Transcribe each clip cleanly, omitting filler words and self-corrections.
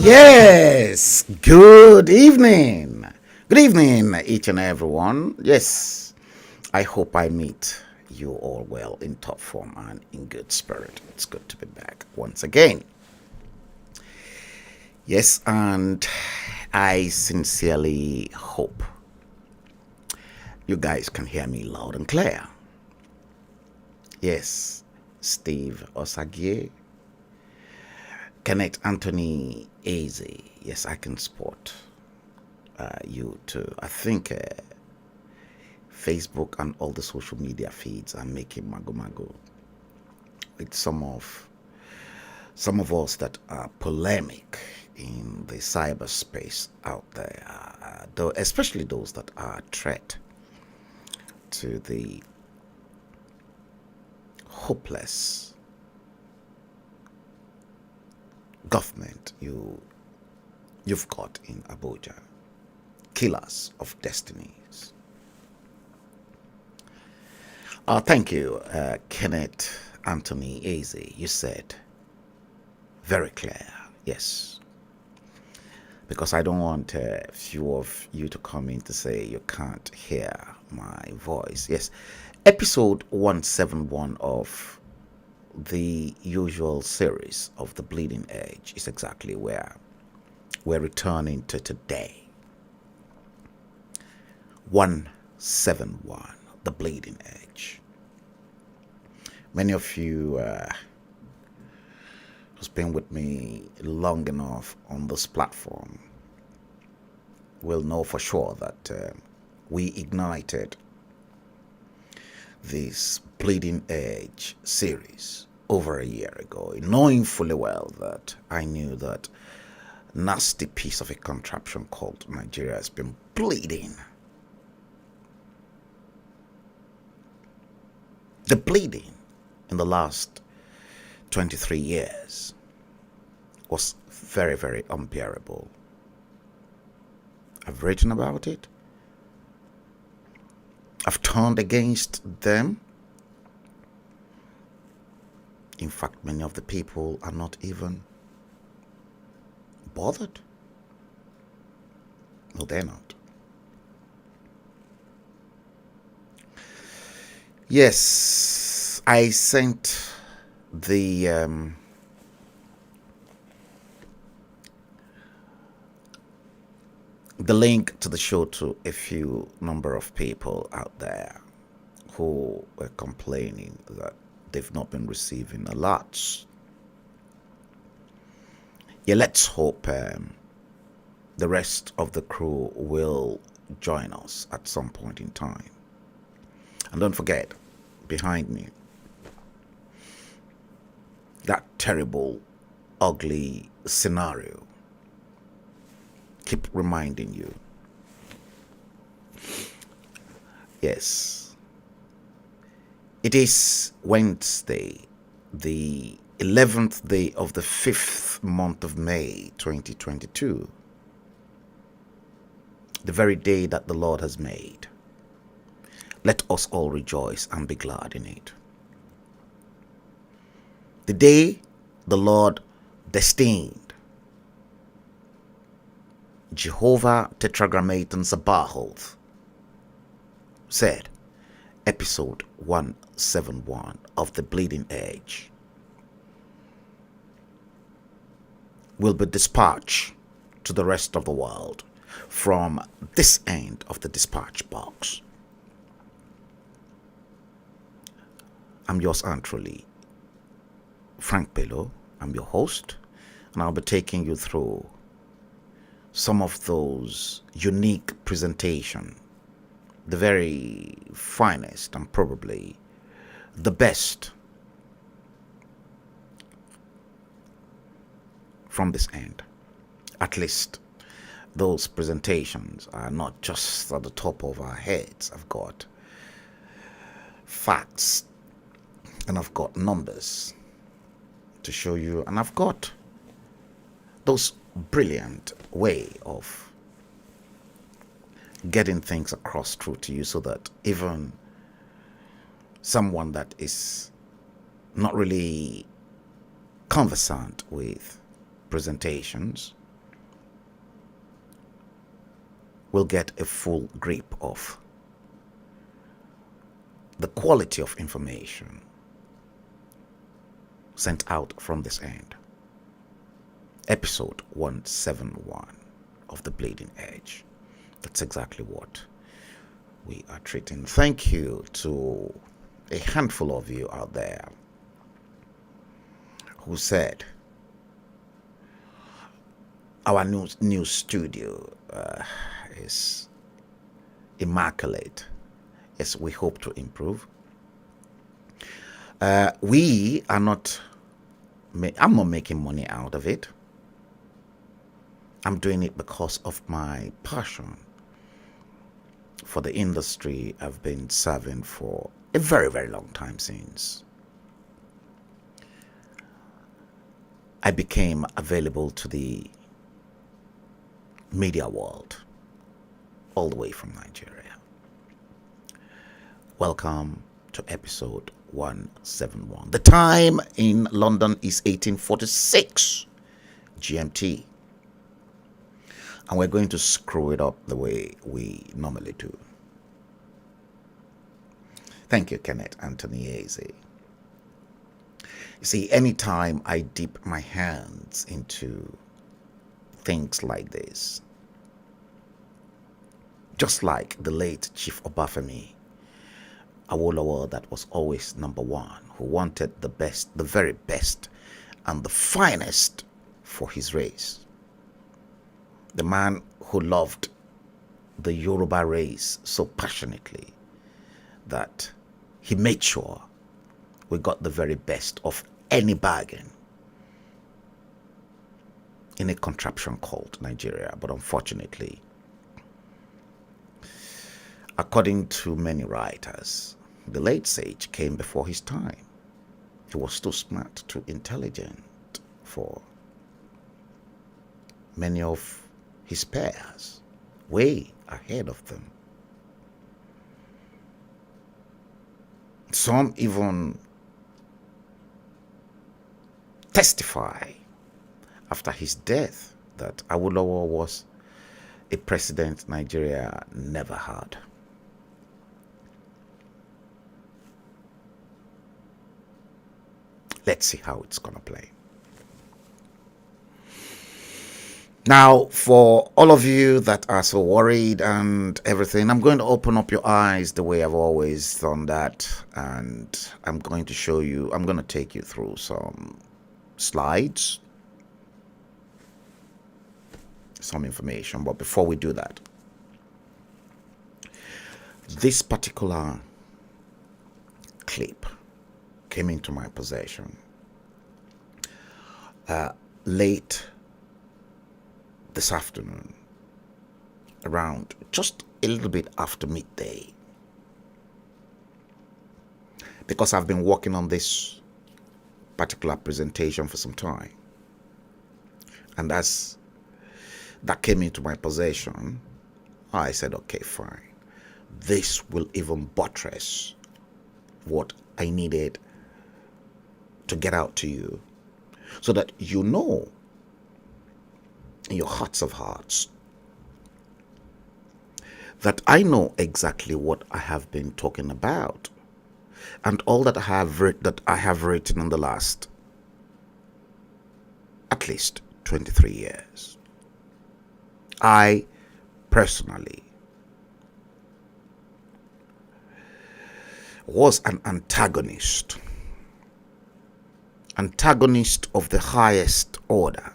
Yes, good evening. Good evening, each and everyone. Yes, I hope I meet you all well in top form and in good spirit. It's good to be back once again. Yes, and I sincerely hope you guys can hear me loud and clear. Yes, Steve Osagie, Kenneth Anthony Eze. Yes, I can support you too. I think Facebook and all the social media feeds are making mago with some of us that are polemic in the cyberspace out there, though especially those that are a threat to the hopeless government you've got in Abuja, killers of destinies. Thank you, Kenneth Anthony Eze. You said very clear, yes. Because I don't want a few of you to come in to say you can't hear my voice. Yes, episode 171 of the usual series of The Bleeding Edge is exactly where we're returning to today. 171, The Bleeding Edge. Many of you who's been with me long enough on this platform will know for sure that we ignited this Bleeding Edge series over a year ago, knowing fully well that I knew that nasty piece of a contraption called Nigeria has been bleeding. The bleeding in the last 23 years was very, very unbearable. I've written about it. I've turned against them. In fact, many of the people are not even bothered. No, they're not. Yes, I sent the link to the show to a few number of people out there who were complaining that they've not been receiving alerts. Yeah, let's hope the rest of the crew will join us at some point in time. And don't forget, behind me, that terrible, ugly scenario. Keep reminding you. Yes. It is Wednesday, the 11th day of the 5th month of May, 2022. The very day that the Lord has made. Let us all rejoice and be glad in it. The day the Lord destined. Jehovah Tetragrammaton Sabaoth said, episode 171 of The Bleeding Edge will be dispatched to the rest of the world from this end of the dispatch box. I'm yours and truly, Frank Bello. I'm your host, and I'll be taking you through some of those unique presentation, the very finest and probably the best from this end. At least those presentations are not just at the top of our heads. I've got facts and I've got numbers to show you, and I've got those brilliant way of getting things across through to you so that even someone that is not really conversant with presentations will get a full grip of the quality of information sent out from this end. Episode 171 of The Bleeding Edge. That's exactly what we are treating. Thank you to a handful of you out there who said our new studio is immaculate. Yes, we hope to improve. We are not, I'm not making money out of it. I'm doing it because of my passion for the industry I've been serving for a very, very long time since I became available to the media world, all the way from Nigeria. Welcome to episode 171. The time in London is 1846 GMT. And we're going to screw it up the way we normally do. Thank you, Kenneth Anthony Eze. You see, anytime I dip my hands into things like this, just like the late Chief Obafemi Awolowo, that was always number one, who wanted the best, the very best, and the finest for his race. The man who loved the Yoruba race so passionately that he made sure we got the very best of any bargain in a contraption called Nigeria. But unfortunately, according to many writers, the late sage came before his time. He was too smart, too intelligent for many of his peers, way ahead of them. Some even testify after his death that Awolowo was a president Nigeria never had. Let's see how it's going to play. Now, for all of you that are so worried and everything, I'm going to open up your eyes the way I've always done that. And I'm going to show you, I'm going to take you through some slides, some information. But before we do that, this particular clip came into my possession late this afternoon, around just a little bit after midday, because I've been working on this particular presentation for some time. And as that came into my possession, I said, okay, fine. This will even buttress what I needed to get out to you, so that you know in your hearts of hearts that I know exactly what I have been talking about, and all that I have written in the last at least 23 years. I personally was an antagonist of the highest order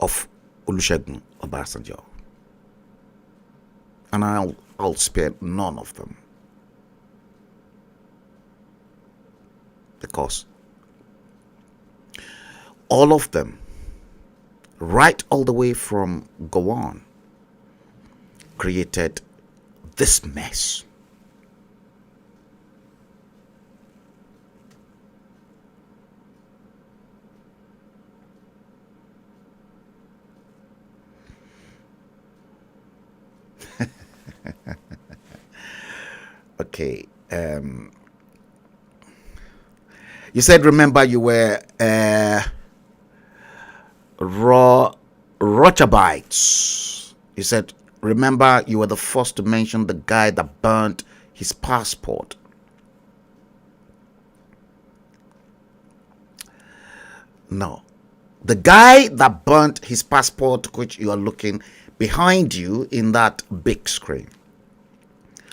of Olusegun Obasanjo, and I'll spare none of them, because all of them, right all the way from Gowon, created this mess. Okay. You said, remember, you were Rochabites. He said, remember, you were the first to mention the guy that burnt his passport. No. The guy that burnt his passport, which you are looking behind you in that big screen,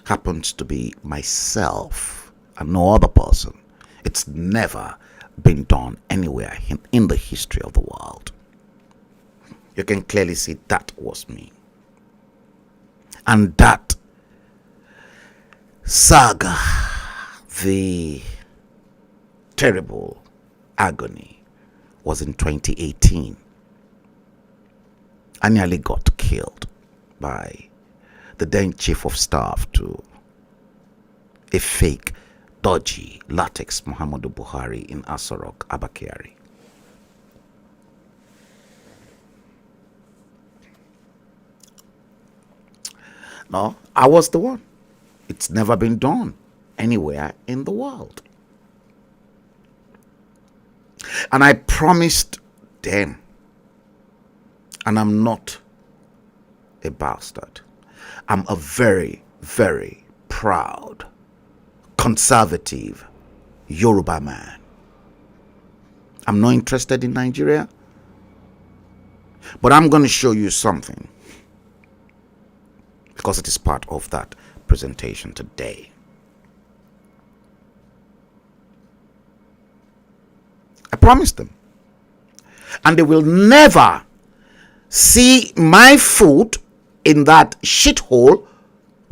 happens to be myself and no other person. It's never been done anywhere in the history of the world. You can clearly see that was me. And that saga, the terrible agony, was in 2018. I nearly got killed by the then chief of staff to a fake, dodgy, latex Muhammadu Buhari in Asorok, Abakari. No, I was the one. It's never been done anywhere in the world. And I promised them, and I'm not a bastard. I'm a very, very proud, conservative Yoruba man. I'm not interested in Nigeria, but I'm going to show you something, because it is part of that presentation today. I promised them. And they will never see my foot in that shithole,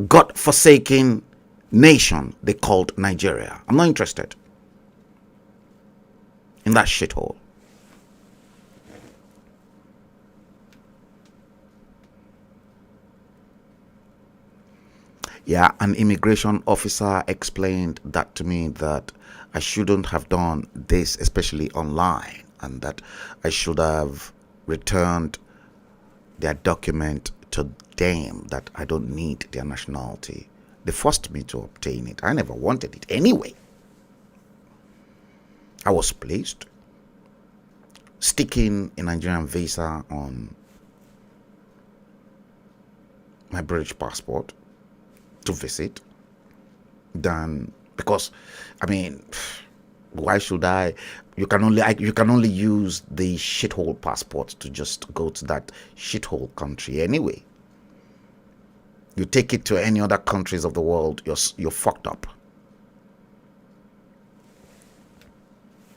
God-forsaken nation they called Nigeria. I'm not interested in that shithole. Yeah, an immigration officer explained that to me, that I shouldn't have done this, especially online, and that I should have returned their document to them, that I don't need their nationality. They forced me to obtain it. I never wanted it anyway. I was pleased sticking a Nigerian visa on my British passport to visit, than, because I mean, why should I? You can only use the shithole passport to just go to that shithole country anyway. You take it to any other countries of the world, you're fucked up.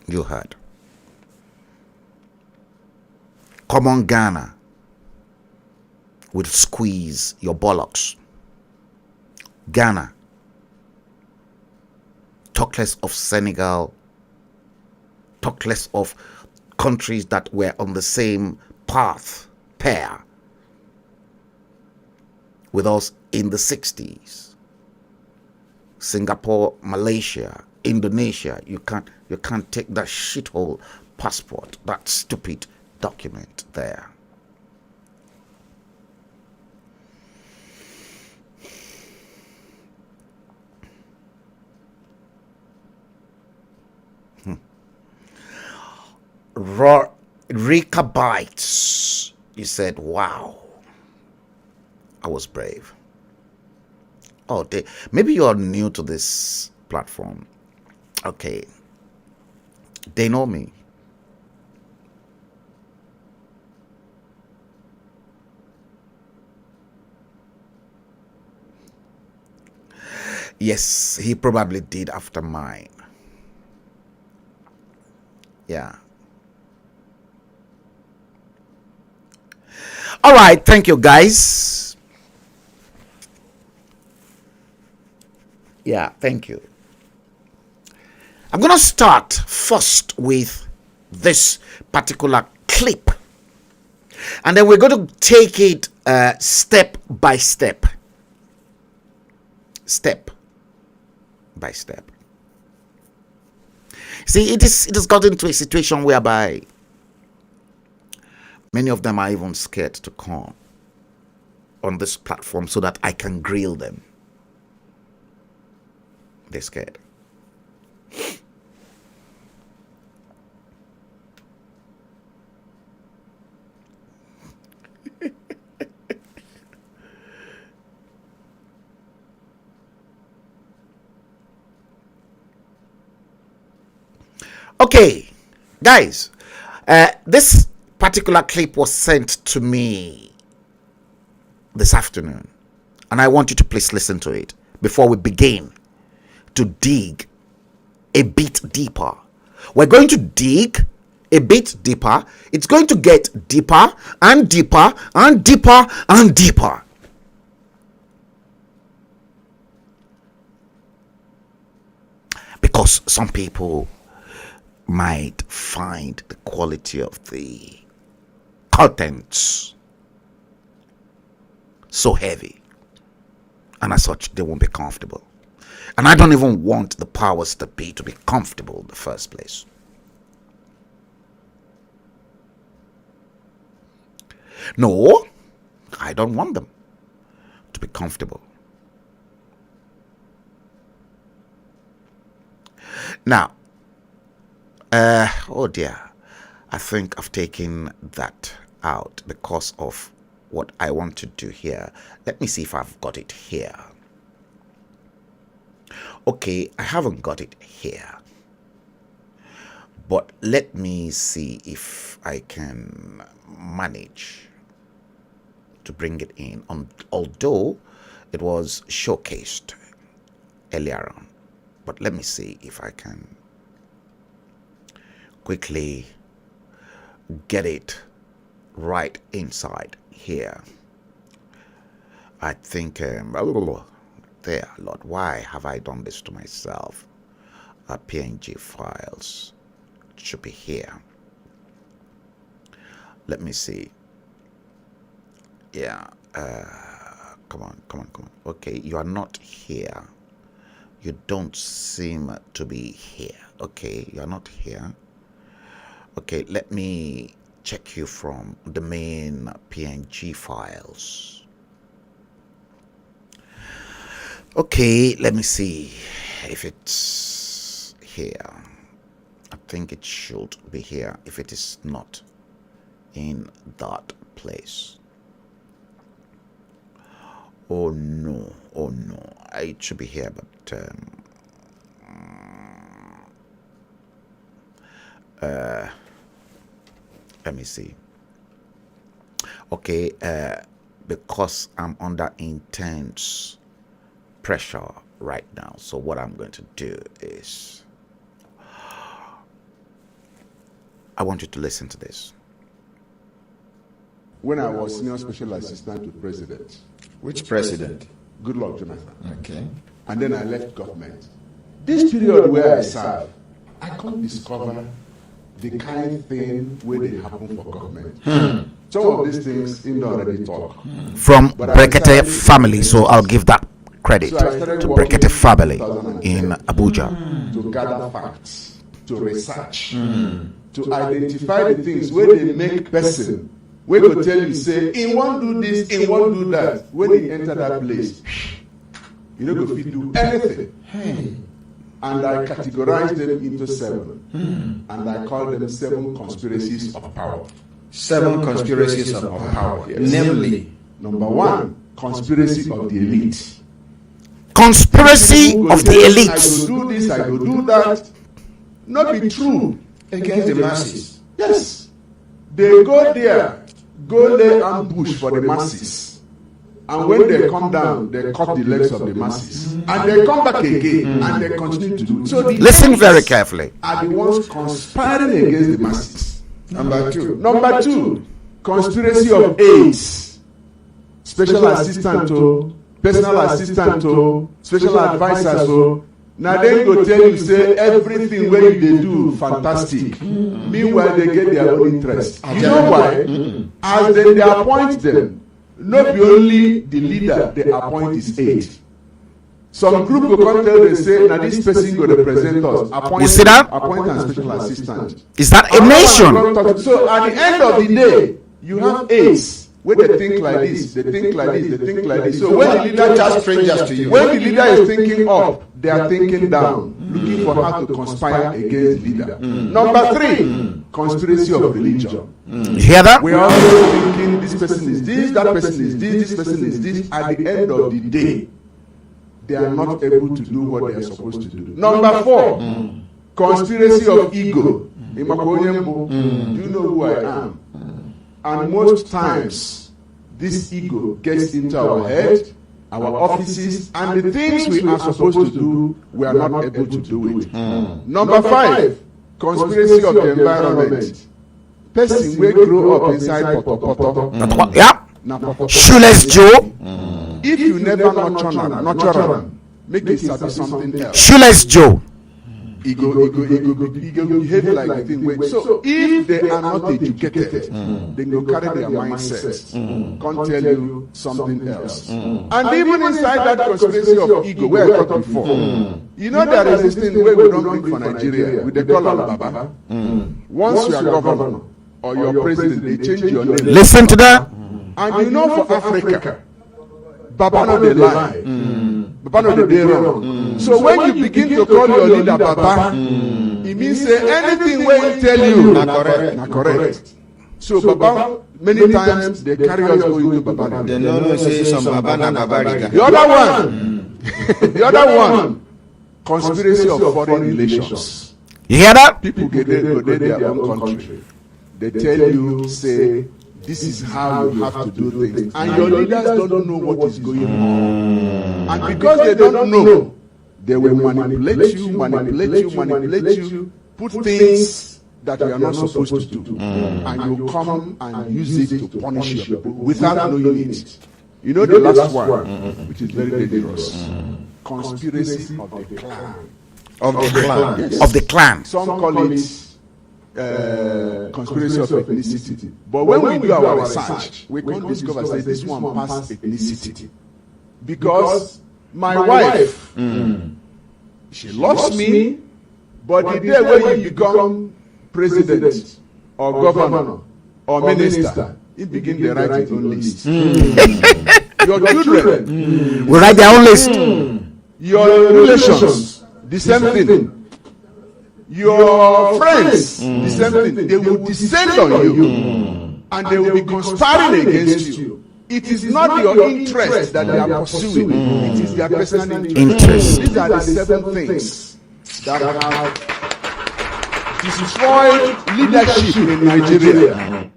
You heard. Come on, Ghana will squeeze your bollocks. Ghana. Talk less of Senegal. Talk less of countries that were on the same pair with us in the 60s. Singapore, Malaysia, Indonesia. You can't take that shithole passport, that stupid document there. Rika Bites. You said, wow, I was brave. Oh, maybe you are new to this platform. Okay. They know me. Yes, he probably did after mine. Yeah. All right, thank you, guys. Yeah, thank you. I'm going to start first with this particular clip, and then we're going to take it step by step. Step by step. See, it has gotten to a situation whereby many of them are even scared to come on this platform so that I can grill them. They're scared. Okay, guys, this particular clip was sent to me this afternoon, and I want you to please listen to it before we begin to dig a bit deeper. We're going to dig a bit deeper. It's going to get deeper and deeper and deeper and deeper. Because some people might find the quality of the contents so heavy, and as such they won't be comfortable. And I don't even want the powers that be to be comfortable in the first place. No, I don't want them to be comfortable. Now, oh dear, I think I've taken that out because of what I want to do here. Let me see if I've got it here. Okay, I haven't got it here, but let me see if I can manage to bring it in, although it was showcased earlier on. But let me see if I can quickly get it right inside here. I think there, Lord, why have I done this to myself? PNG files should be here. Let me see. Yeah, come on. Okay, you are not here. You don't seem to be here. Okay, you're not here. Okay, let me check you from the main PNG files. Okay, let me see if it's here. I think it should be here if it is not in that place. Oh no, it should be here, but let me see. Okay, because I'm under intense pressure right now, so what I'm going to do is I want you to listen to this. When I was senior special assistant to the president. Which president? Goodluck Jonathan. Okay. And then I left government. This period where I serve, I can't discover the kind thing where they happen for government. Some of these things in already talk. From Brekete family, so I'll give that credit to Brekete family in Abuja. To gather facts, to research, to identify the things where they make person. We go tell you, say, in one do this, in one do that. When you enter that place, you don't go fit do anything. And I categorize them into 7. And I call them 7 conspiracies of power. 7 conspiracies of power. Yes. Namely, number 1, conspiracy of the elite. Conspiracy of the elite. I go do this, I go do that. Not be true. against the masses. Yes. They go there, go lay ambush for the masses. And when they come down, they cut the legs of the masses. And they come back again, and they continue to do it. So listen very carefully. Are the ones conspiring against the masses. Number two. Number 2, conspiracy of AIDS. Special assistant to, personal assistant to, special advisor to. Now they go tell you, say, everything where they do, fantastic. Meanwhile, they get their own interest. You know why? As they appoint them, not be only the leader they appoint is aide. Some group will come tell they say, now this person go represent us. Appoint, you see that? Appoint a special assistant. Is that a nation? So at the end of the day, you have aides where they think like this, they think like this, they think like this. So when the leader just strangers to you. When the leader is thinking up, they are thinking down, looking for how to conspire against the leader. Number 3, conspiracy of religion. You hear that? We are always thinking this person is this, that person is this, this person is this. At the end of the day, they are not able to do what they are supposed to do. Number 4, conspiracy of ego. Do you know who I am? And most times, this ego gets into our head, our offices, and the things we are supposed to do, we are not able to do it. Number 5, conspiracy of the environment. Person wey grow up inside poto. Yeah. Shoeless Joe. If you never nurture am, make it sabi something else. Shoeless Joe. Ego behave like the thing wey. So if they are not educated, they go carry their mindset, can't tell you something else. And even inside that conspiracy of ego, where I talked before, you know there is this thing where we don't bring for Nigeria, we dey call am Baba. Once you are governor or your president, they change your name. Listen to that. And you know for Africa, Baba no dey lie. Baba no dey wrong. So when you begin to call your leader Baba, it means say anything wey he tell you na correct. So Baba, many times they carry us go into Baba. They no say some Baba na Babariga. The other one, conspiracy of foreign relations. You hear that? People go their own country. They tell you, say, this is how you have to do things. And your leaders don't know what is going on. And because they don't know, they will manipulate you, put things that you are not supposed to do. And you come and use it to punish your people without knowing it. You know the last one, which is very dangerous. Conspiracy of the clan. Yes. Of the clan. Some call it conspiracy of ethnicity. But when we do our research, we can't discover that this one pass ethnicity. Because my wife, she loves me, but the day when you become president or governor or minister, he begin to write his own list. Your children will write their own list. Your relations, the same thing. Your friends, the same thing. They will descend on you and they will be conspiring against you. It is not your interest that they are pursuing, it is their personal interest. These are the 7 things that have destroyed leadership in Nigeria.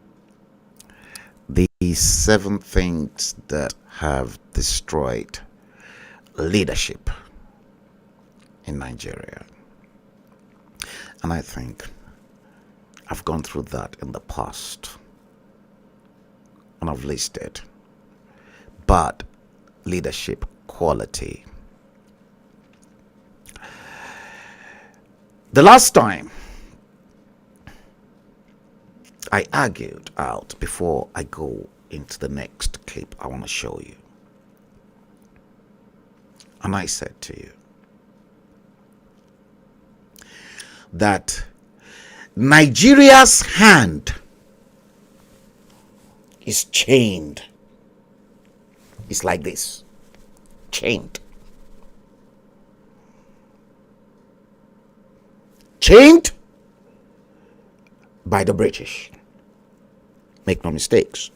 These 7 things that have destroyed leadership in Nigeria. And I think I've gone through that in the past. And I've listed bad leadership quality. The last time I argued out, before I go into the next clip I want to show you, and I said to you that Nigeria's hand is chained. It's like this, chained. Chained by the British. Make no mistakes.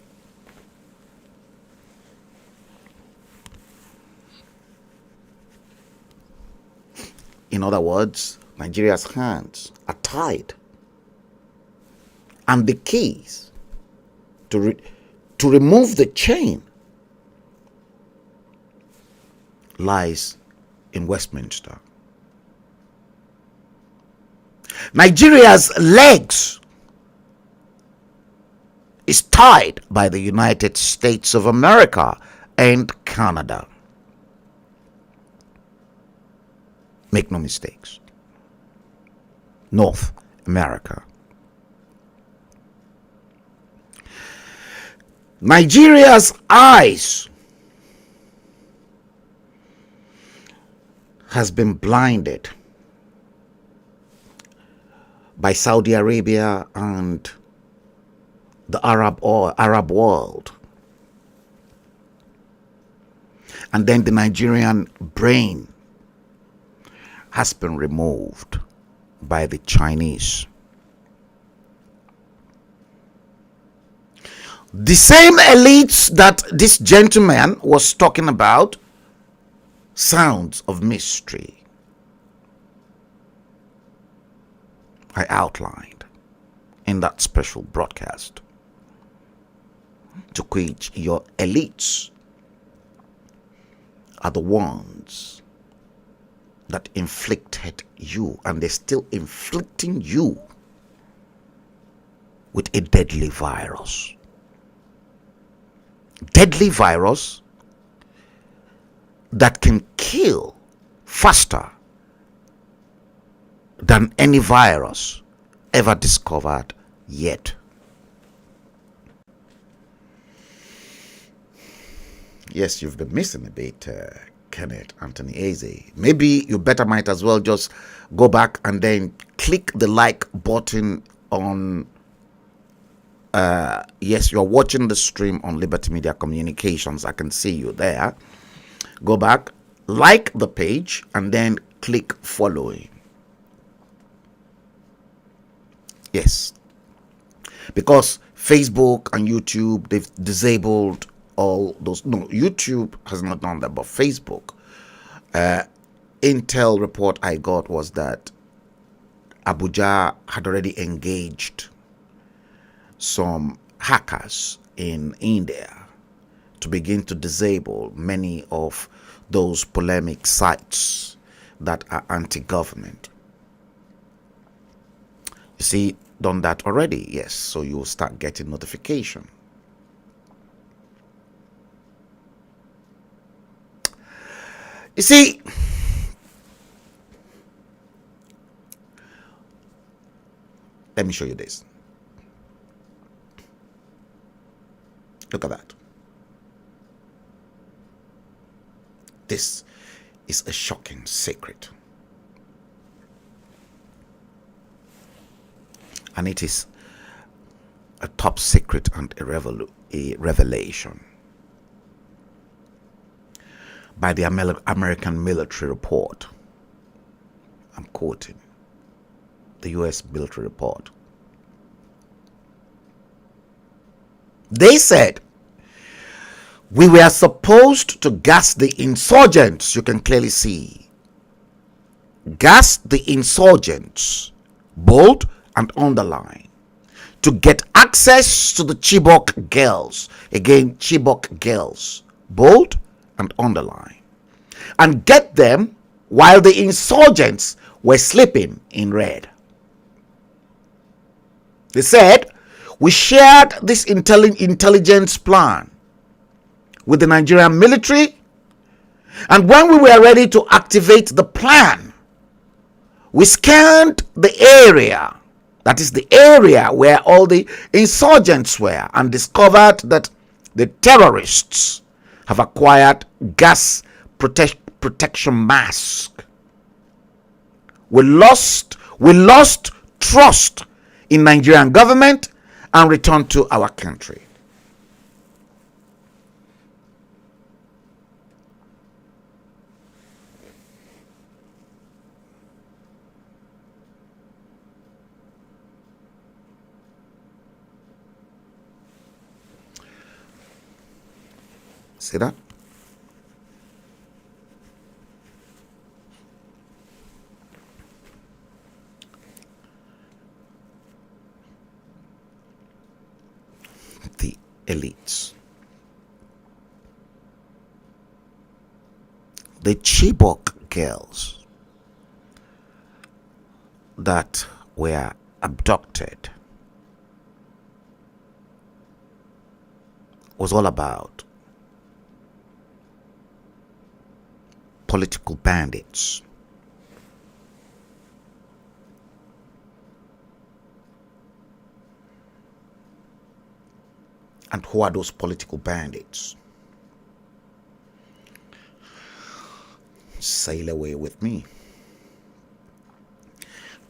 In other words, Nigeria's hands are tied. And the keys to remove the chain lies in Westminster. Nigeria's legs is tied by the United States of America and Canada. Make no mistakes. North America. Nigeria's eyes has been blinded by Saudi Arabia and the Arab world. And then the Nigerian brain has been removed by the Chinese. The same elites that this gentleman was talking about, sounds of mystery. I outlined in that special broadcast, to which your elites are the ones that inflicted you, and they're still inflicting you with a deadly virus. Deadly virus that can kill faster than any virus ever discovered yet. Yes, you've been missing a bit, Kenneth Anthony Eze. Maybe you better might as well just go back and then click the like button on yes, you're watching the stream on Liberty Media Communications. I can see you there. Go back, like the page, and then click following. Yes, because Facebook and YouTube, they've disabled all those. No, YouTube has not done that, but Facebook. Intel report I got was that Abuja had already engaged some hackers in India to begin to disable many of those polemic sites that are anti-government. You see, done that already, yes, so you'll start getting notification. You see, let me show you this. Look at that. This is a shocking secret. And it is a top secret and a revelation by the American military report. I'm quoting the US military report. They said, we were supposed to gas the insurgents. You can clearly see. Gas the insurgents, bold and underline, to get access to the Chibok girls. Again, Chibok girls, bold and underline, and get them while the insurgents were sleeping in red. They said, we shared this intelligence plan with the Nigerian military, and when we were ready to activate the plan, we scanned the area, that is the area where all the insurgents were, and discovered that the terrorists have acquired gas protection mask. We lost trust in Nigerian government and returned to our country. See that? The elites. The Chibok girls that were abducted was all about political bandits. And who are those political bandits? Sail away with me.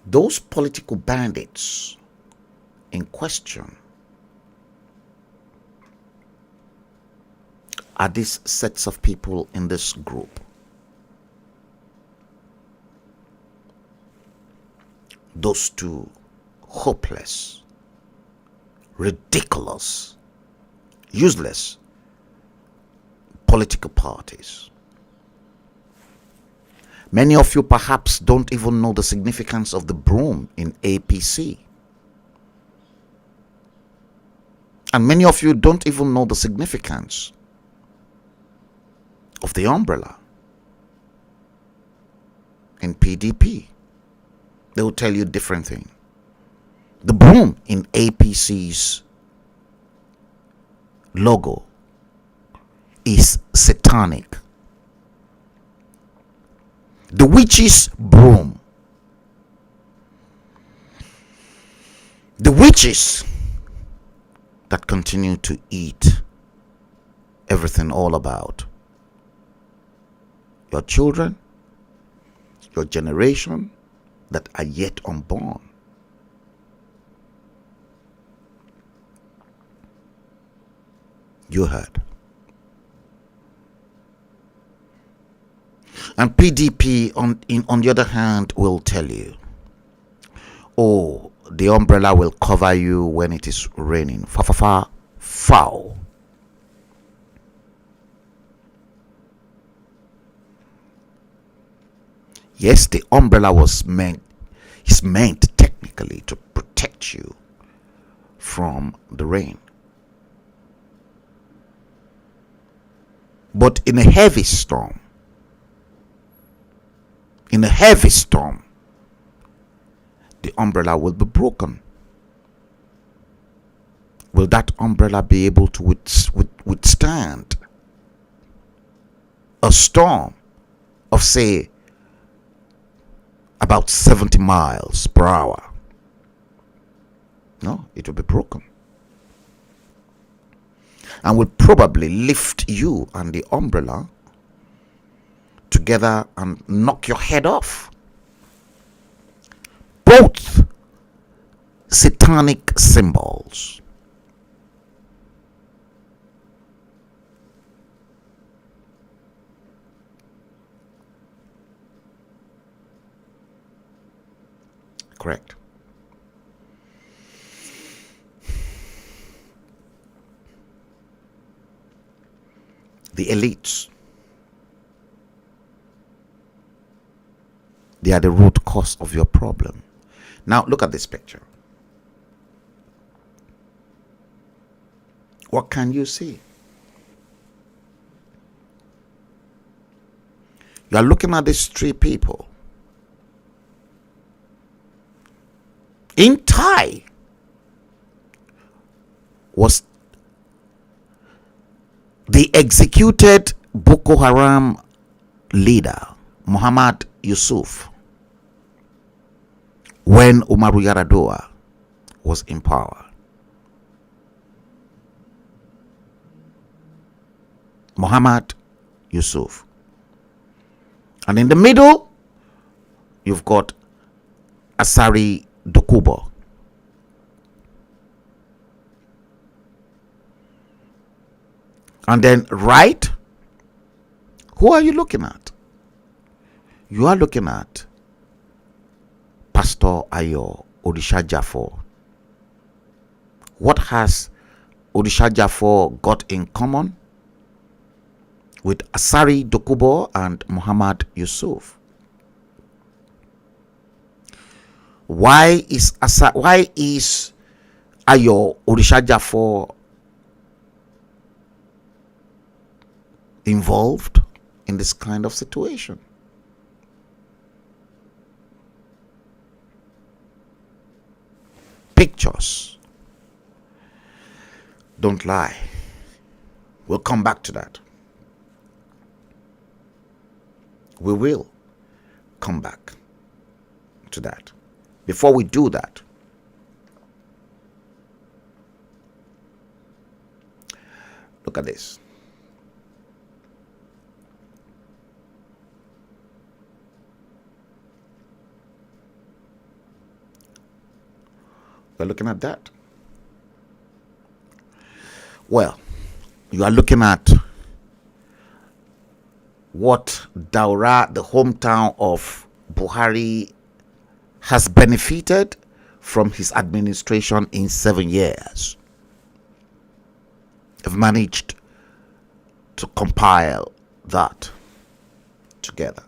Those political bandits in question are these sets of people in this group. Those two hopeless, ridiculous, useless political parties. Many of you perhaps don't even know the significance of the broom in APC. And many of you don't even know the significance of the umbrella in PDP. They will tell you different thing. The broom in APC's logo is satanic. The witch's broom. The witches that continue to eat everything all about your children, your generation that are yet unborn. You heard. And PDP, on the other hand, will tell you, oh, the umbrella will cover you when it is raining. Foul. Yes, the umbrella is meant technically to protect you from the rain. But in a heavy storm, the umbrella will be broken. Will that umbrella be able to withstand a storm of, say, about 70 miles per hour? No, it will be broken. And will probably lift you and the umbrella together and knock your head off. Both satanic symbols. Correct. The elites, they are the root cause of your problem. Now look at this picture. What can you see? You are looking at these three people in tie. Was the executed Boko Haram leader Muhammad Yusuf when Umaru Yar'Adua was in power. Muhammad Yusuf. And in the middle, you've got Asari Dokubo. And then right, who are you looking at? You are looking at Pastor Ayo Odisha Jafo. What has Odisha Jafo got in common with Asari Dokubo and Muhammad Yusuf? Why is Ayo Odisha Jafo involved in this kind of situation? Pictures don't lie. We'll come back to that. We will come back to that. Before we do that, look at this. We're looking at that. Well, you are looking at what Daura, the hometown of Buhari, has benefited from his administration in 7 years. I've managed to compile that together.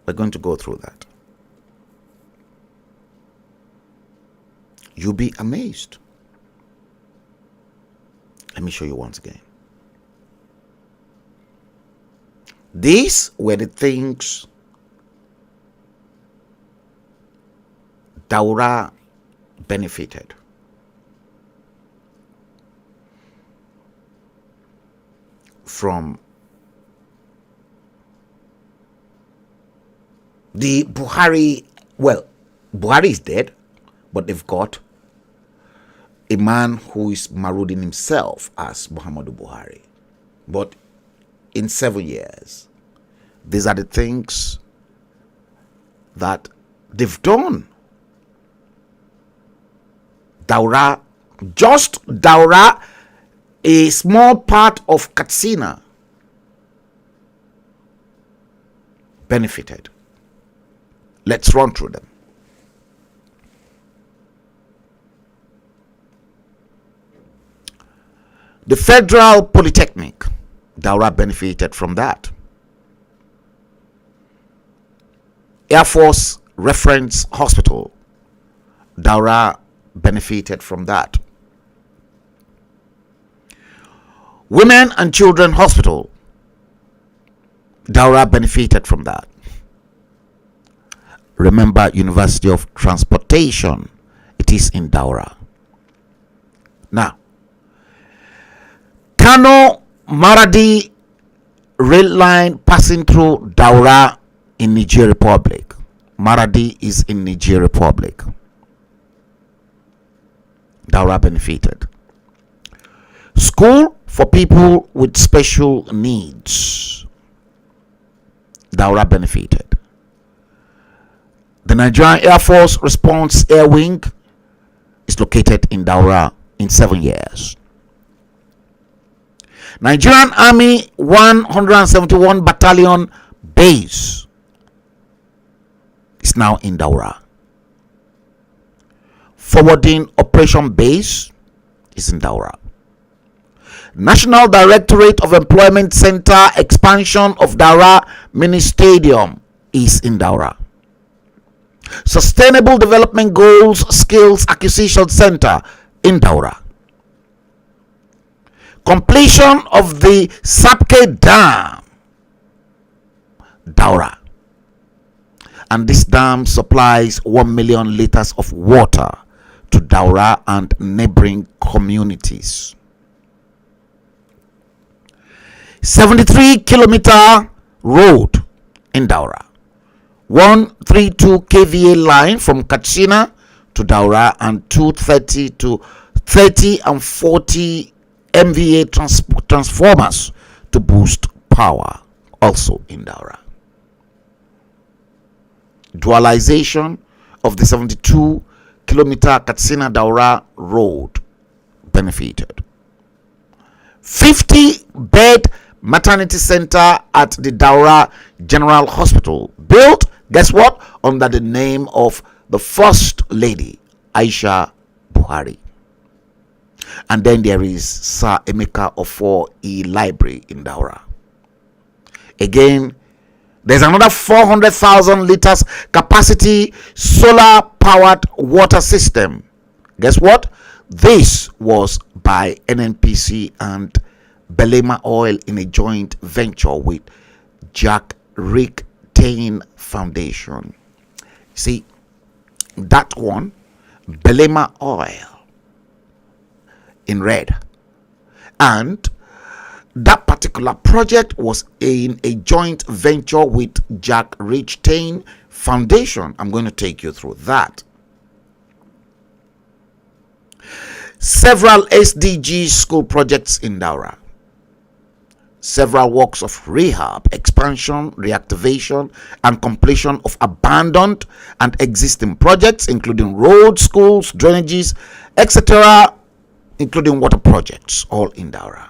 We're going to go through that. You'll be amazed. Let me show you once again. These were the things Daura benefited. From the Buhari. Well, Buhari is dead, but they've got a man who is marauding himself as Muhammadu Buhari. But in 7 years, these are the things that they've done. Daura, just Daura, a small part of Katsina, benefited. Let's run through them. The Federal Polytechnic, Daura benefited from that. Air Force Reference Hospital, Daura benefited from that. Women and Children Hospital, Daura benefited from that. Remember, University of Transportation, it is in Daura. Now, Kano Maradi rail line passing through Daura in Niger Republic. Maradi is in Niger Republic. Daura benefited. School for people with special needs, Daura benefited. The Nigerian Air Force Response Air Wing is located in Daura in 7 years. Nigerian Army 171 Battalion base is now in Daura. Forwarding Operation Base is in Daura. National Directorate of Employment Center expansion of Daura Mini Stadium is in Daura. Sustainable Development Goals Skills Acquisition Center in Daura. Completion of the Sapke Dam, Daura. And this dam supplies 1 million liters of water to Daura and neighboring communities. 73-kilometer road in Daura. 132 kVA line from Katsina to Daura and 230 to 30 and 40 MVA transformers to boost power, also in Daura. Dualization of the 72-kilometer Katsina-Daura road benefited. 50-bed maternity center at the Daura General Hospital, built, guess what, under the name of the First Lady, Aisha Buhari. And then there is Sir Emeka Ofo Library in Daura. Again, there's another 400,000 liters capacity solar powered water system. Guess what? This was by NNPC and Belema Oil in a joint venture with Jack Rick Tain Foundation. See, that one, Belema Oil in red, and that particular project was in a joint venture with Jack Rich Tain Foundation. I'm going to take you through that. Several SDG school projects in Daura. Several works of rehab, expansion, reactivation, and completion of abandoned and existing projects, including roads, schools, drainages, etc., including water projects, all in Daura.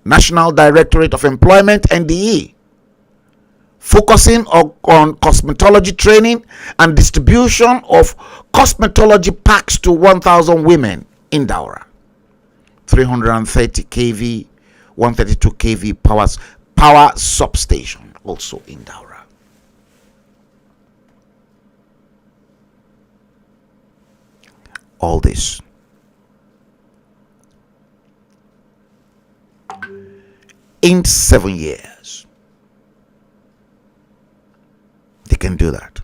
National Directorate of Employment, NDE, focusing on cosmetology training and distribution of cosmetology packs to 1,000 women in Daura. 330 kV, 132 kV power substation, also in Daura. All this in 7 years. They can do that.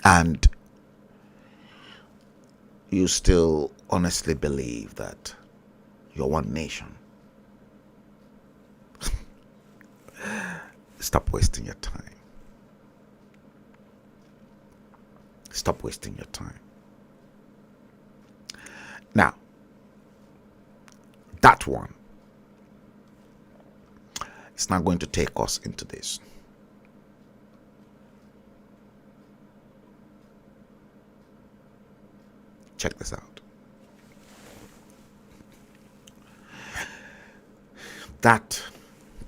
And you still honestly believe that you're one nation. Stop wasting your time. Stop wasting your time. Now, that one is not going to take us into this. Check this out. That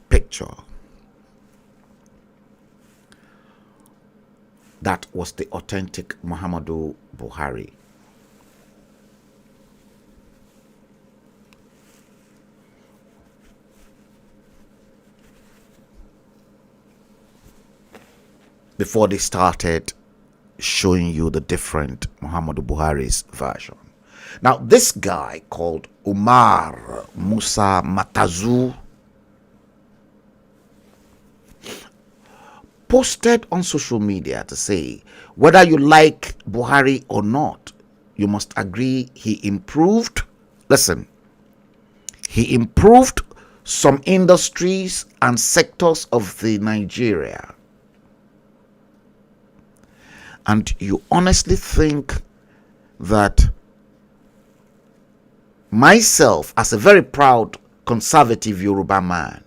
picture, that was the authentic Muhammadu Buhari. Before they started showing you the different Muhammadu Buhari's version. Now, this guy called Umar Musa Matazu posted on social media to say, whether you like Buhari or not, you must agree he improved. Listen, he improved some industries and sectors of the Nigeria. And you honestly think that myself, as a very proud conservative Yoruba man,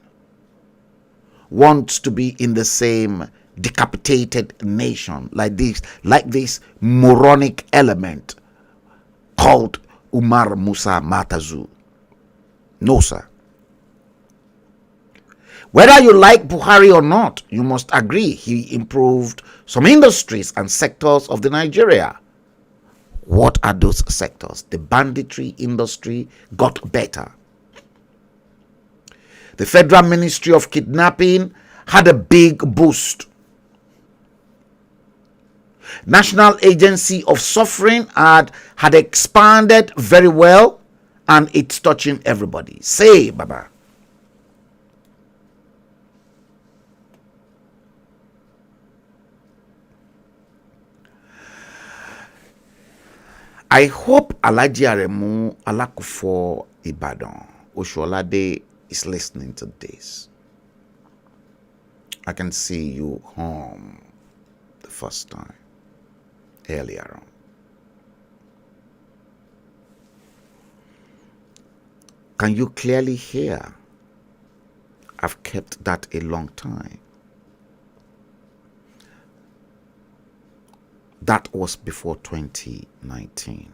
wants to be in the same decapitated nation like this moronic element called Umar Musa Matazu? No, sir. Whether you like Buhari or not, you must agree he improved some industries and sectors of the Nigeria. What are those sectors? The banditry industry got better. The Federal Ministry of Kidnapping had a big boost. National Agency of Suffering had expanded very well, and it's touching everybody. Say, Baba. I hope Alhaji Aremu Alakufo Ibadan Oshuolade is listening to this. I can see you home the first time earlier on. Can you clearly hear? I've kept that a long time. That was before 2019.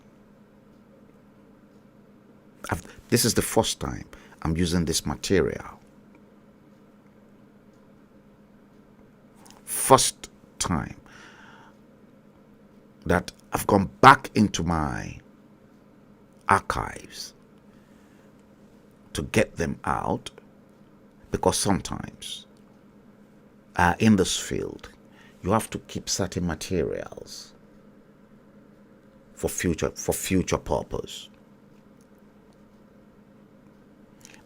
This is the first time I'm using this material. First time that I've gone back into my archives to get them out, because sometimes in this field you have to keep certain materials for future purpose.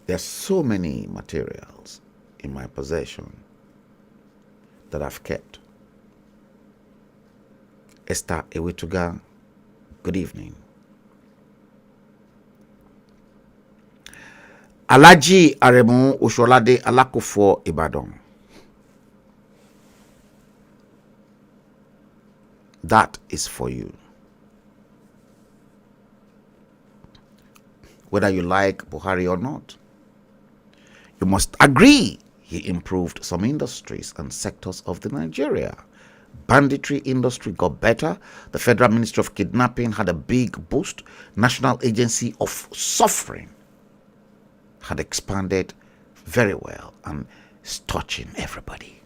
There's so many materials in my possession that I've kept. Esther Ewituga, good evening. Alhaji Aremu Oshuolade Alakufo Ibadan. That is for you. Whether you like Buhari or not, you must agree he improved some industries and sectors of the Nigeria. Banditry industry got better. The Federal Ministry of Kidnapping had a big boost. National Agency of Suffering had expanded very well and is touching everybody.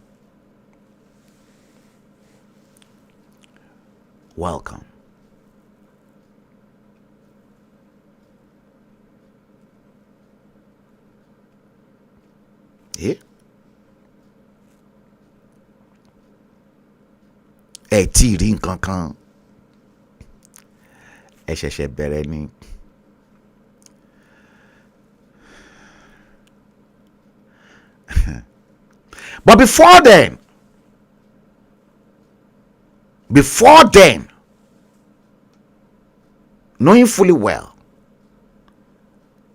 Welcome. Yeah? ẹ tí ì rí nǹkan kan, ẹ ṣẹ̀ṣẹ̀ bẹ̀rẹ̀ ni. But before then, knowing fully well,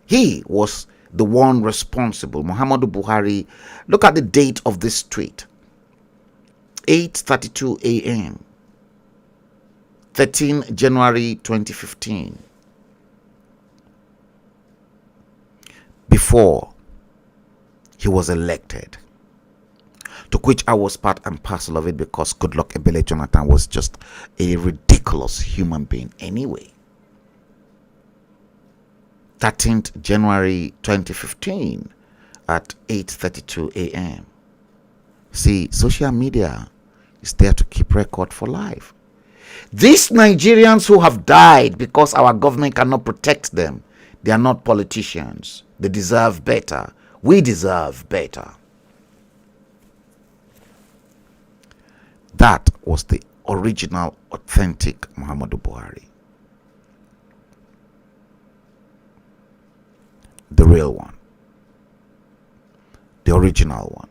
he was the one responsible. Muhammadu Buhari, look at the date of this tweet. 8:32 a.m. 13 January 2015. Before he was elected, to which I was part and parcel of it, because Goodluck Ebele Jonathan was just a ridiculous human being anyway. 13th January 2015 at 8:32 a.m. See, social media is there to keep record for life. These Nigerians who have died because our government cannot protect them, they are not politicians. They deserve better. We deserve better. That was the original, authentic Muhammadu Buhari. The real one. The original one.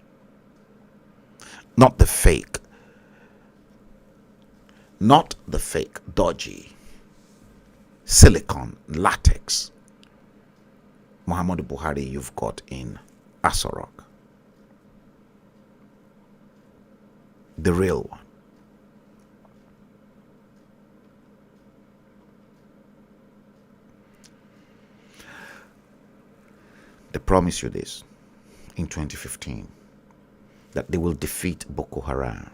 Not the fake. Not the fake, dodgy, silicon, latex Muhammadu Buhari you've got in Asorok. The real one. They promise you this in 2015, that they will defeat Boko Haram.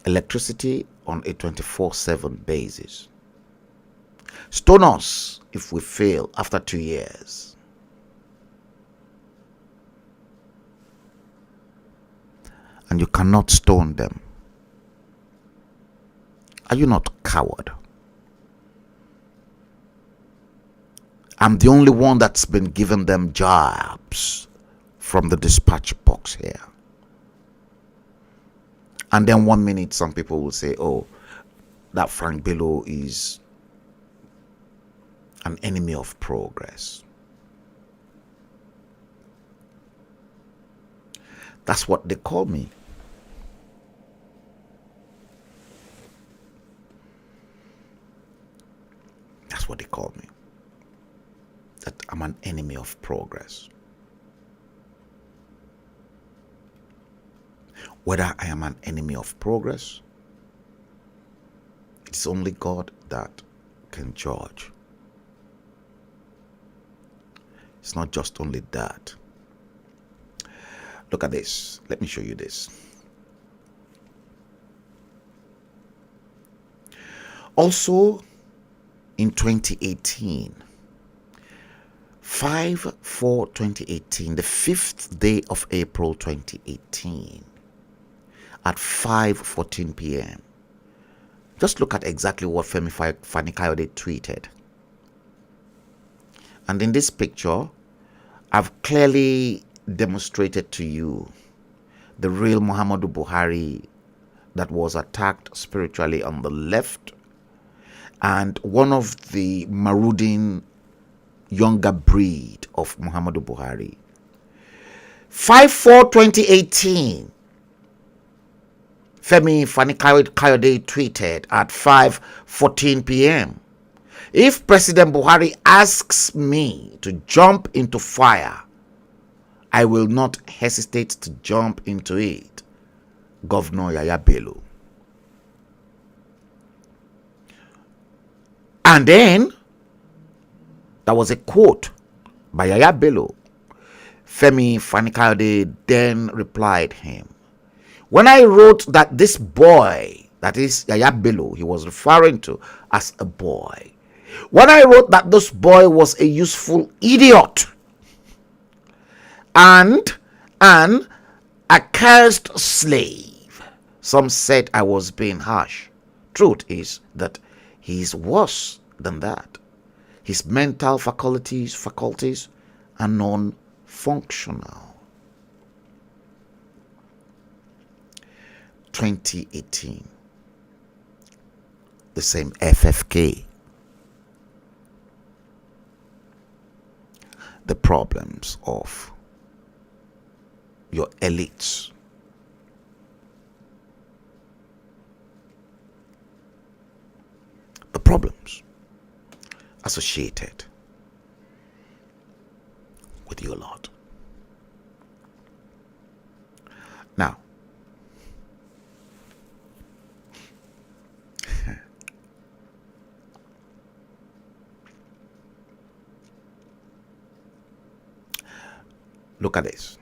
Electricity on a 24/7 basis. Stone us if we fail after 2 years. And you cannot stone them. Are you not coward? I'm the only one that's been giving them jobs from the dispatch box here. And then 1 minute, some people will say, oh, that Frank Bello is an enemy of progress. That's what they call me. That's what they call me. That I'm an enemy of progress. Whether I am an enemy of progress, it's only God that can judge. It's not just only that. Look at this. Let me show you this. Also, in 2018, 5/4/2018, the 5th day of April 2018, at 5:14 p.m. Just look at exactly what Femi Fani-Kayode tweeted. And in this picture, I've clearly demonstrated to you the real Muhammadu Buhari that was attacked spiritually on the left, and one of the marauding younger breed of Muhammadu Buhari. 5/4/2018, Femi Fani-Kayode tweeted at 5:14 p.m. If President Buhari asks me to jump into fire, I will not hesitate to jump into it. Governor Yaya Bello. And then there was a quote by Yaya Bello. Femi Fani-Kayode then replied him, when I wrote that this boy, that is Yaya Bello, he was referring to as a boy. When I wrote that this boy was a useful idiot and an accursed slave, some said I was being harsh. Truth is that he is worse than that. His mental faculties are non-functional. 2018, the same FFK, the problems of your elites, the problems associated with your lot. Now, look at this.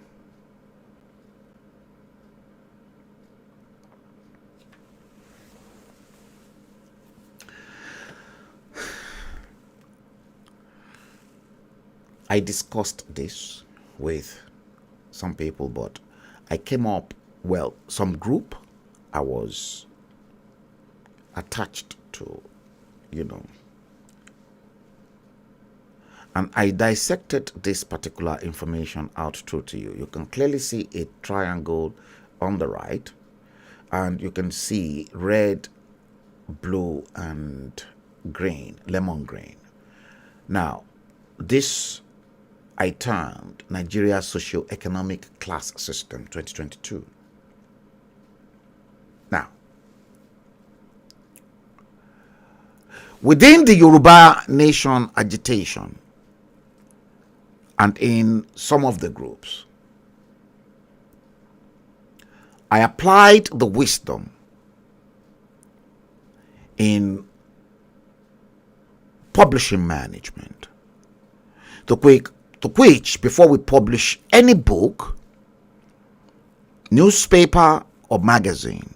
I discussed this with some people, but I came up, well, some group I was attached to, and I dissected this particular information out to you. You can clearly see a triangle on the right, and you can see red, blue, and green, lemon green. Now, this I termed Nigeria's socio-economic class system 2022. Now, within the Yoruba nation agitation and in some of the groups, I applied the wisdom in publishing management to which, before we publish any book, newspaper, or magazine,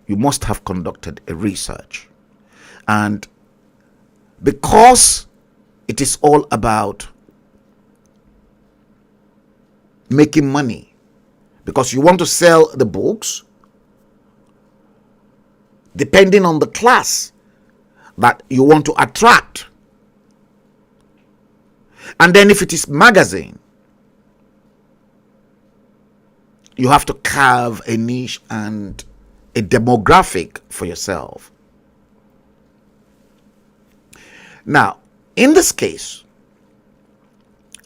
you must have conducted a research. And because it is all about making money, because you want to sell the books, depending on the class that you want to attract. And then if it is magazine, you have to carve a niche and a demographic for yourself. Now, in this case,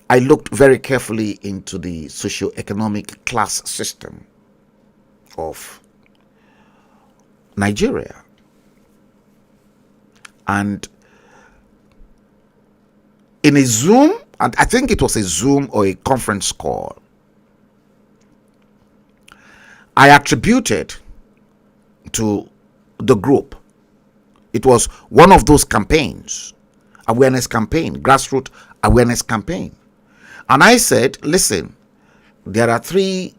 I looked very carefully into the socio-economic class system of Nigeria. And in a Zoom, and I think it was a Zoom or a conference call, I attributed to the group. It was one of those campaigns, awareness campaign, grassroots awareness campaign. And I said, listen, there are 3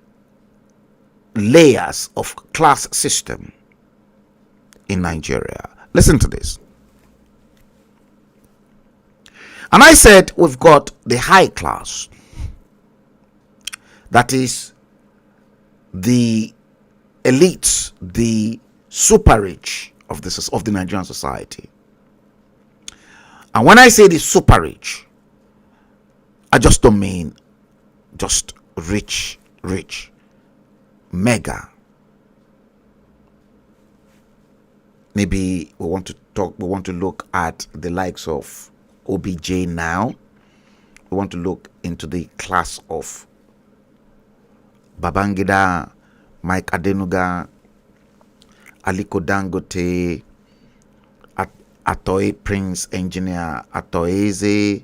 layers of class system in Nigeria. Listen to this. And I said, we've got the high class. That is the elites, the super rich of the Nigerian society. And when I say the super rich, I just don't mean just rich, mega. Maybe we want to look at the likes of OBJ now. We want to look into the class of Babangida, Mike Adenuga, Aliko Dangote, Atoye Prince Engineer, Atoyeze,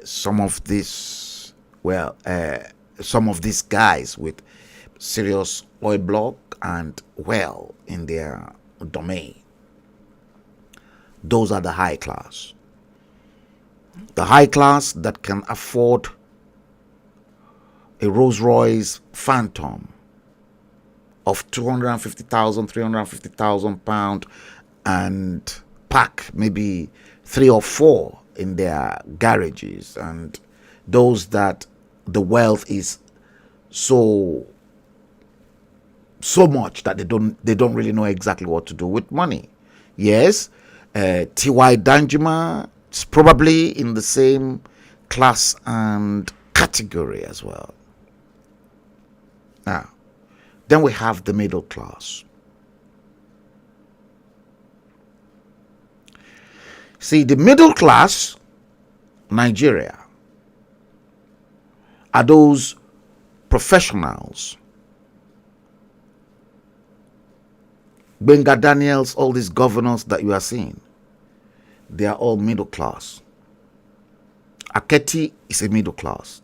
some of these guys with serious oil block and well in their domain. Those are the high class. The high class that can afford a Rolls Royce Phantom of 250,000, 350,000 pounds and pack maybe 3 or 4 in their garages, and those that the wealth is so much that they don't really know exactly what to do with money. Yes, T.Y. Danjuma is probably in the same class and category as well. Now, Then we have the middle class. See, the middle class, Nigeria, are those professionals, Benga Daniels, all these governors that you are seeing, they are all middle class. Aketi is a middle class.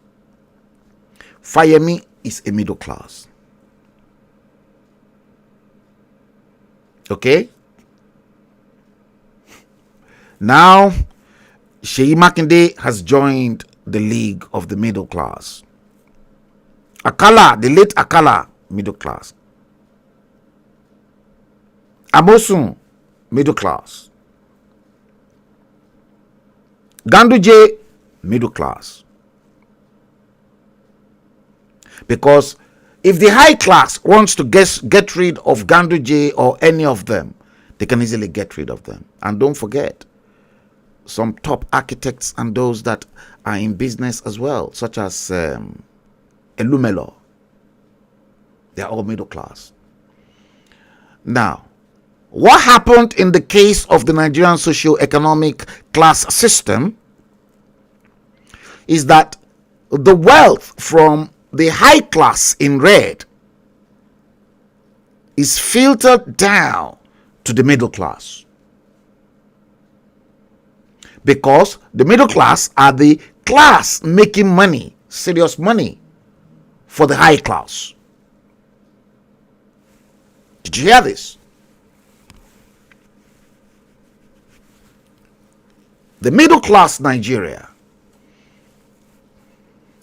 Fayemi is a middle class. Okay? Now, Sheyi Makinde has joined the League of the Middle Class. Akala, the late Akala, middle class. Amosun, middle class. Ganduje, middle class. Because if the high class wants to get rid of Ganduje or any of them, they can easily get rid of them. And don't forget, some top architects and those that are in business as well, such as Elumelo, they are all middle class. Now, what happened in the case of the Nigerian socio-economic class system is that the wealth from the high class in red is filtered down to the middle class, because the middle class are the class making money, serious money, for the high class. Did you hear this? The middle class Nigeria,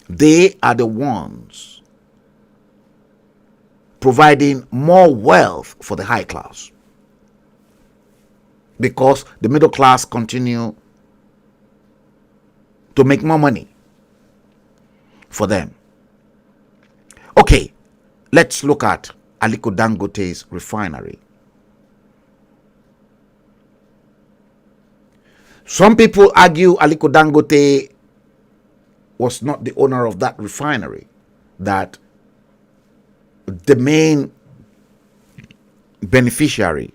they are the ones providing more wealth for the high class, because the middle class continue to make more money for them. Okay, let's look at Aliko Dangote's refinery. Some people argue Aliko Dangote was not the owner of that refinery, that the main beneficiary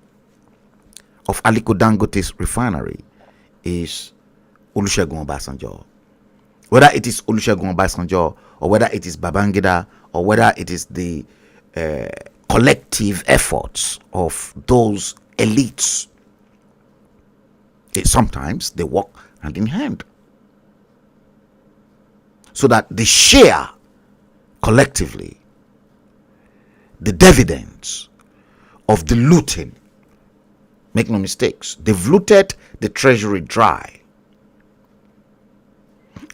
of Aliko Dangote's refinery is Olusegun Obasanjo. Whether it is Olusegun Obasanjo or whether it is Babangida or whether it is the collective efforts of those elites, sometimes they work hand in hand, so that they share collectively the dividends of the looting. Make no mistakes, they've looted the treasury dry.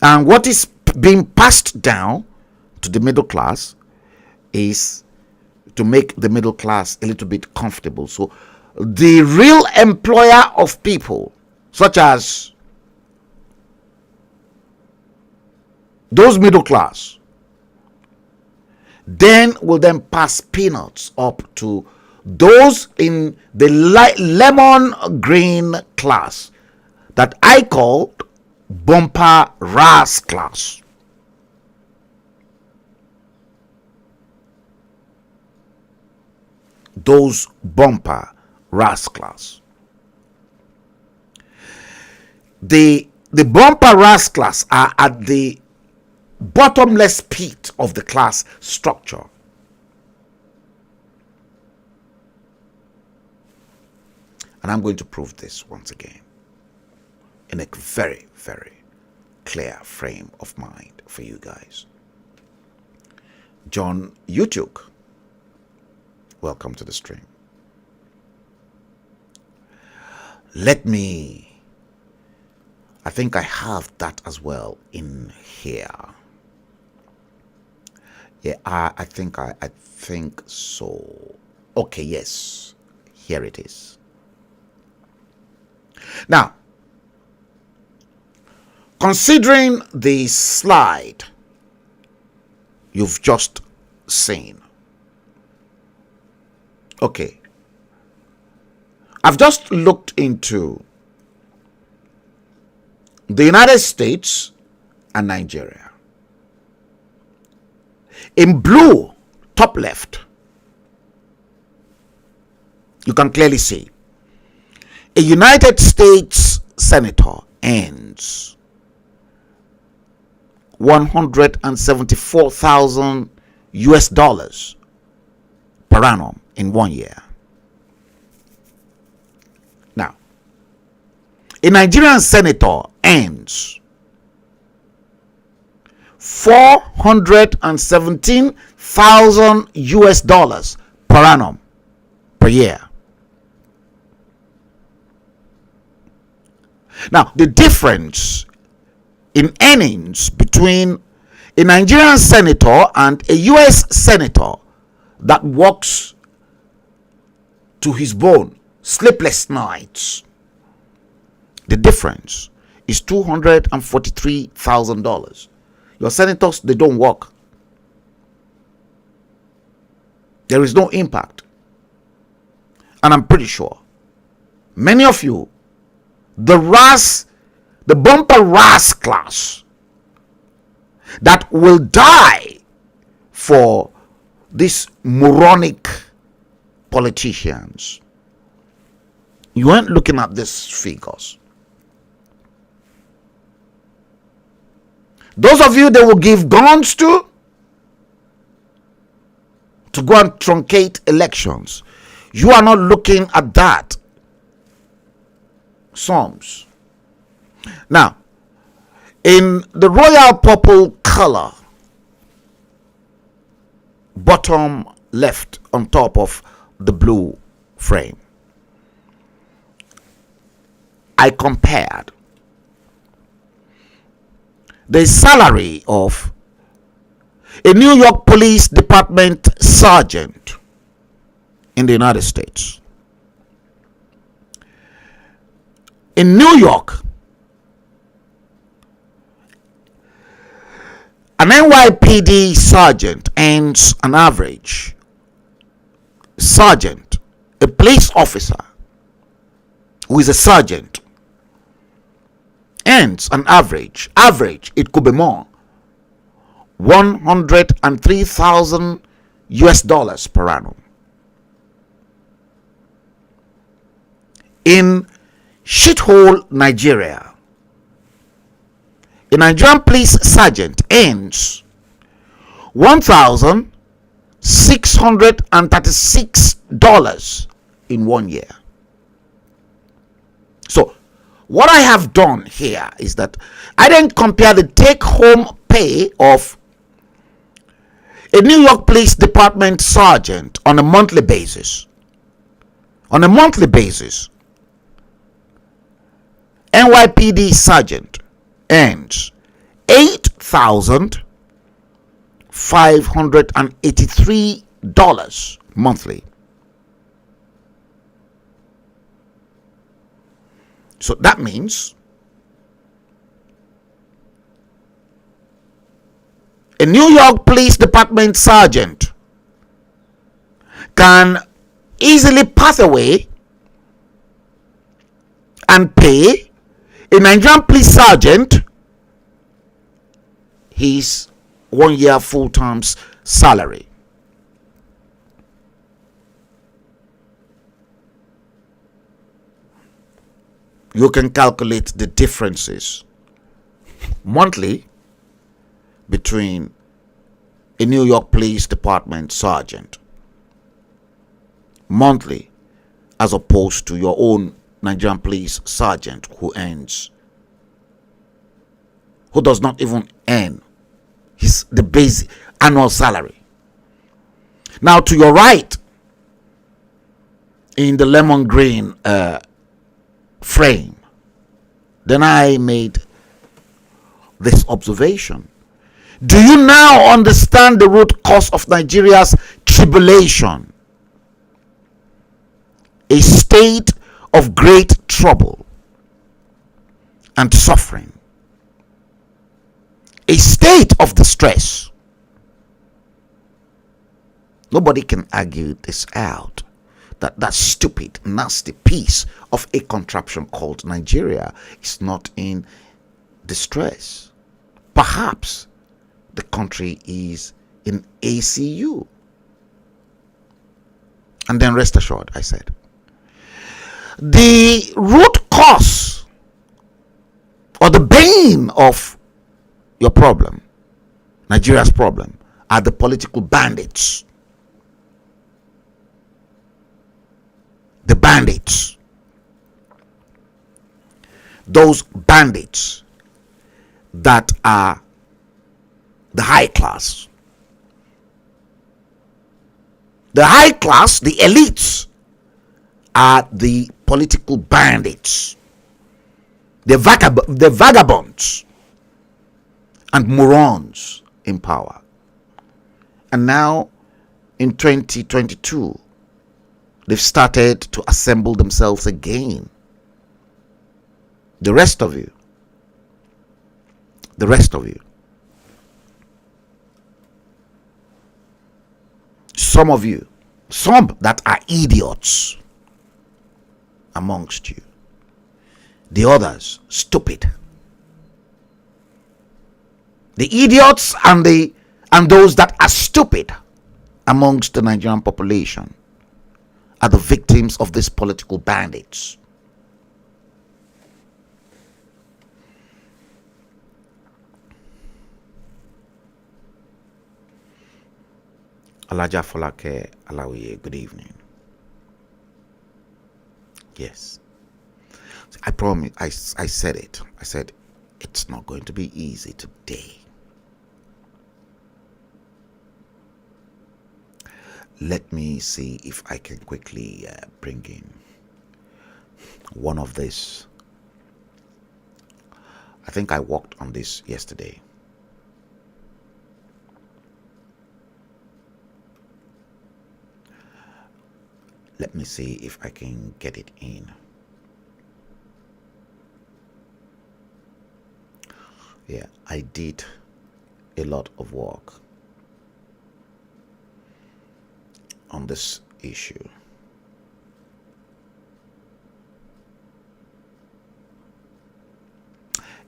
And what is being passed down to the middle class is to make the middle class a little bit comfortable. So the real employer of people, such as those middle class, then will then pass peanuts up to those in the lemon green class that I call bumper ras class. Those bumper ras class. The bumper ras class are at the bottomless pit of the class structure. And I'm going to prove this once again in a very, very clear frame of mind for you guys. John Yutuk, welcome to the stream. I think I have that as well in here. Yeah, I think so. Okay, yes, here it is. Now, considering the slide you've just seen, okay, I've just looked into the United States and Nigeria. In blue, top left, You can clearly see a United States senator earns $174,000 per annum in 1 year. Now, a Nigerian senator earns $417,000 per annum per year. Now, the difference in earnings between a Nigerian senator and a US senator that works to his bone, sleepless nights, the difference is $243,000. Your senators, they don't work. There is no impact. And I'm pretty sure many of you, the bumper RAS class that will die for these moronic politicians, you aren't looking at these figures. Those of you they will give guns to go and truncate elections, you are not looking at that sums. Now, in the royal purple color, bottom left on top of the blue frame, I compared the salary of a New York Police Department sergeant in the United States. In New York, an NYPD sergeant earns an average. Sergeant, a police officer who is a sergeant, earns an average, it could be more, $103,000 per annum. In shithole Nigeria, a Nigerian police sergeant earns $1,636 in 1 year. So what I have done here is that I didn't compare the take-home pay of a New York Police Department sergeant on a monthly basis. On a monthly basis, NYPD sergeant earns $8,583 monthly. So that means a New York Police Department sergeant can easily pass away and pay a Nigerian police sergeant his 1 year full-time salary. You can calculate the differences monthly between a New York Police Department sergeant monthly as opposed to your own Nigerian police sergeant who does not even earn the base annual salary. Now to your right in the lemon green frame, then I made this observation. Do you now understand the root cause of Nigeria's tribulation? A state of great trouble and suffering, a state of distress. Nobody can argue this out. That stupid, nasty piece of a contraption called Nigeria is not in distress. Perhaps the country is in ACU. And then rest assured, I said, The root cause or the bane of your problem, Nigeria's problem, are the political bandits. The bandits. Those bandits that are the high class. The high class, the elites, are the political bandits. The vagabonds and morons in power. And now, in 2022, they've started to assemble themselves again. The rest of you, some of you, some that are idiots amongst you, the others stupid. The idiots and those that are stupid amongst the Nigerian population are the victims of these political bandits. Alaja Folake Alawiye, good evening. Yes. I promise, I said it. I said it's not going to be easy today. Let me see if I can quickly bring in one of this. I think I worked on this yesterday. Let me see if I can get it in. Yeah, I did a lot of work on this issue.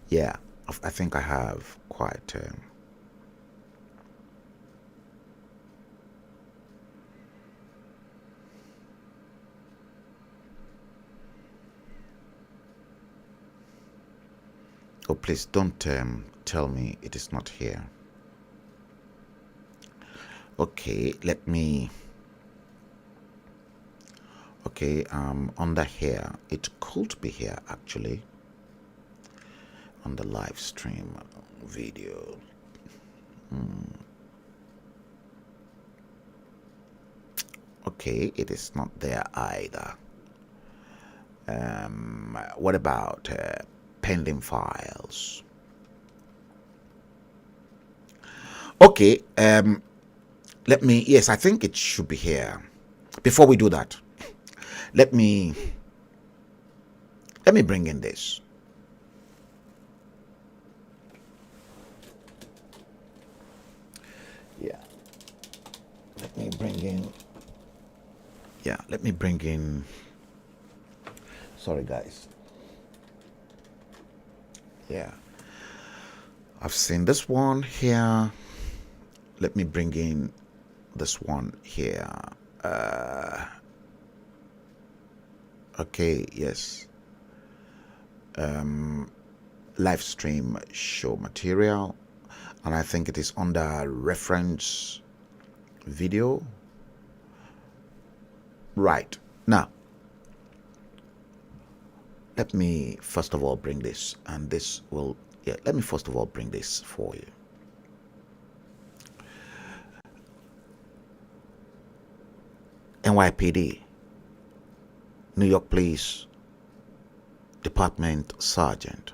Yeah, I think I have quite oh, please don't tell me it is not here. Okay, let me. Okay, under here, it could be here actually. On the live stream video. Okay, it is not there either. What about pending files? Okay, let me, yes, I think it should be here. Before we do that, let me bring in this. Yeah. Let me bring in. Sorry, guys. Yeah. I've seen this one here. Let me bring in this one here. Okay, yes. Live stream show material, and I think it is under reference video. Right. Now, let me first of all bring this, and this will, yeah, let me first of all bring this for you. NYPD, New York Police Department Sergeant,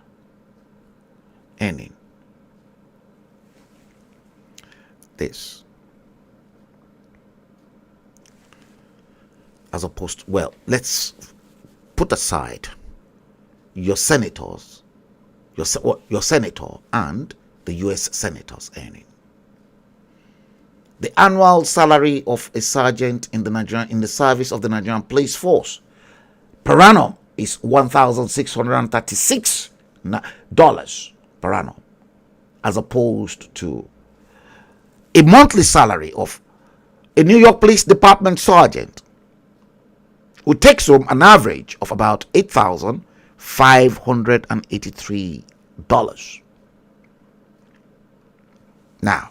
ending this. As opposed to, well, let's put aside your senators, your senator and the U.S. senators earning. The annual salary of a sergeant in the service of the Nigerian police force per annum is $1,636 per annum, as opposed to a monthly salary of a New York Police Department sergeant, who takes home an average of about $8,583. Now,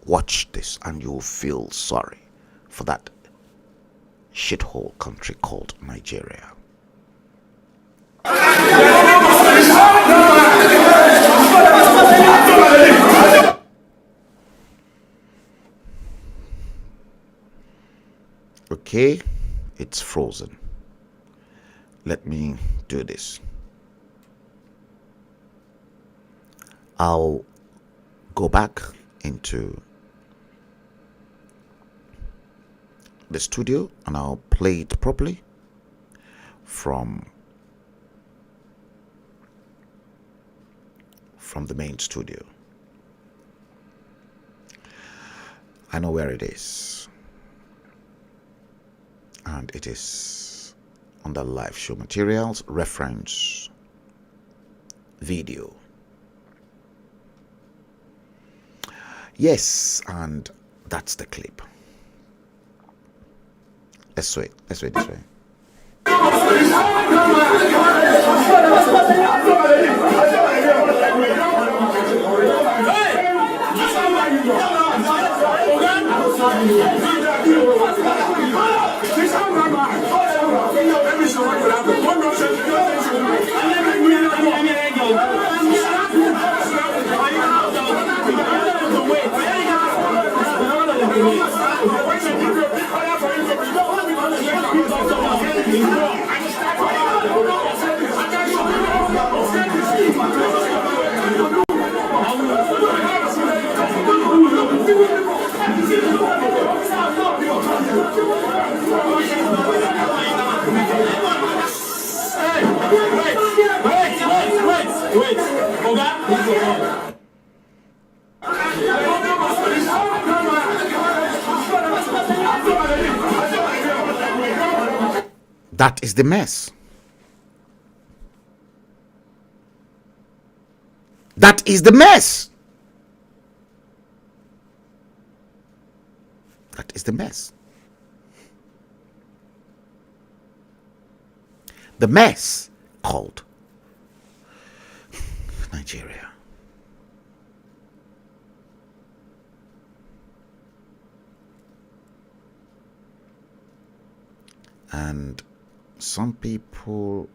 watch this and you'll feel sorry for that shithole country called Nigeria. Okay, it's frozen. Let me do this. I'll go back into the studio and I'll play it properly from the main studio. I know where it is, and it is under live show materials, reference video. Yes, and that's the clip. Let's wait this way. That is the mess. That is the mess. That is the mess. The mess called Nigeria. And some people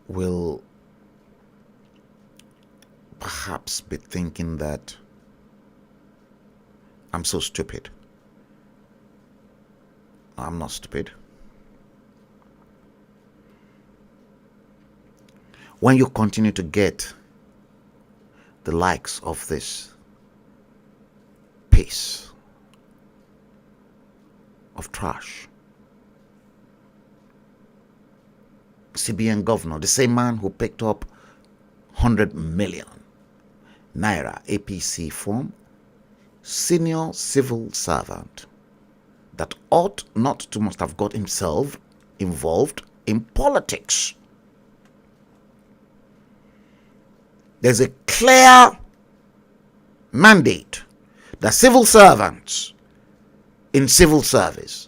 will perhaps be thinking that I'm so stupid. I'm not stupid. When you continue to get the likes of this piece of trash, CBN governor, the same man who picked up 100 million naira APC form, senior civil servant that ought not to must have got himself involved in politics. There's a clear mandate that civil servants in civil service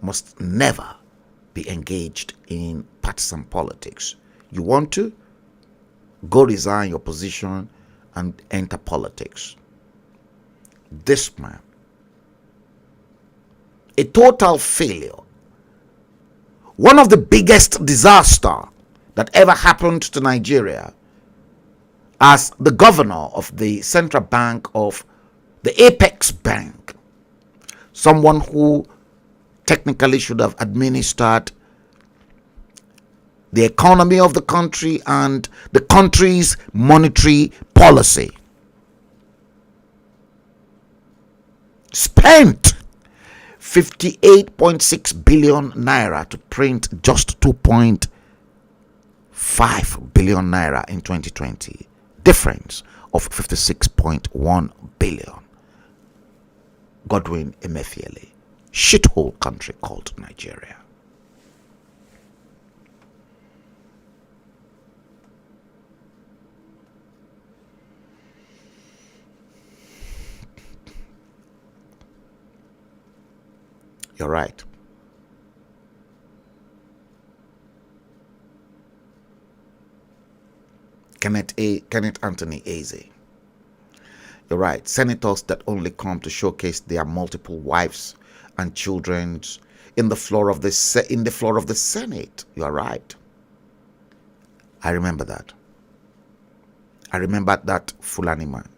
must never be engaged in partisan politics. You want to? Go resign your position and enter politics. This man, a total failure. One of the biggest disaster that ever happened to Nigeria, as the governor of the central bank of the Apex Bank, someone who technically should have administered the economy of the country and the country's monetary policy, spent 58.6 billion naira to print just 2.5 billion naira in 2020. Difference of 56.1 billion. Godwin Emefiele. Shithole country called Nigeria. You're right. Kenneth Anthony Eze. You're right. Senators that only come to showcase their multiple wives and children in the floor of the Senate. You are right. I remember that. I remember that Fulani man.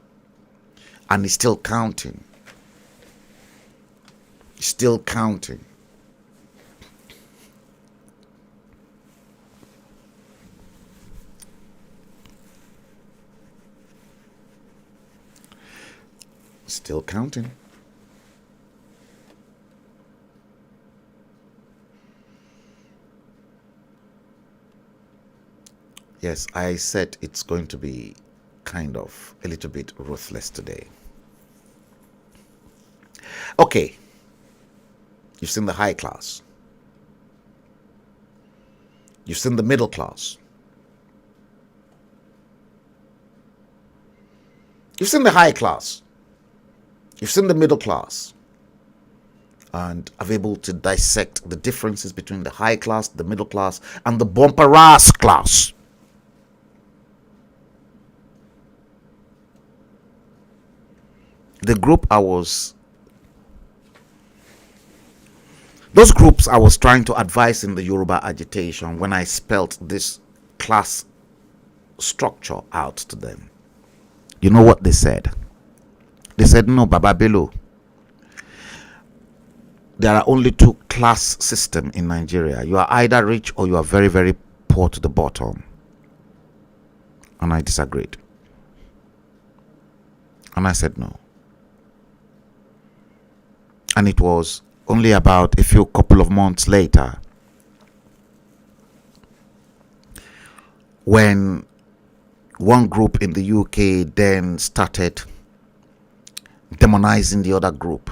And he's still counting. Still counting. Still counting. Yes, I said it's going to be kind of a little bit ruthless today. Okay. You've seen the high class. You've seen the middle class. You've seen the high class. You've seen the middle class. And I've able to dissect the differences between the high class, the middle class, and the bumper ass class. The group those groups I was trying to advise in the Yoruba agitation when I spelt this class structure out to them. You know what they said? They said, no, Baba Bello. There are only two class systems in Nigeria. You are either rich or you are very, very poor to the bottom. And I disagreed. And I said no. And it was only about a few couple of months later when one group in the UK then started demonizing the other group,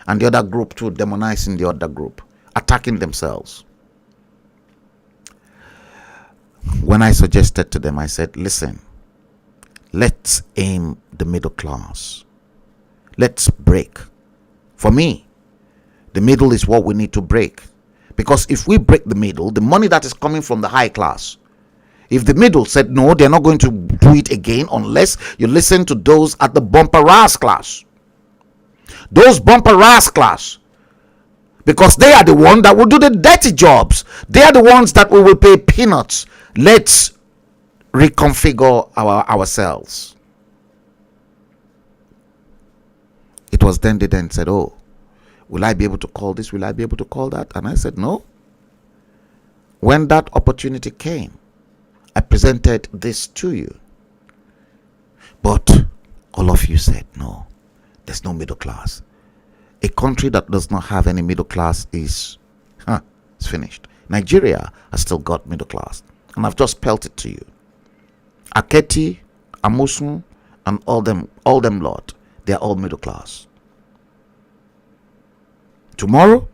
and the other group too demonizing the other group, attacking themselves. When I suggested to them, I said, listen, let's aim the middle class. Let's break. For me, the middle is what we need to break. Because if we break the middle, the money that is coming from the high class, if the middle said no, they're not going to do it again unless you listen to those at the bumper ass class. Those bumper ass class. Because they are the ones that will do the dirty jobs. They are the ones that we will pay peanuts. Let's reconfigure ourselves. It was then they then said, oh, will I be able to call this? Will I be able to call that? And I said, no. When that opportunity came, I presented this to you. But all of you said, no, there's no middle class. A country that does not have any middle class is, it's finished. Nigeria has still got middle class. And I've just spelled it to you. Aketi, Amusun, and all them lot, they are all middle class. Tomorrow,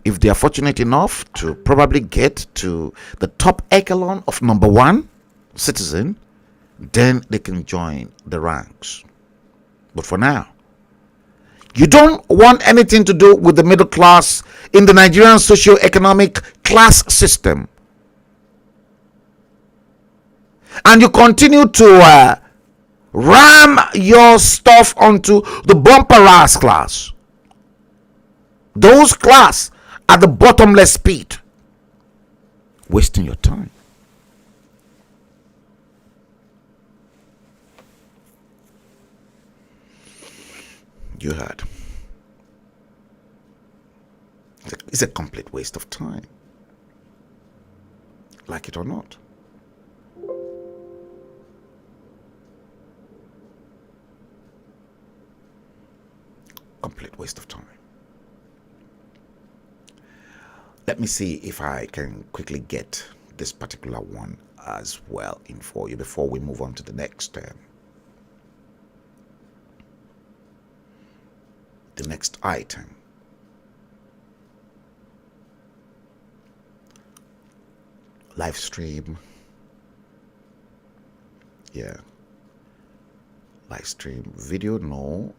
if they are fortunate enough to probably get to the top echelon of number one citizen, then they can join the ranks. But for now, you don't want anything to do with the middle class in the Nigerian socio-economic class system. And you continue to ram your stuff onto the bumper ass class. Those class are the bottomless pit. Wasting your time. You heard. It's a complete waste of time. Like it or not. Complete waste of time. Let me see if I can quickly get this particular one as well in for you before we move on to the next item. Live stream. Yeah. Live stream video, no.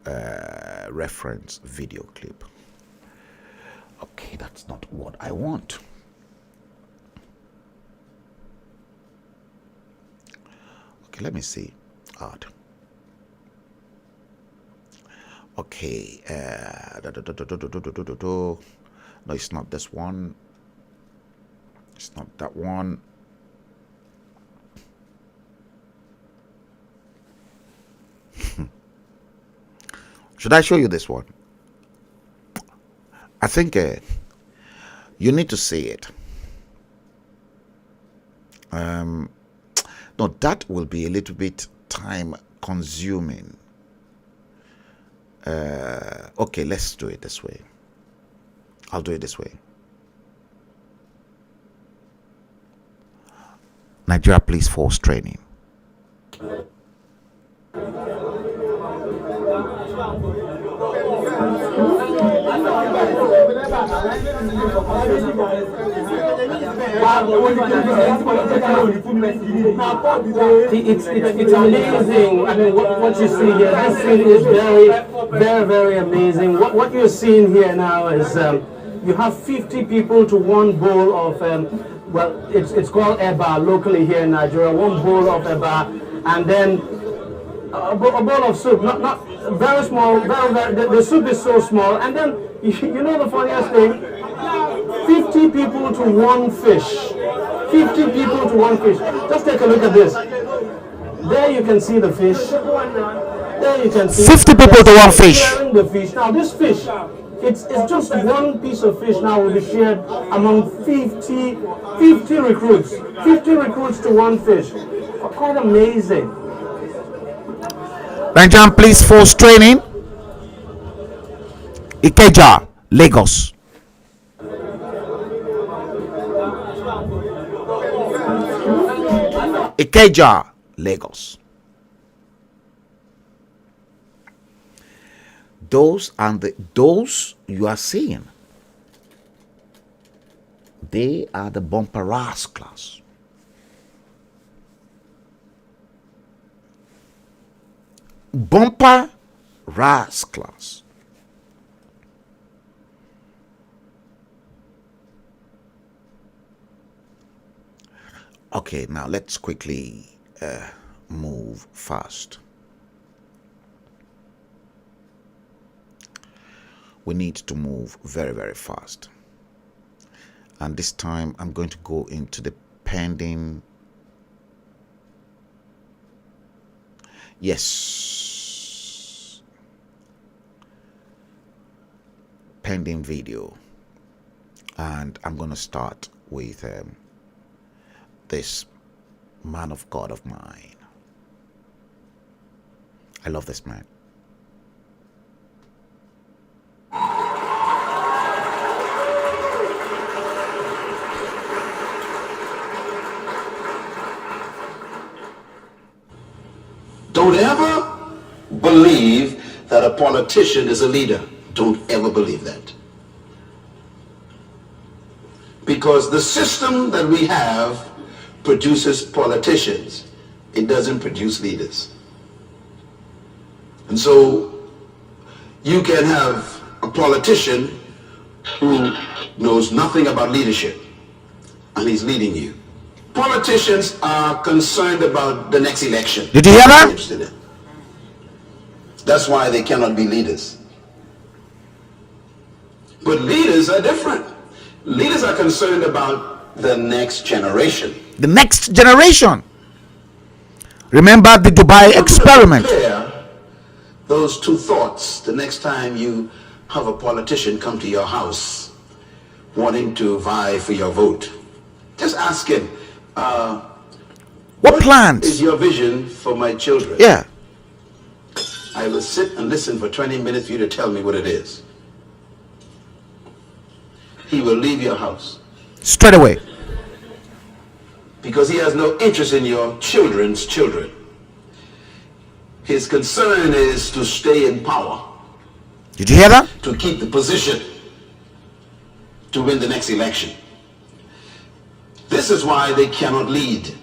Reference video clip. Okay, that's not what I want. Okay, let me see. Odd. Okay, no, it's not this one. It's not that one. Should I show you this one? I think you need to see it. No, that will be a little bit time consuming. Okay, let's do it this way. I'll do it this way. Nigeria Police Force training. It's amazing. I mean, what you see here, this scene is very amazing. What you're seeing here now is you have 50 people to one bowl of, well, it's called eba locally here in Nigeria, one bowl of eba, and then a bowl of soup, not very small, the soup is so small, and then, you know the funniest thing, 50 people to one fish. 50 people to one fish. Just take a look at this. There you can see the fish. There you can see 50 people to one fish. Sharing the fish. Now this fish, it's just one piece of fish now will be shared among 50 recruits. 50 recruits to one fish. Quite amazing. Nigerian Police Force training. Ikeja, Lagos. Ikeja, Lagos. Those you are seeing, they are the bumper rascals. Bumper rascals. Okay, now let's quickly move fast. We need to move very fast. And this time I'm going to go into the pending. Yes. Pending video. And I'm going to start with this man of God of mine. I love this man. Don't ever believe that a politician is a leader. Don't ever believe that. Because the system that we have produces politicians. It doesn't produce leaders. And so you can have a politician who knows nothing about leadership and he's leading you. Politicians are concerned about the next election. Did you hear that? That's why they cannot be leaders. But leaders are different. Leaders are concerned about the next generation. The next generation. Remember the Dubai experiment. Compare those two thoughts the next time you have a politician come to your house wanting to vie for your vote. Just ask him, what plans is your vision for my children? Yeah. I will sit and listen for 20 minutes for you to tell me what it is. He will leave your house. Straight away. Because he has no interest in your children's children. His concern is to stay in power. Did you hear that? To keep the position. To win the next election. This is why they cannot lead.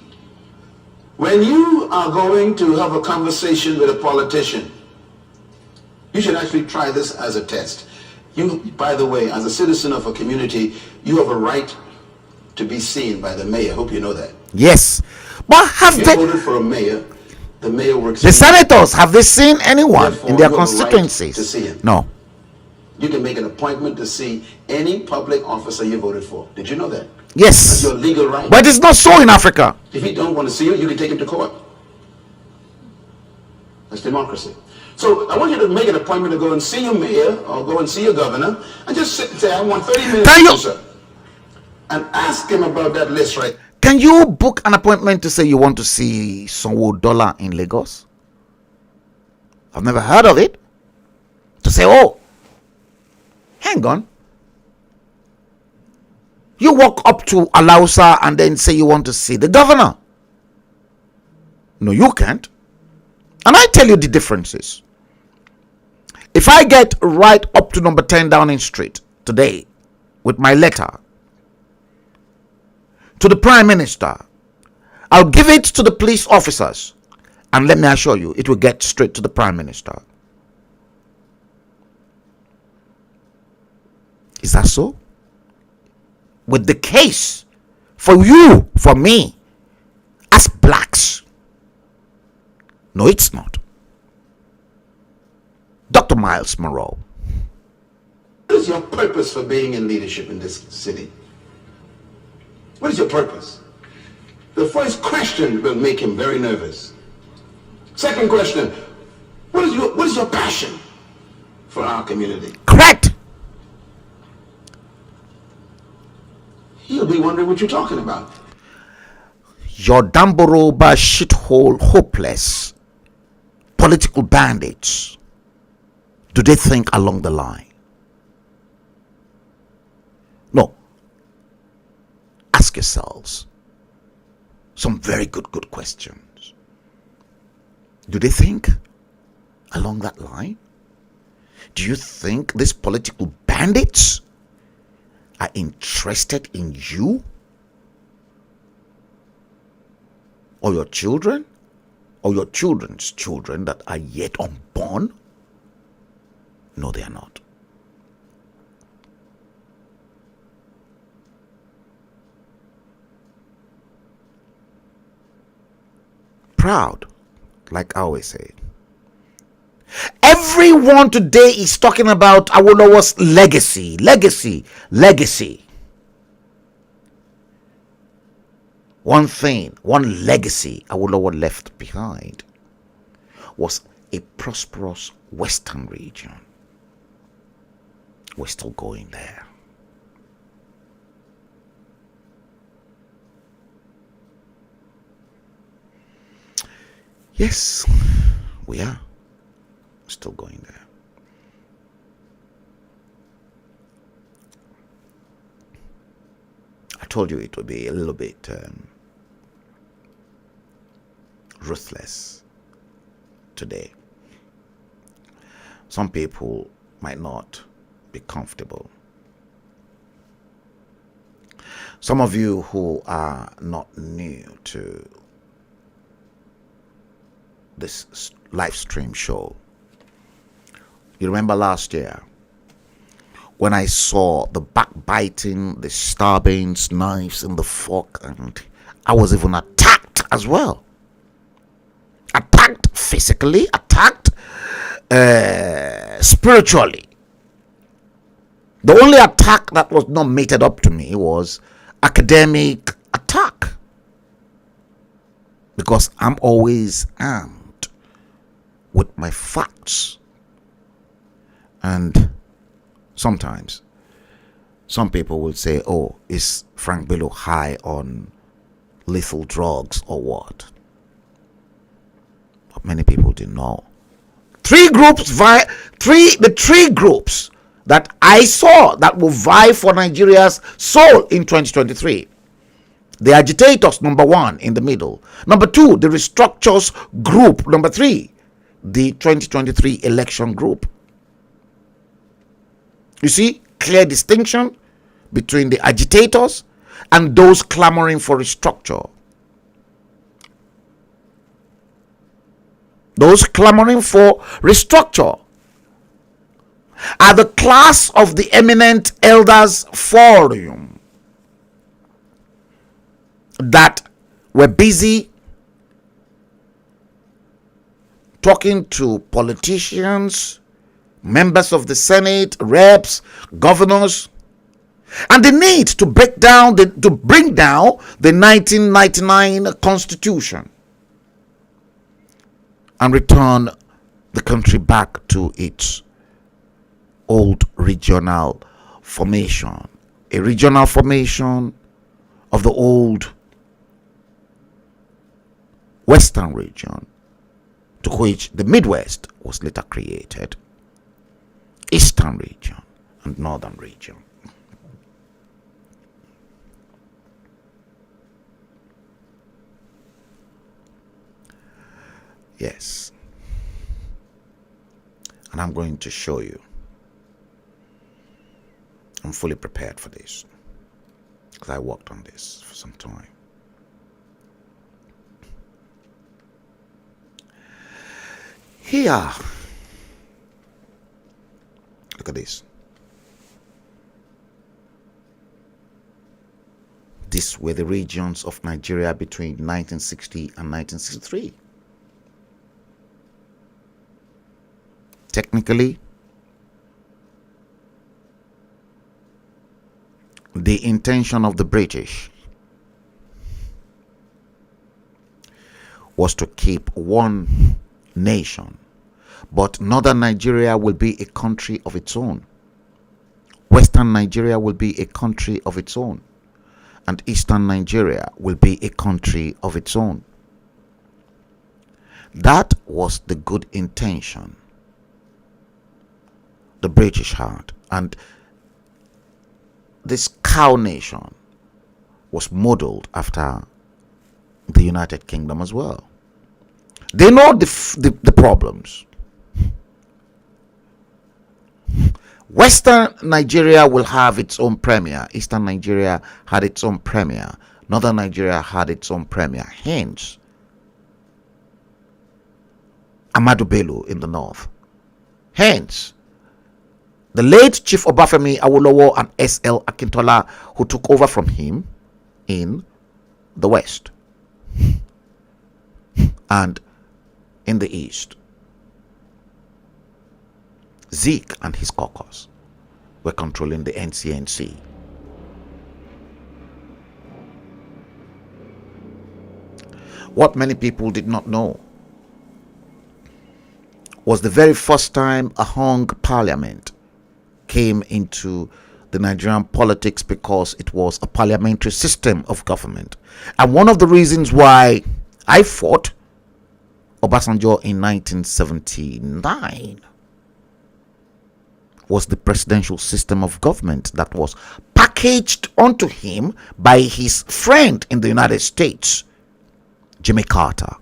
When you are going to have a conversation with a politician, you should actually try this as a test. You, by the way, as a citizen of a community, you have a right to be seen by the mayor. Hope you know that. Yes. But have You they, voted for a mayor, the mayor works. the senators, have they seen anyone Therefore, in their you have a right constituencies? to see him. No. You can make an appointment to see any public officer you voted for. Did you know that? That's Yes. your legal right. But it's not so in Africa. If he don't want to see you, you can take him to court. That's democracy. So I want you to make an appointment to go and see your mayor or go and see your governor and just sit and say, I want 30 minutes Can with you- you, sir. And ask him about that list right. Can you book an appointment to say you want to see Sanwo-Ola in Lagos? I've never heard of it. To say, oh, hang on. You walk up to Alausa and then say you want to see the governor. No, you can't. And I tell you the differences. If I get right up to number 10 Downing Street today with my letter to the Prime Minister, I'll give it to the police officers, and let me assure you, it will get straight to the Prime Minister. Is that so? With the case for you, for me, as blacks. No, it's not. Dr. Miles Monroe. What is your purpose for being in leadership in this city? What is your purpose? The first question will make him very nervous. Second question, what is your passion for our community? Correct. He'll be wondering what you're talking about. Your Damboroba shithole hopeless political bandits, do they think along the line? No. Ask yourselves some very good questions. Do they think along that line? Do you think these political bandits are interested in you or your children or your children's children that are yet unborn? No, they are not. Proud, like I always say. Everyone today is talking about Awolowo's legacy. One thing, one legacy Awolowo left behind was a prosperous Western region. We're still going there. Yes, we are still going there. I told you it would be a little bit ruthless today. Some people might not be comfortable. Some of you who are not new to this live stream show, you remember last year when I saw the backbiting, the stabbings, knives in the fork, and I was even attacked as well. Attacked physically, attacked spiritually. The only attack that was not meted up to me was academic attack, because I'm always armed with my facts. And sometimes some people will say, oh, is Frank Bello high on lethal drugs or what? But many people didn't know. The three groups that I saw that will vie for Nigeria's soul in 2023. The agitators, number one, in the middle. Number two, the restructures group. Number three, the 2023 election group. You see, clear distinction between the agitators and those clamoring for restructure. Those clamoring for restructure at the class of the Eminent Elders Forum that were busy talking to politicians, members of the Senate, reps, governors, and the need to bring down the 1999 Constitution and return the country back to its old regional formation, a regional formation of the old Western region, to which the Midwest was later created, Eastern region and Northern region. Yes. And I'm going to show you. I'm fully prepared for this because I worked on this for some time. Here, look at this. These were the regions of Nigeria between 1960 and 1963. Technically, the intention of the British was to keep one nation, but Northern Nigeria will be a country of its own. Western Nigeria will be a country of its own, and Eastern Nigeria will be a country of its own. That was the good intention the British had, and this cow nation was modeled after the United Kingdom as well. They know the problems. Western Nigeria will have its own premier. Eastern Nigeria had its own premier. Northern Nigeria had its own premier. Hence, Ahmadu Bello in the north. Hence, the late Chief Obafemi Awolowo and S.L. Akintola, who took over from him in the west and in the east. Zeke and his caucus were controlling the NCNC. What many people did not know was the very first time a hung parliament came into the Nigerian politics, because it was a parliamentary system of government. And one of the reasons why I fought Obasanjo in 1979 was the presidential system of government that was packaged onto him by his friend in the United States, Jimmy Carter.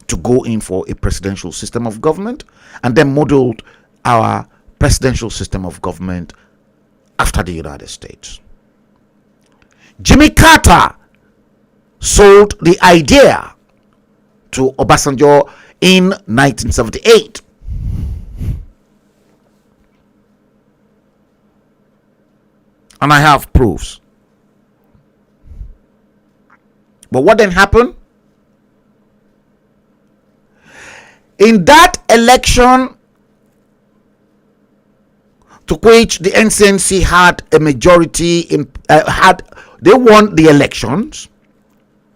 To go in for a presidential system of government, and then modeled our presidential system of government after the United States. Jimmy Carter sold the idea to Obasanjo in 1978. And I have proofs. But what then happened? In that election, to which the NCNC had a majority, they won the elections,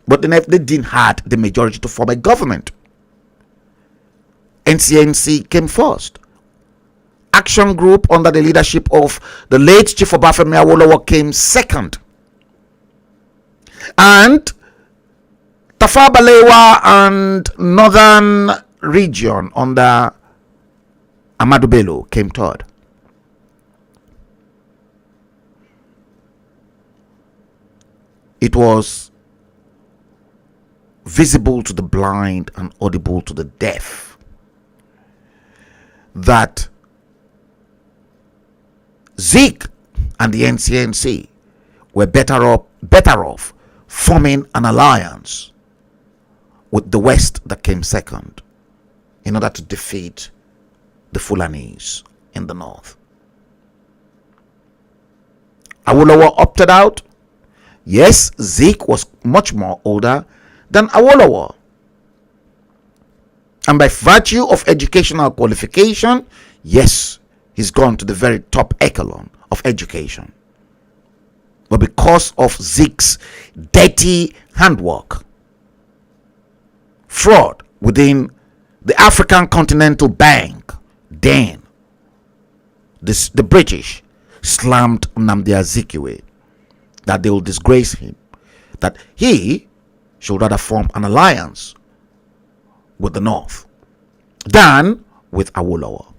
but they didn't have the majority to form a government. NCNC came first. Action Group under the leadership of the late Chief Obafemi Awolowo came second. And Tafawa Balewa and Northern region under Ahmadu Bello came third. It was visible to the blind and audible to the deaf that Zeke and the NCNC were better off forming an alliance with the West that came second in order to defeat the Fulanis in the north. Awolowo opted out. Yes, Zeke was much more older than Awolowo. And by virtue of educational qualification, yes, he's gone to the very top echelon of education. But because of Zeke's dirty handwork, fraud within the African Continental Bank, then the British slammed Nnamdi Azikiwe that they will disgrace him, that he should rather form an alliance with the North than with Awolowo,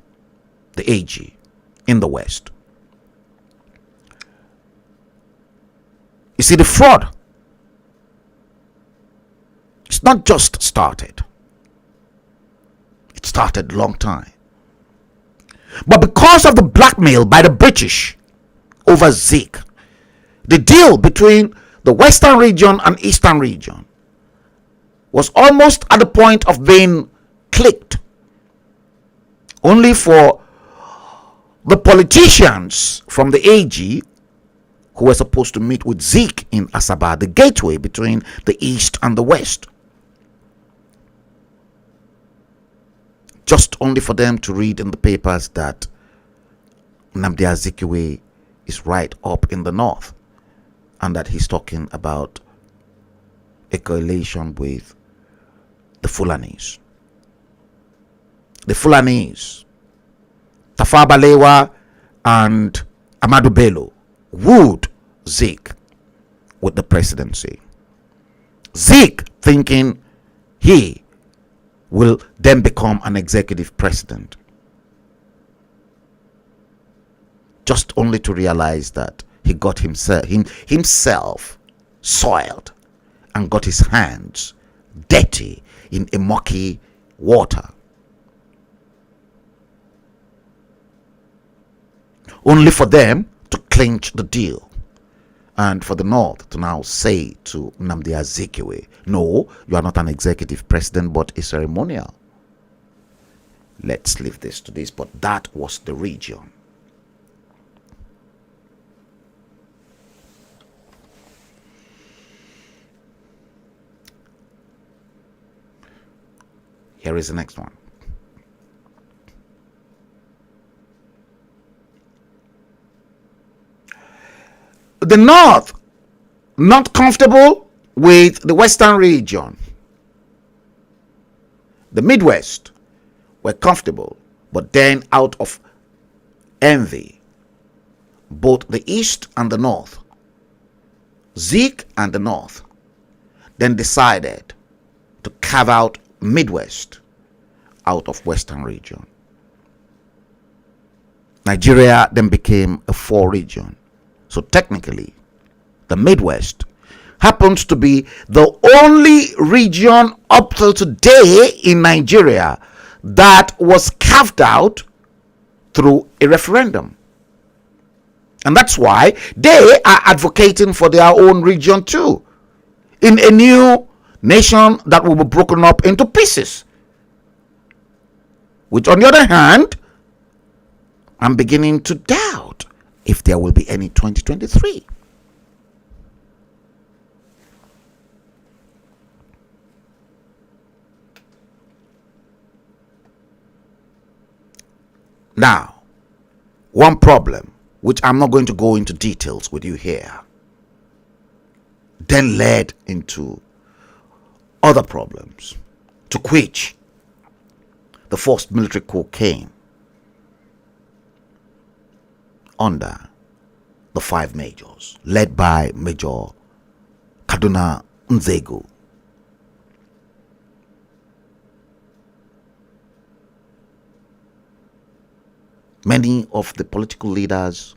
the AG, in the West. You see, the fraud, it's not just started. It started a long time. But because of the blackmail by the British over Zeke, the deal between the Western region and Eastern region was almost at the point of being clicked, only for the politicians from the AG who were supposed to meet with Zeke in Asaba, the gateway between the East and the West, just only for them to read in the papers that Nnamdi Azikiwe is right up in the north and that he's talking about a coalition with the Fulanis. The Fulanis, Tafawa Balewa and Ahmadu Bello, wooed Zeke with the presidency. Zeke thinking he will then become an executive president, just only to realize that he got himself soiled and got his hands dirty in a murky water, only for them to clinch the deal and for the North to now say to Nnamdi Azikiwe, no, you are not an executive president but a ceremonial. Let's leave this to this, but that was the region. Here is the next one. The North, not comfortable with the Western region. The Midwest were comfortable, but then out of envy, both the East and the North, Zeke and the North, then decided to carve out Midwest out of Western region. Nigeria then became a 4 region. So technically, the Midwest happens to be the only region up till today in Nigeria that was carved out through a referendum. And that's why they are advocating for their own region too, in a new nation that will be broken up into pieces. Which, on the other hand, I'm beginning to doubt if there will be any 2023. Now, one problem, which I'm not going to go into details with you here, then led into other problems, to which the first military coup came under the 5 majors, led by Major Kaduna Nzegu. Many of the political leaders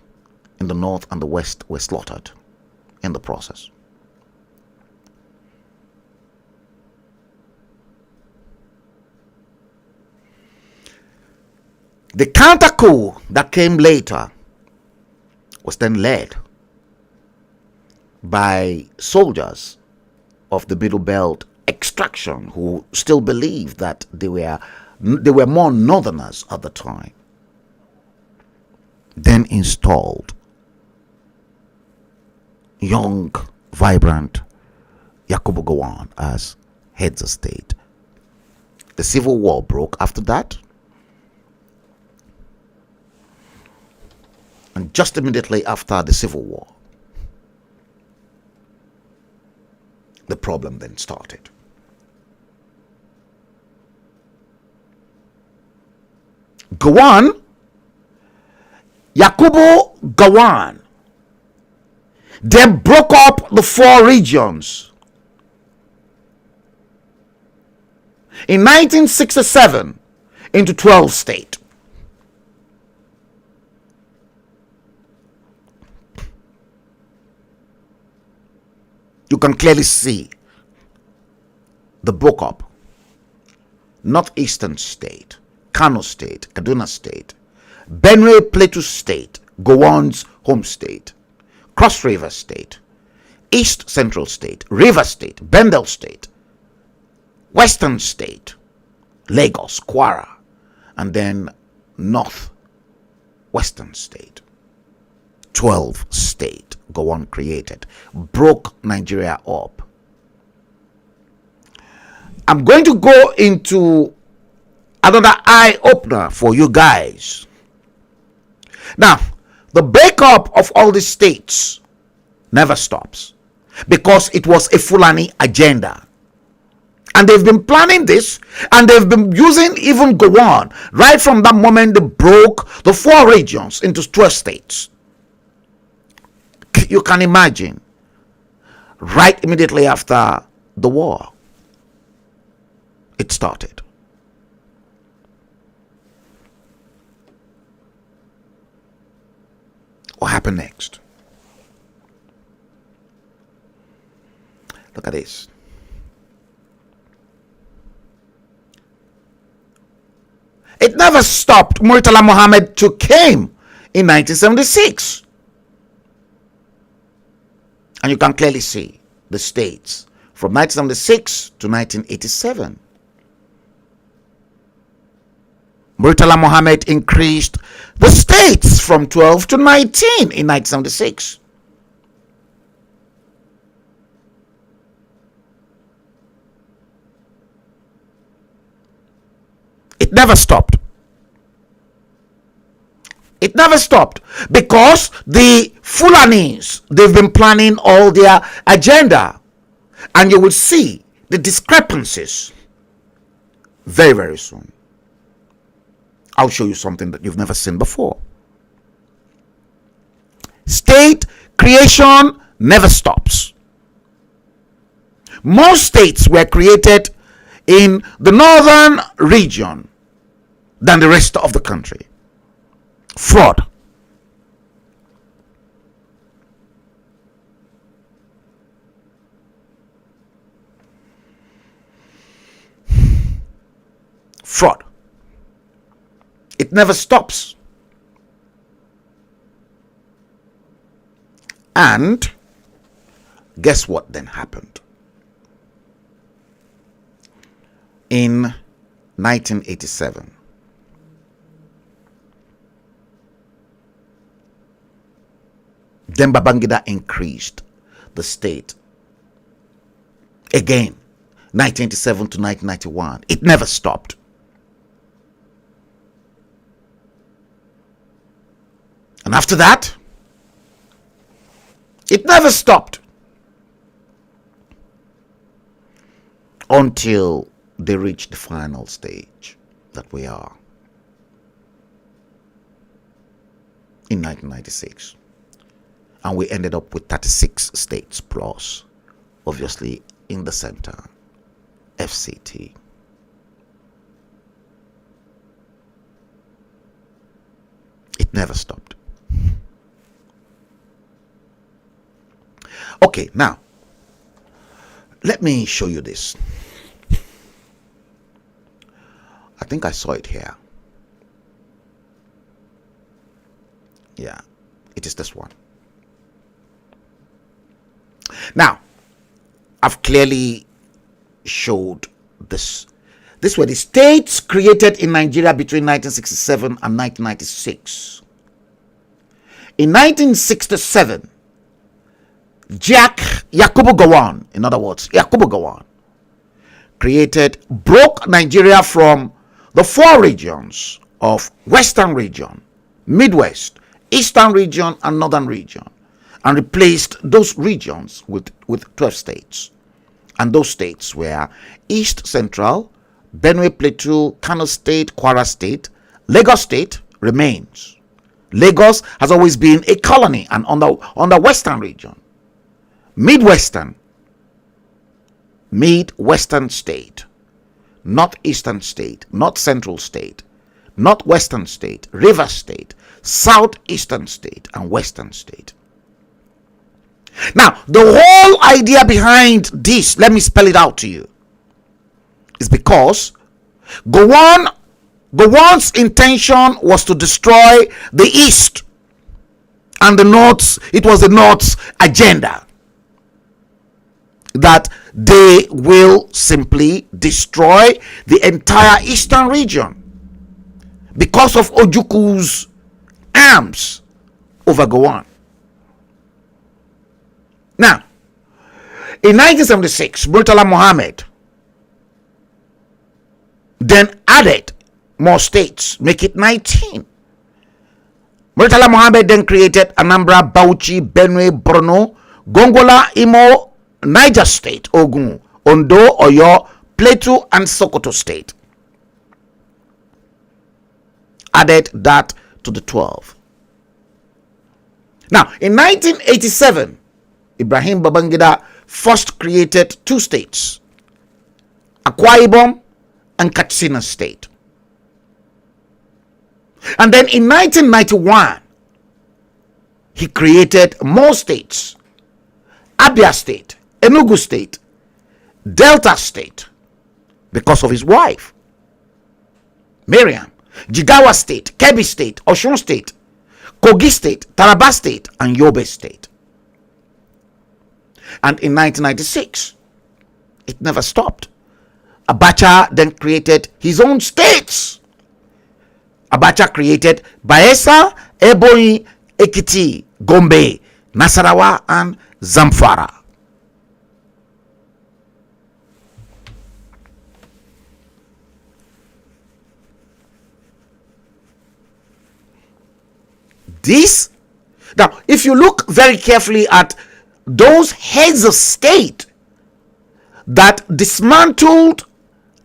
in the North and the West were slaughtered in the process. The counter coup that came later was then led by soldiers of the Middle Belt extraction who still believed that they were more northerners at the time, then installed young, vibrant Yakubu Gowon as heads of state. The civil war broke after that, and just immediately after the civil war, the problem then started. Gowon, Yakubu Gowon, they broke up the 4 regions. In 1967 into 12 states. You can clearly see the breakup. Northeastern state, Kano state, Kaduna state, Benue Plateau state, Gowon's home state, Cross River state, East Central state, River state, Bendel state, Western state, Lagos, Kwara, and then North Western state. 12 state Gowon created, broke Nigeria up. I'm going to go into another eye-opener for you guys. Now, the breakup of all the states never stops because it was a Fulani agenda. And they've been planning this, and they've been using even Gowon right from that moment they broke the 4 regions into 12 states. You can imagine, right immediately after the war, it started. What happened next? Look at this. It never stopped. Murtala Muhammad came in 1976. And you can clearly see the states from 1976 to 1987. Murtala Muhammad increased the states from 12 to 19 in 1976. It never stopped. It never stopped because the Fulanis, they've been planning all their agenda, and you will see the discrepancies very, very soon. I'll show you something that you've never seen before. State creation never stops. More states were created in the northern region than the rest of the country. Fraud. Fraud. It never stops. And guess what then happened? In 1987, then Babangida increased the state again, 1987 to 1991. It never stopped. And after that, it never stopped until they reached the final stage that we are in 1996. And we ended up with 36 states plus, obviously in the center, FCT. It never stopped. Okay, now, let me show you this. I think I saw it here. Yeah, it is this one. Now, I've clearly showed this. These were the states created in Nigeria between 1967 and 1996. In 1967, Yakubu Gowon, in other words, Yakubu Gowon, broke Nigeria from the four regions of Western region, Midwest, Eastern region, and Northern region, and replaced those regions with 12 states. And those states were East Central, Benue Plateau, Kano State, Kwara State. Lagos State remains. Lagos has always been a colony and on the Western region. Midwestern State, Northeastern State, North Central State, Northwestern State, River State, Southeastern State, and Western State. Now, the whole idea behind this, let me spell it out to you, is because Gowon's intention was to destroy the East and the North. It was the North's agenda that they will simply destroy the entire Eastern region because of Ojuku's arms over Gowon. Now, in 1976, Murtala Muhammad then added more states, make it 19. Murtala Muhammad then created Anambra, Bauchi, Benue, Borno, Gongola, Imo, Niger State, Ogun, Ondo, Oyo, Plateau, and Sokoto State. Added that to the 12. Now, in 1987, Ibrahim Babangida first created two states, Akwa Ibom and Katsina State. And then in 1991, he created more states, Abia State, Enugu State, Delta State, because of his wife, Miriam, Jigawa State, Kebbi State, Osun State, Kogi State, Taraba State, and Yobe State. And in 1996, it never stopped. Abacha then created his own states. Abacha created Bayelsa, Ebonyi, Ekiti, Gombe, Nasarawa, and Zamfara. This, now, if you look very carefully at those heads of state that dismantled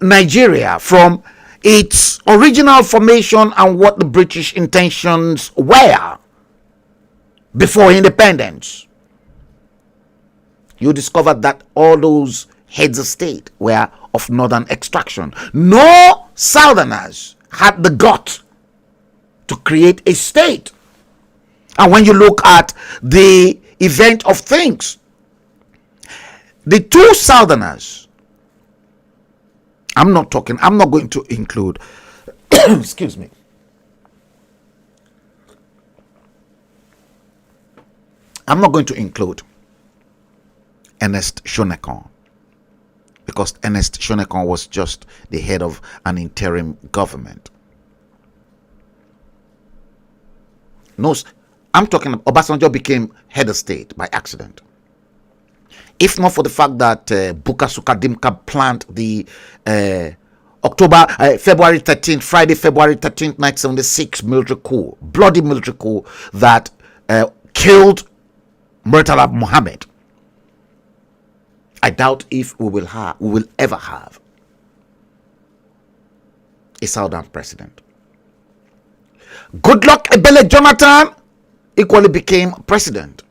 Nigeria from its original formation and what the British intentions were before independence, you discover that all those heads of state were of northern extraction. No southerners had the gut to create a state. And when you look at the event of things, the two southerners, I'm not going to include excuse me, I'm not going to include Ernest Shonekan, because Ernest Shonekan was just the head of an interim government. No, I'm talking about Obasanjo became head of state by accident. If not for the fact that Bukasuka Dimka planned the February 13th, Friday, February 13th, 1976 military coup, bloody military coup that killed Murtala Muhammad, I doubt if we will ever have a Southern president. Goodluck Ebele Jonathan equally became president,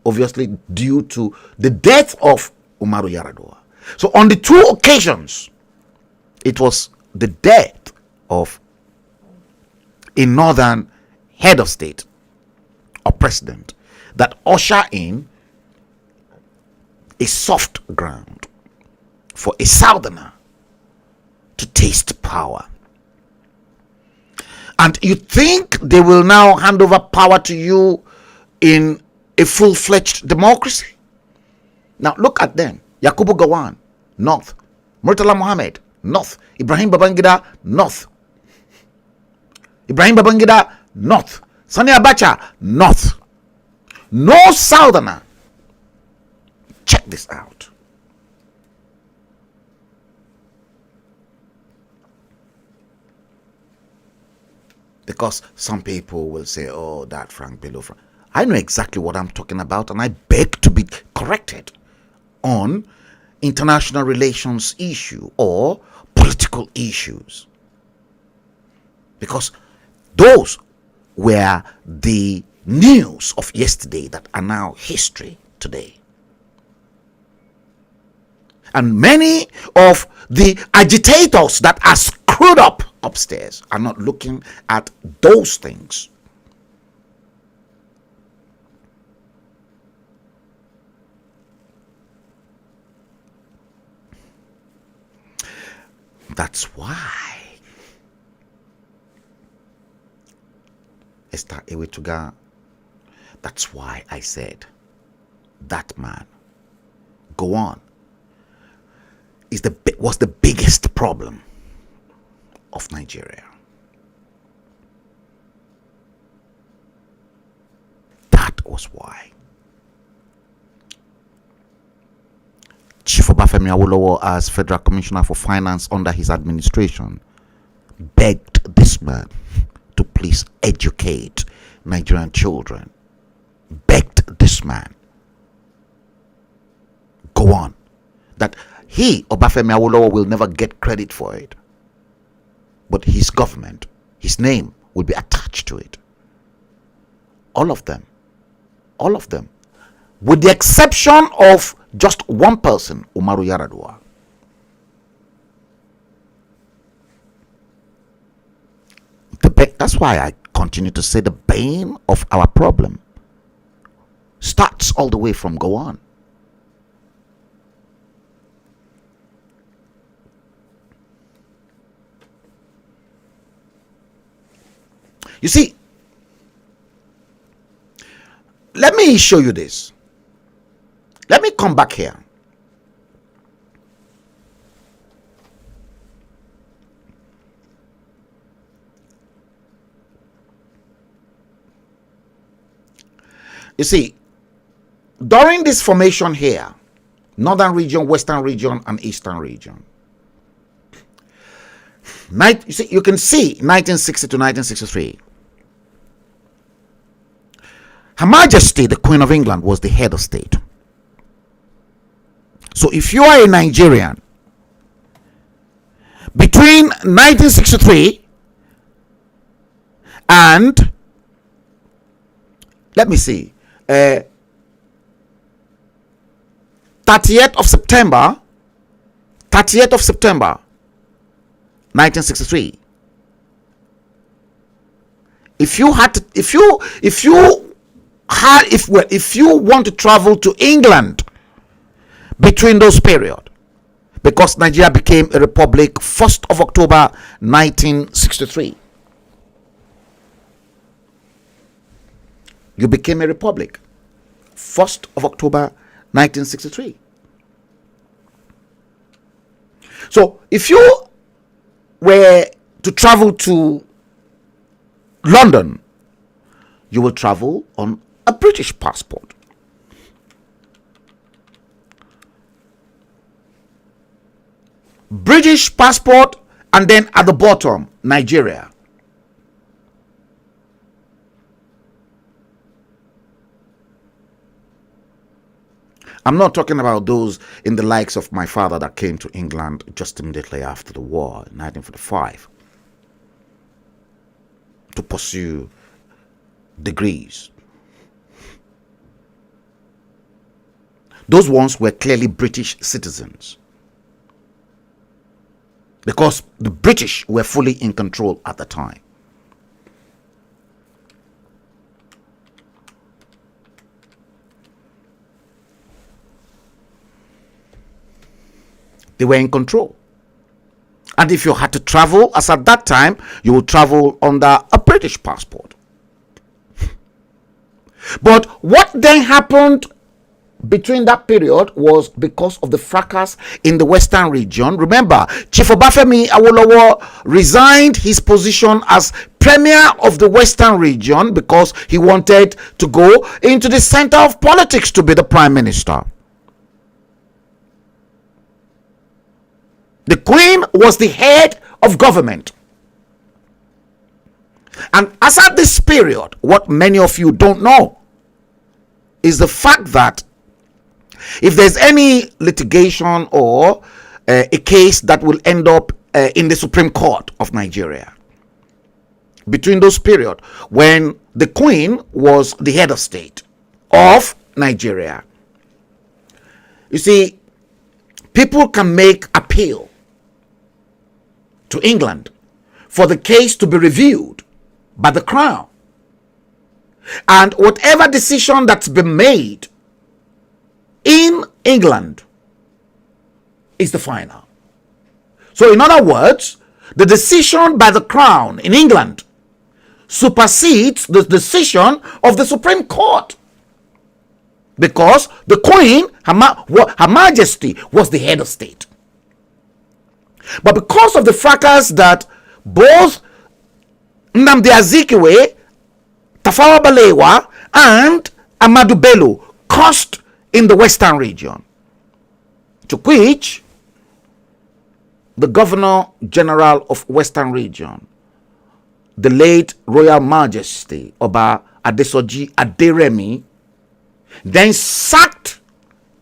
obviously due to the death of Umaru Yar'Adua. So on the two occasions, it was the death of a northern head of state or president that usher in a soft ground for a southerner to taste power. And you think they will now hand over power to you in a full-fledged democracy? Now look at them. Yakubu Gowon, North. Murtala Mohammed, North. Ibrahim Babangida, North. Ibrahim Babangida, North. Sani Abacha, North. No Southerner. Check this out. Because some people will say, oh, that Frank Bello. I know exactly what I'm talking about, and I beg to be corrected on international relations issue or political issues. Because those were the news of yesterday that are now history today. And many of the agitators that are screwed up upstairs are not looking at those things. That's why Esther Iwetuga, that's why I said that man, go on, was the biggest problem of Nigeria. That was why. Chief Obafemi Awolowo, as Federal Commissioner for Finance under his administration, begged this man to please educate Nigerian children. Begged this man. Go on. That he, Obafemi Awolowo, will never get credit for it. But his government, his name will be attached to it. All of them. All of them. With the exception of just one person, Umaru Yaradua. That's why I continue to say the bane of our problem starts all the way from go on. You see, let me show you this. Let me come back here. You see, during this formation here, Northern region, Western region, and Eastern region, you can see 1960 to 1963. Her Majesty, the Queen of England, was the head of state. So if you are a Nigerian, between 1963 and, let me see, 30th of September 1963, if you want to travel to England between those period, because Nigeria became a republic 1st of October 1963, you became a republic 1st of October 1963. So if you were to travel to London, you will travel on a British passport. British passport, and then at the bottom, Nigeria. I'm not talking about those in the likes of my father that came to England just immediately after the war in 1945 to pursue degrees. Those ones were clearly British citizens because the British were fully in control at the time. They were in control. And if you had to travel, as at that time, you would travel under a British passport. But what then happened between that period was because of the fracas in the western region. Remember, Chief Obafemi Awolowo resigned his position as premier of the western region because he wanted to go into the center of politics to be the prime minister. The Queen was the head of government. And as at this period, what many of you don't know is the fact that if there's any litigation or a case that will end up in the Supreme Court of Nigeria, between those periods when the Queen was the head of state of Nigeria, you see, people can make appeal to England for the case to be reviewed by the Crown. And whatever decision that's been made in England is the final. So in other words, the decision by the Crown in England supersedes the decision of the Supreme Court, because the Queen, Her Majesty, was the head of state. But because of the fracas that both Nnamdi Azikiwe, Tafawa Balewa, and Ahmadu Bello caused in the western region, to which the Governor General of Western Region, the late Royal Majesty Oba Adesoji Aderemi, then sacked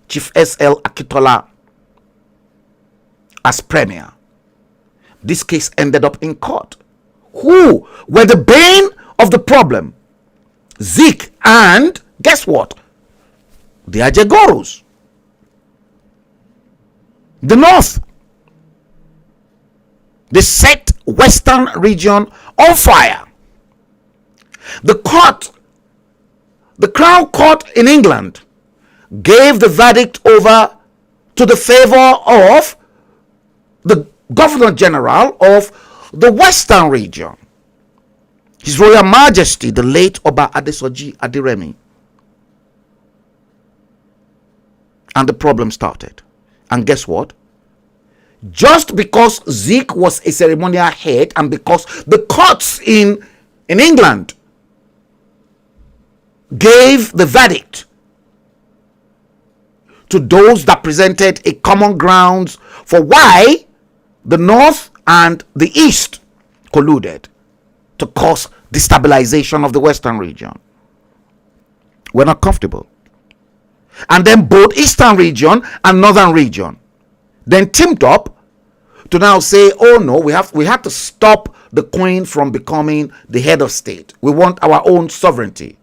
Chief S.L. Akitola as premier. This case ended up in court. Who were the bane of the problem? Zik and, guess what? The Ajegoros. The North. They set Western region on fire. The Crown Court in England, gave the verdict over to the favor of the Governor General of the Western region, His Royal Majesty, the late Oba Adesoji Aderemi. And the problem started. And guess what? Just because Zik was a ceremonial head, and because the courts in England gave the verdict to those that presented a common grounds for why the North and the East colluded to cause destabilization of the Western region. We're not comfortable. And then both Eastern region and Northern region then teamed up to now say, oh no, we have to stop the Queen from becoming the head of state. We want our own sovereignty.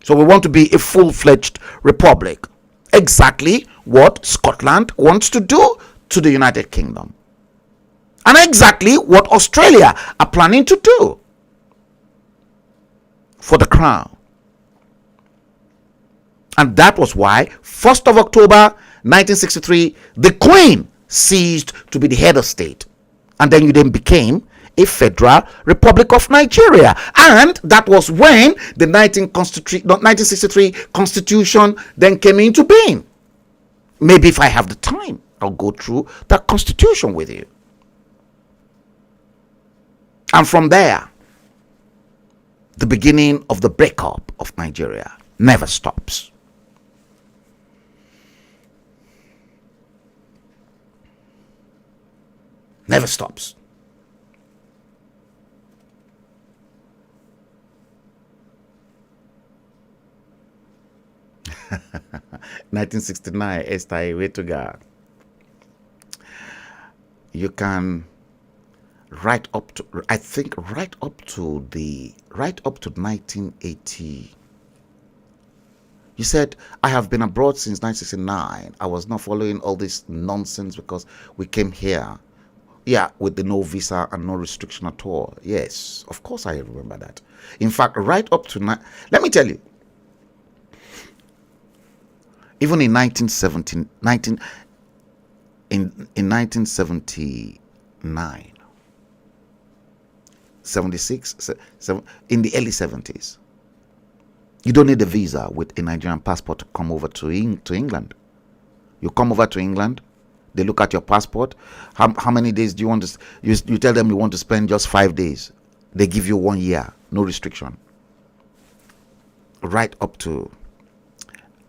So we want to be a full-fledged republic. Exactly what Scotland wants to do to the United Kingdom. And exactly what Australia are planning to do for the Crown. And that was why 1st of October 1963, the Queen ceased to be the head of state. And then you then became a federal republic of Nigeria. And that was when the 1963 constitution then came into being. Maybe if I have the time, I'll go through that constitution with you. And from there, the beginning of the breakup of Nigeria never stops. Never stops. (1969) Esther Iwetuga. You can right up to 1980. You said, I have been abroad since 1969. I was not following all this nonsense because we came here. Yeah, with the no visa and no restriction at all. Yes, of course I remember that. In fact, right up to let me tell you, even in 1979, 76, in the early 70s, You don't need a visa with a Nigerian passport to come over to England. You come over to England, they look at your passport. How many days do you want to? You tell them you want to spend just 5 days. They give you 1 year, no restriction. Right up to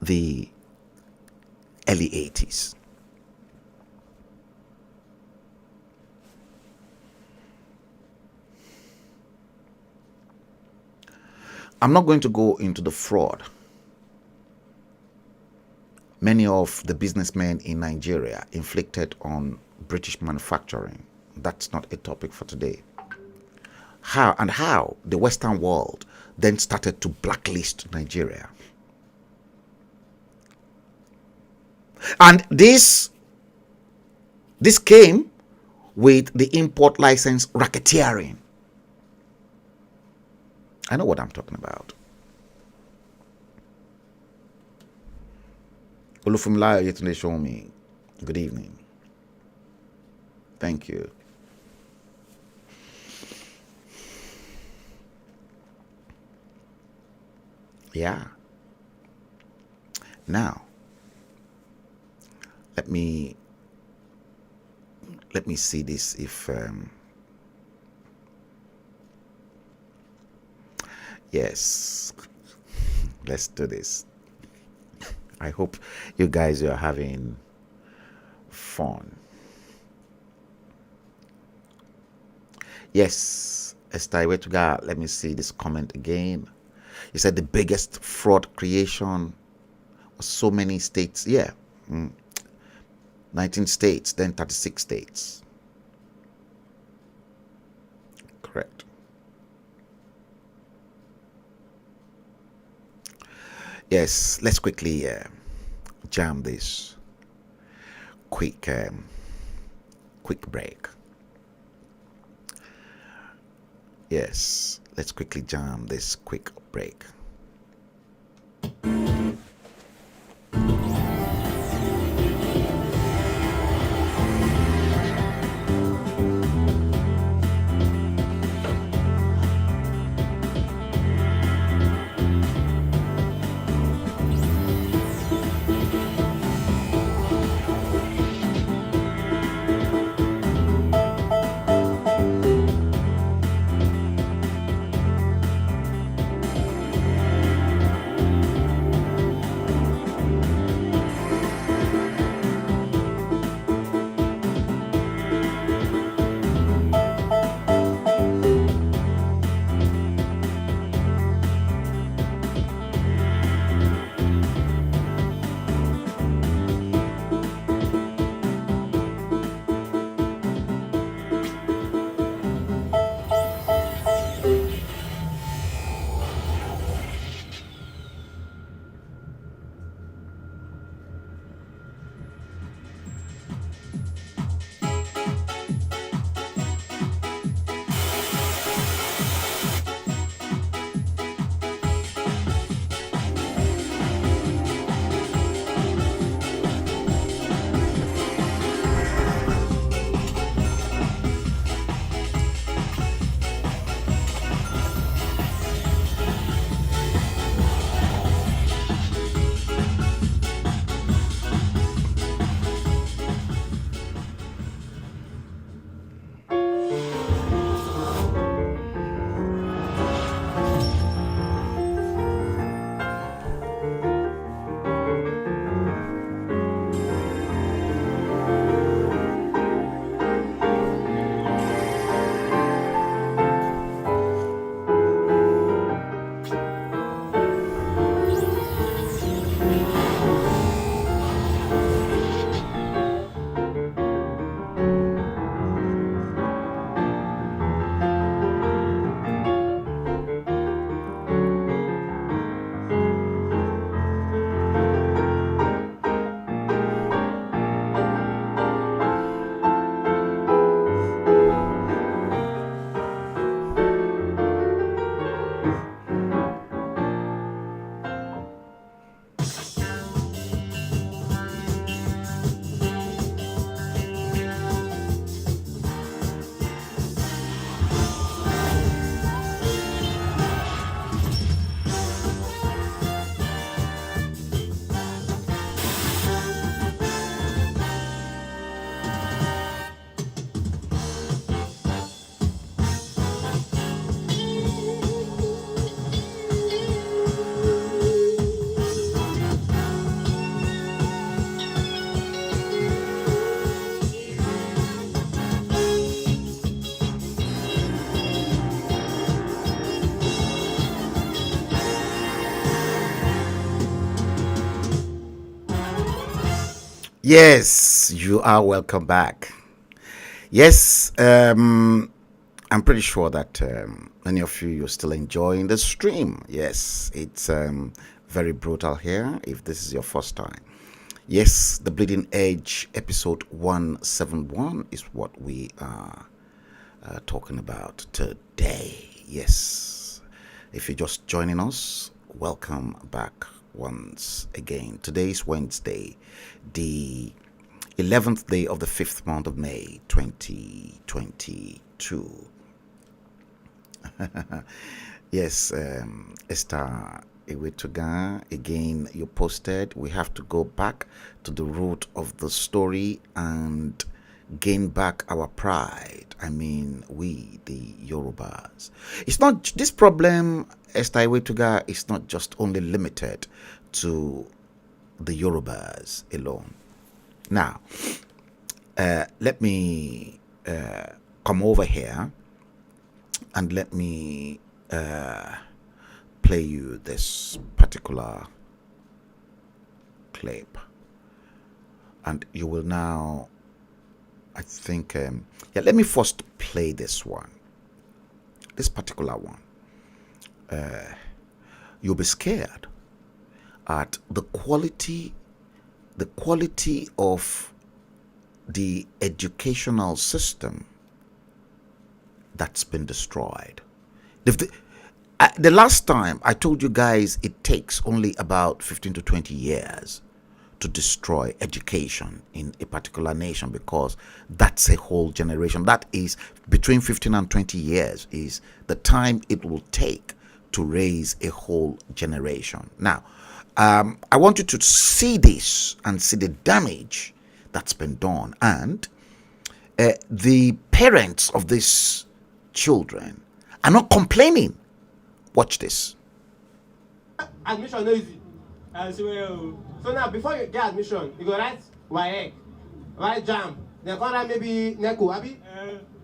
the early 80s. I'm not going to go into the fraud many of the businessmen in Nigeria inflicted on British manufacturing. That's not a topic for today. How the Western world then started to blacklist Nigeria. And this came with the import license racketeering. I know what I'm talking about. Olufumilaya Yetunde show me. Good evening. Thank you. Yeah. Now, let me see this if yes, let's do this. I hope you guys are having fun. Yes, Esther Wetuga, let me see this comment again. You said the biggest fraud creation was so many states. Yeah. 19 states, then 36 states. Correct. Yes, let's quickly jam this quick break. Yes, let's quickly jam this quick break. Yes, you are welcome back. Yes, I'm pretty sure that many of you're still enjoying the stream. Yes, it's very brutal here if this is your first time. Yes, the Bleeding Edge episode 171 is what we are talking about today. Yes, if you're just joining us, welcome back once again. Today is Wednesday, the 11th day of the 5th month of May 2022. Yes, Esther Iwetuga, again, you posted, we have to go back to the root of the story and gain back our pride. I mean, we, the Yorubas. It's not, this problem, Esther Iwetuga, is not just only limited to the Yorubas alone. Now, let me come over here and let me play you this particular clip. And you will now, I think, yeah, let me first play this one, this particular one. You'll be scared at the quality of the educational system that's been destroyed. The last time I told you guys it takes only about 15 to 20 years to destroy education in a particular nation, because that's a whole generation. That is between 15 and 20 years is the time it will take to raise a whole generation. Now, I want you to see this and see the damage that's been done. And the parents of these children are not complaining. Watch this. Admission no easy. So now, before you get admission, you go write WAEC, write JAM. Then come write maybe NECO, abi?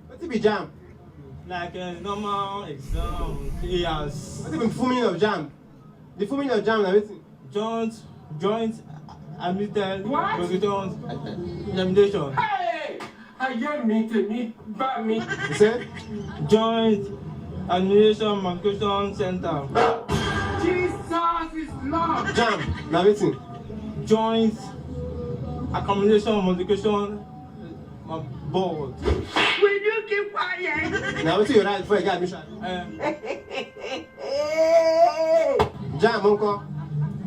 What be JAM? Like a normal exam, years. What be full meaning of JAM? The full meaning of JAM na wetin? Joint admitted position examination. Hey! I get me. You say? Joint administration modification center. Jesus is Lord. JAM na wetin? Joint accommodation modification board. Will you keep quiet? Na wetin you write before you get admission? JAM unko?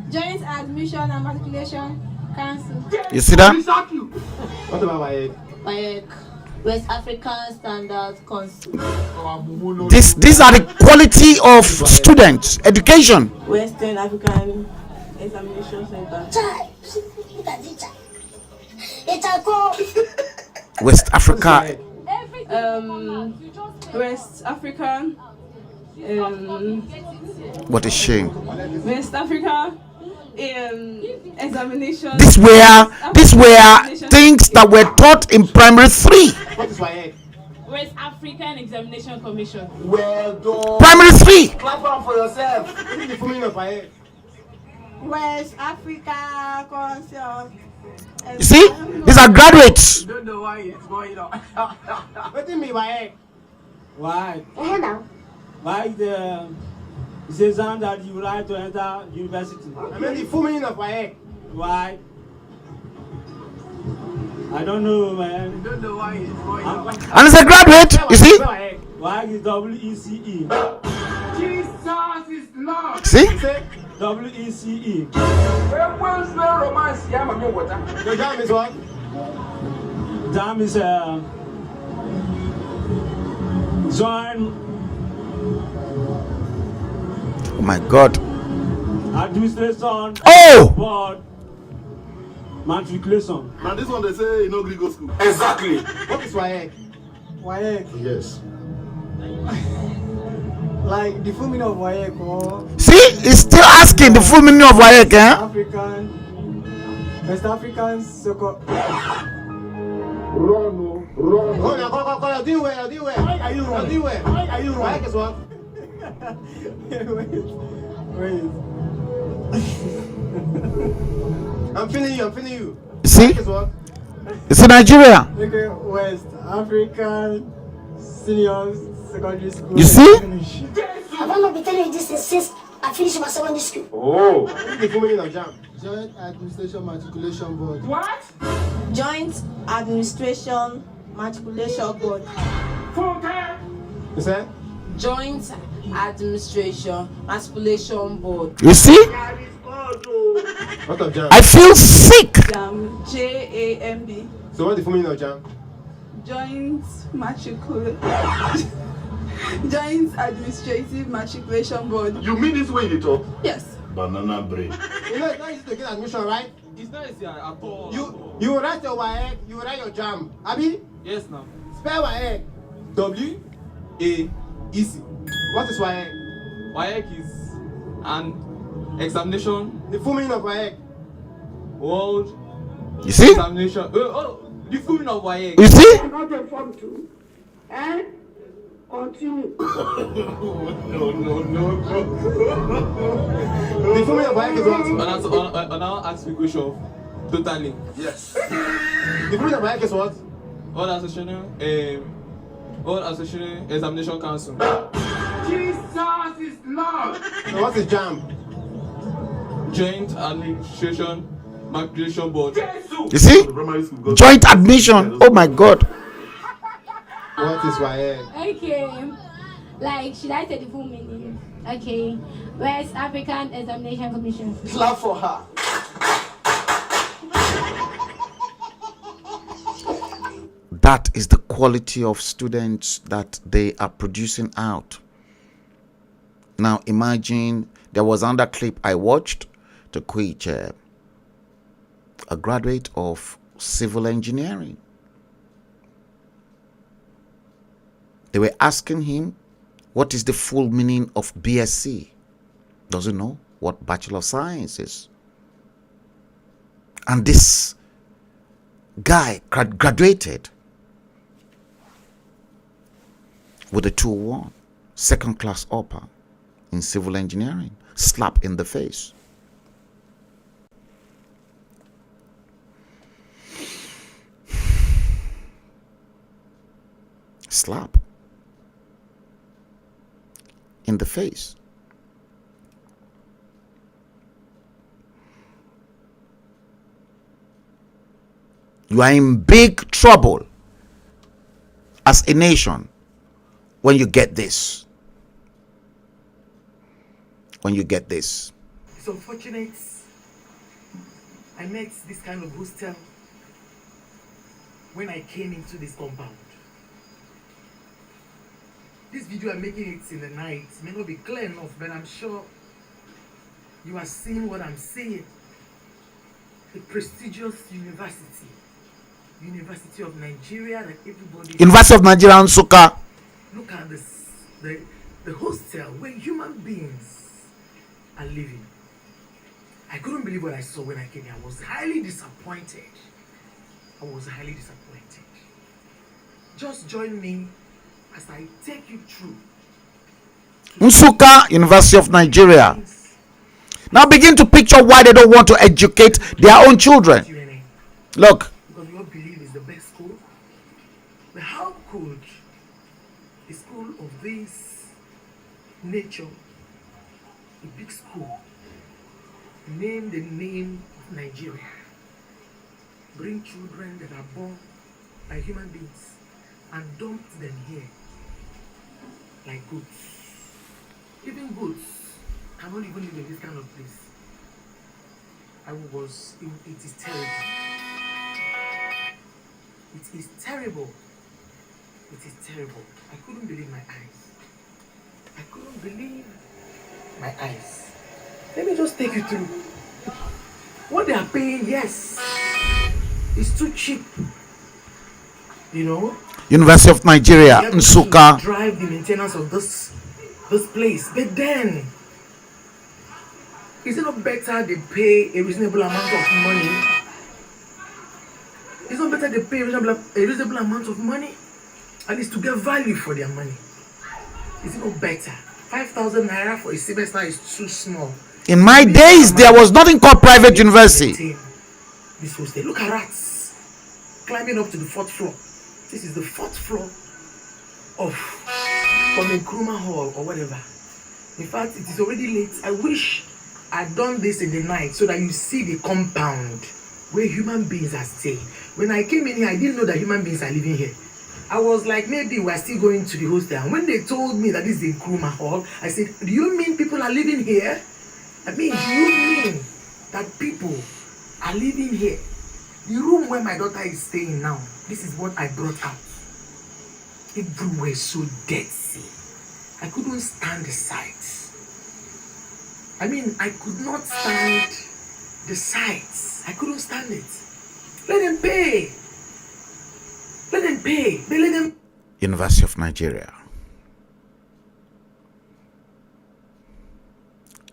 Joint Admission and Matriculation Council. You see that? What about WAEC? WAEC, West African Standard Council. These are the quality of students, education. Western African Examination Center. West Africa. West African. What a shame. West Africa. Examination. These were things that were taught in primary 3. What is WAEC? West African Examination Commission. Well done. Primary 3. Clap on for yourself. What is the full meaning of WAEC? West Africa Council. You see, these are graduates. Don't know why it's going on. What do you mean WAEC? Why? Why the exam that you write to enter university? I mean the full meaning of WAEC. Why? I don't know, man. Don't know why it's going on. And it's a graduate, you see? Why is WECE? Jesus is Lord. See? WECE. Where's the romance? Yeah, I'm water. Your JAM is what? Jam is joint Oh my God. administration board matriculation. Now this one they say you know Greek school. Exactly. What is WAEC? WAEC, Yes. like the full meaning of WAEC or See, he's still asking the full meaning of WAEC, eh? West African so-called. Run. Oh, now go. You're doing well. Why are you running? WAEC is what? Wait. I'm feeling you. See? Is what? It's in Nigeria. Okay, West African Senior Secondary School. You see? I've not been telling you this since I finished my secondary school. Oh, the full meaning of JAM. Joint Administration Matriculation Board. What? Joint Administration Matriculation Board. You say? Joint Administration Matriculation Board. You see? What of JAM? I feel sick. JAM, JAMB. So what's the full meaning of JAM? Joint Joint Administrative Matriculation Board. You mean this way you talk? Yes. Banana brain. You know, it's not easy to get admission, right? It's not easy at all. You write your WAEC, you write your JAM. Abi? Yes, now. Spell WAEC. W-A-E-C. What is WAEC? WAEC is an examination. The full meaning of WAEC. World You see? Examination. The full meaning of WAEC. You see? I'm not informed too. And continue. The full meaning of WAEC is what? And I'll ask you a question. Totally. Yes. The full meaning of WAEC is what? All Association Examination Council. Jesus is Lord. So what is JAM? Joint Administration Matriculation Board. You see? Joint admission. Oh my God. What is WAEC? Okay. Like, should I say the full meaning? Okay. West African Examination Commission. Clap for her. That is the quality of students that they are producing out. Now imagine, there was another clip I watched to which a graduate of civil engineering. They were asking him, what is the full meaning of BSc? Doesn't know what Bachelor of Science is. And this guy graduated with a 2-1, second class upper in civil engineering, slap in the face. Slap in the face. You are in big trouble as a nation when you get this. When you get this. It's unfortunate I met this kind of hostel when I came into this compound. This video I'm making it in the night may not be clear enough, but I'm sure you are seeing what I'm saying. A prestigious university. University of Nigeria that everybody... University of Nigeria Nsukka. Look at this, the hostel where human beings are living. I couldn't believe what I saw when I came here. I was highly disappointed. Just join me as I take you through Nsukka, University of Nigeria. Now begin to picture why they don't want to educate their own children. Look. Because we all believe it's the best school. But how could a school of this nature, a big school, name the name of Nigeria, bring children that are born by human beings and dump them here like goods? Even goods cannot even live in this kind of place. It is terrible. It is terrible. It is terrible. I couldn't believe my eyes. Let me just take you through. What they are paying, yes, it's too cheap. You know? University of Nigeria, Nsukka. Drive the maintenance of this place. But then, is it not better they pay a reasonable amount of money? It's not better they pay a reasonable amount of money, at least to get value for their money. Is it not better? 5,000 naira for a semester is too small. In my days, there was nothing called private university. this hostel. Look at rats climbing up to the 4th floor. This is the 4th floor of Nkrumah Hall or whatever. In fact, it is already late. I wish I'd done this in the night so that you see the compound where human beings are staying. When I came in here, I didn't know that human beings are living here. I was like, maybe we're still going to the hostel. And when they told me that this is the Nkrumah Hall, I said, do you mean people are living here? I mean, do you mean that people are living here? The room where my daughter is staying now, this is what I brought out. Everywhere so dirty. I couldn't stand the sights. I mean, I could not stand the sights. I couldn't stand it. Let them pay. Let them pay. They let them. University of Nigeria,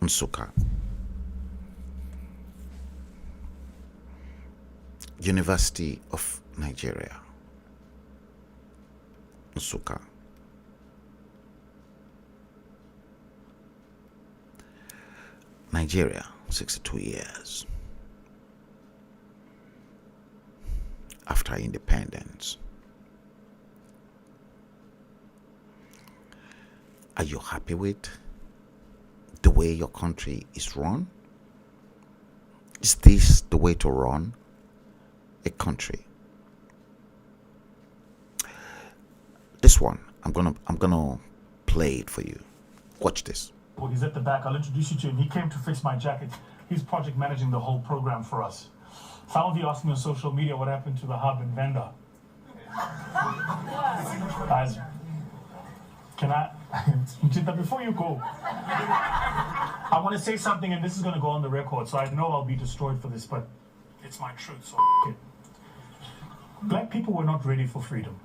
Nsukka. University of Nigeria, Nsukka. Nigeria, 62 years after independence. Are you happy with the way your country is run? Is this the way to run a country? This one, I'm gonna play it for you. Watch this. Well, he's at the back. I'll introduce you to him. He came to fix my jacket. He's project managing the whole program for us. Some of you asked me on social media what happened to the hub and vendor. Guys, can I, before you go, I want to say something, and this is going to go on the record, so I know I'll be destroyed for this, but it's my truth, so it. Black people were not ready for freedom.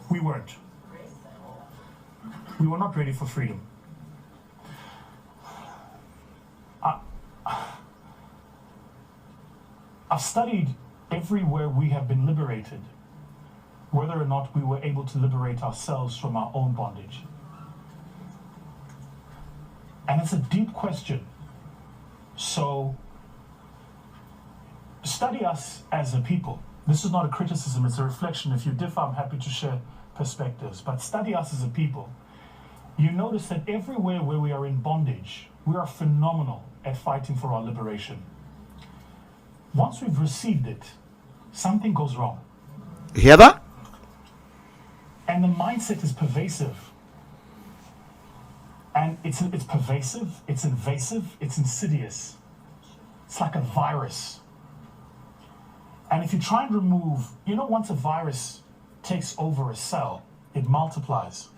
We weren't. We were not ready for freedom. I've studied everywhere we have been liberated, whether or not we were able to liberate ourselves from our own bondage. And it's a deep question. So, study us as a people. This is not a criticism, it's a reflection. If you differ, I'm happy to share perspectives. But study us as a people. You notice that everywhere where we are in bondage, we are phenomenal at fighting for our liberation. Once we've received it, something goes wrong. You hear that? And the mindset is pervasive. And it's pervasive, it's invasive, it's insidious. It's like a virus. And if you try and remove, once a virus takes over a cell, it multiplies.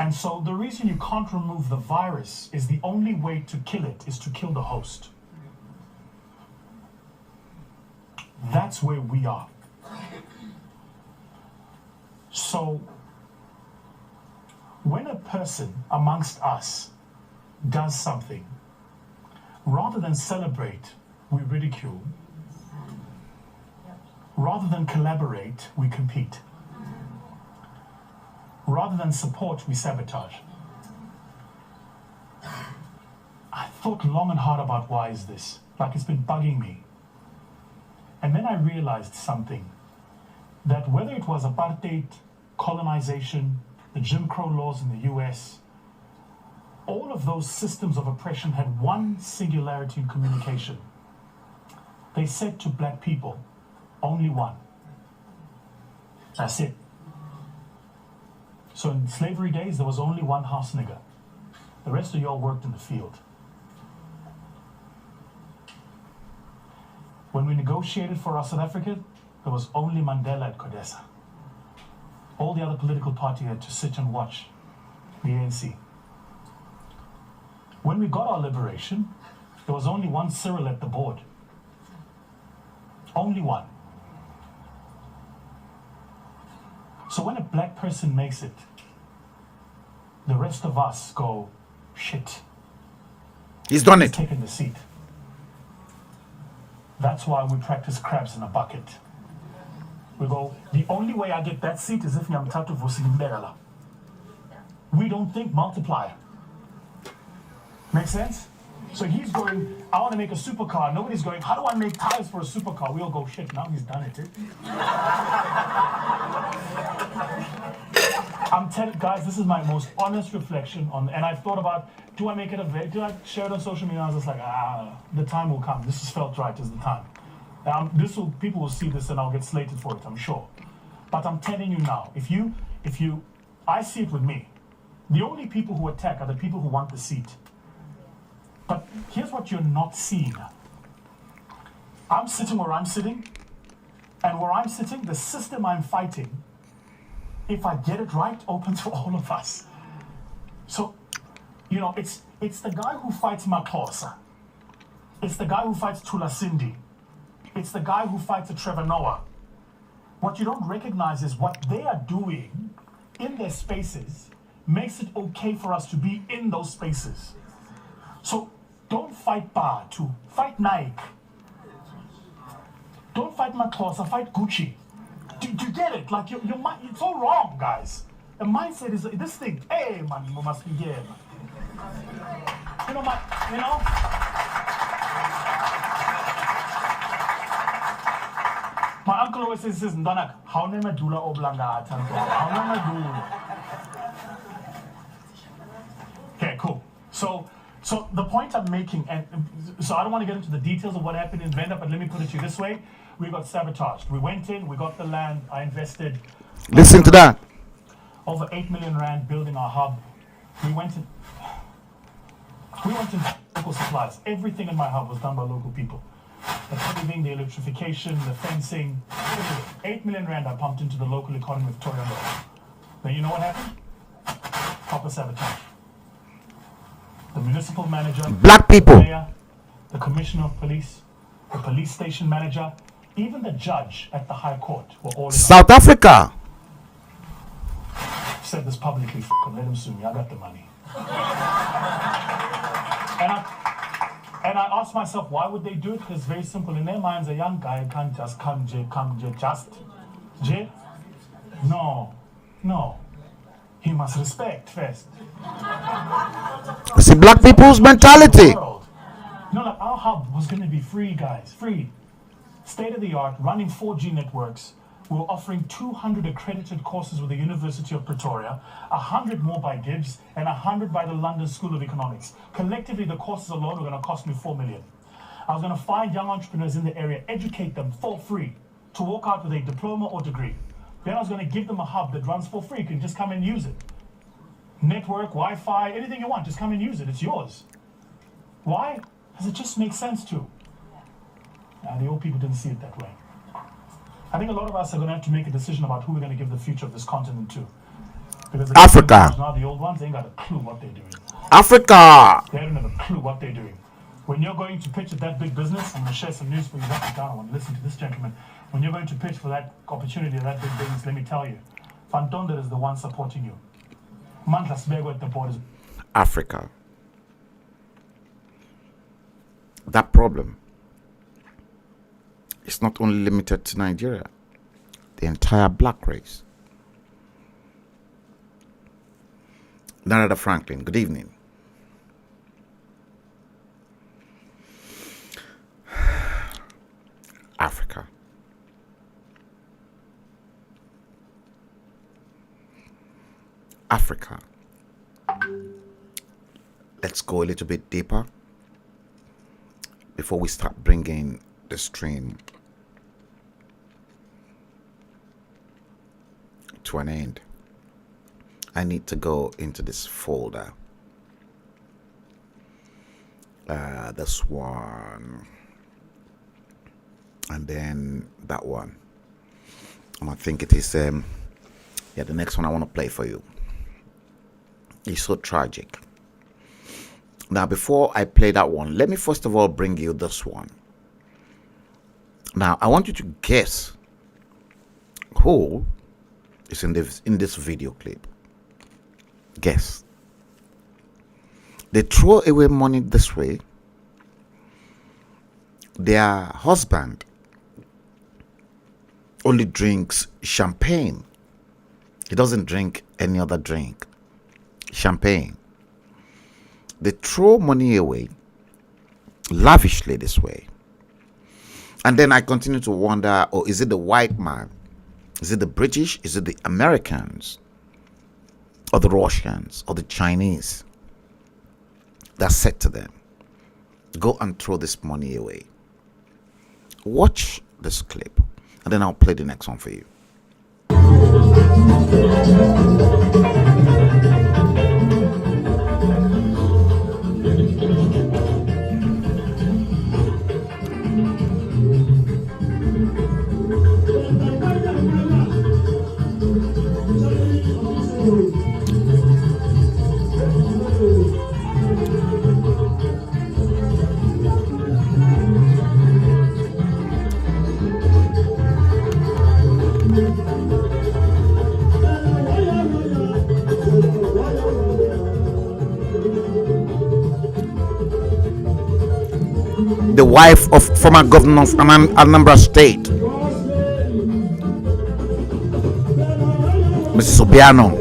And so the reason you can't remove the virus is the only way to kill it is to kill the host. That's where we are. So when a person amongst us does something, rather than celebrate, we ridicule. Rather than collaborate, we compete. Rather than support, we sabotage. I thought long and hard about why is this? Like it's been bugging me. And then I realized something, that whether it was apartheid, colonization, the Jim Crow laws in the US, all of those systems of oppression had one singularity in communication. They said to black people, only one. That's it. So in slavery days, there was only one house nigger. The rest of y'all worked in the field. When we negotiated for our South Africa, there was only Mandela at Codesa. All the other political parties had to sit and watch the ANC. When we got our liberation, there was only one Cyril at the board. Only one. So when a black person makes it, the rest of us go, shit. He's done it. He's taken the seat. That's why we practice crabs in a bucket. We go, the only way I get that seat is if I'm tatu vosimbela. We don't think multiplier. Make sense? So he's going, I want to make a supercar. Nobody's going, how do I make tires for a supercar? We all go, shit, now he's done it. I'm telling guys, this is my most honest reflection on, and I've thought about, do I make it do I share it on social media? I was just like, the time will come. This is felt right as the time. People will see this and I'll get slated for it, I'm sure. But I'm telling you now, I see it with me. The only people who attack are the people who want the seat. But here's what you're not seeing. I'm sitting where I'm sitting, and where I'm sitting, the system I'm fighting, if I get it right, open to all of us. So, it's the guy who fights Maklosa. It's the guy who fights Tula Cindy. It's the guy who fights a Trevor Noah. What you don't recognize is what they are doing in their spaces makes it okay for us to be in those spaces. So don't fight Batu, fight Nike. Don't fight Maklosa, fight Gucci. Do you get it? Like your mind, it's all wrong, guys. The mindset is this thing. Hey, man, you must be game. My uncle always says, "Ndonak, how name dula oblanga tanto? How name dula?" Okay, cool. So the point I'm making, and so I don't want to get into the details of what happened in Venda, but let me put it to you this way. We got sabotaged. We went in, we got the land, I invested. Listen to that. Over 8 million rand building our hub. We went in local supplies. Everything in my hub was done by local people. The paving, the electrification, the fencing, everything. 8 million rand I pumped into the local economy of Victoria. Then you know what happened? Proper sabotage. The municipal manager, black people, the mayor, the commissioner of police, the police station manager, even the judge at the High Court were all in South Africa. I've said this publicly, let him sue me, I got the money. And I asked myself, why would they do it? Because it's very simple. In their minds, a young guy can't just come, No. He must respect first. See, black people's mentality. Our hub was going to be free, guys. Free. State of the art, running 4G networks. We were offering 200 accredited courses with the University of Pretoria, 100 more by Gibbs, and 100 by the London School of Economics. Collectively, the courses alone were going to cost me 4 million. I was going to find young entrepreneurs in the area, educate them for free, to walk out with a diploma or degree. Then I was going to give them a hub that runs for free. You can just come and use it. Network, Wi-Fi, anything you want, just come and use it. It's yours. Why? Because it just makes sense to. The old people didn't see it that way. I think a lot of us are going to have to make a decision about who we're going to give the future of this continent to. Because Africa. Now the old ones, they ain't got a clue what they're doing. Africa. They don't have a clue what they're doing. When you're going to pitch at that big business, I'm going to share some news for you. Write it down. I want to listen to this gentleman. When you're going to pitch for that opportunity at that big business, let me tell you, Fantonder is the one supporting you. Mantla Sbego at the borders. Africa. That problem is not only limited to Nigeria, the entire black race. Narada Franklin, good evening. Africa. Africa. Let's go a little bit deeper before we start bringing the stream to an end. I need to go into this folder. This one. And then that one. I think it is the next one I want to play for you. It's so tragic. Now, before I play that one, let me first of all bring you this one. Now, I want you to guess who is in this video clip. Guess. They throw away money this way. Their husband only drinks champagne. He doesn't drink any other drink. Champagne. They throw money away lavishly this way. And then I continue to wonder, oh, is it the white man? Is it the British? Is it the Americans? Or the Russians? Or the Chinese? That said to them, go and throw this money away. Watch this clip, and then I'll play the next one for you. The wife of former governor of Anambra State, Mrs. Obiano.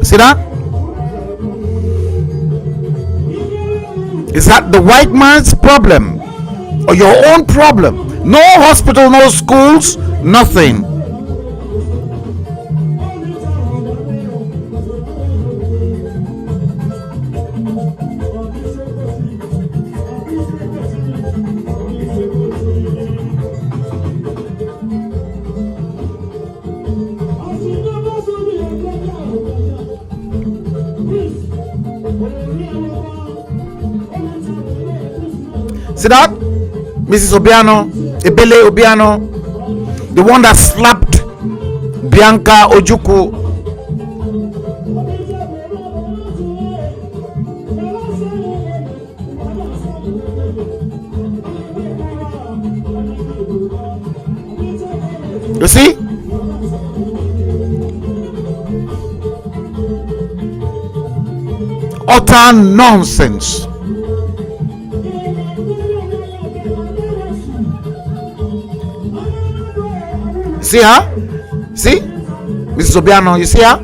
See that? Is that the white man's problem or your own problem? No hospital, no schools, nothing. See that? Mrs. Obiano, Ebele Obiano, the one that slapped Bianca Ojukwu. You see? Utter nonsense. See her? See? Mrs. Obiano, you see her?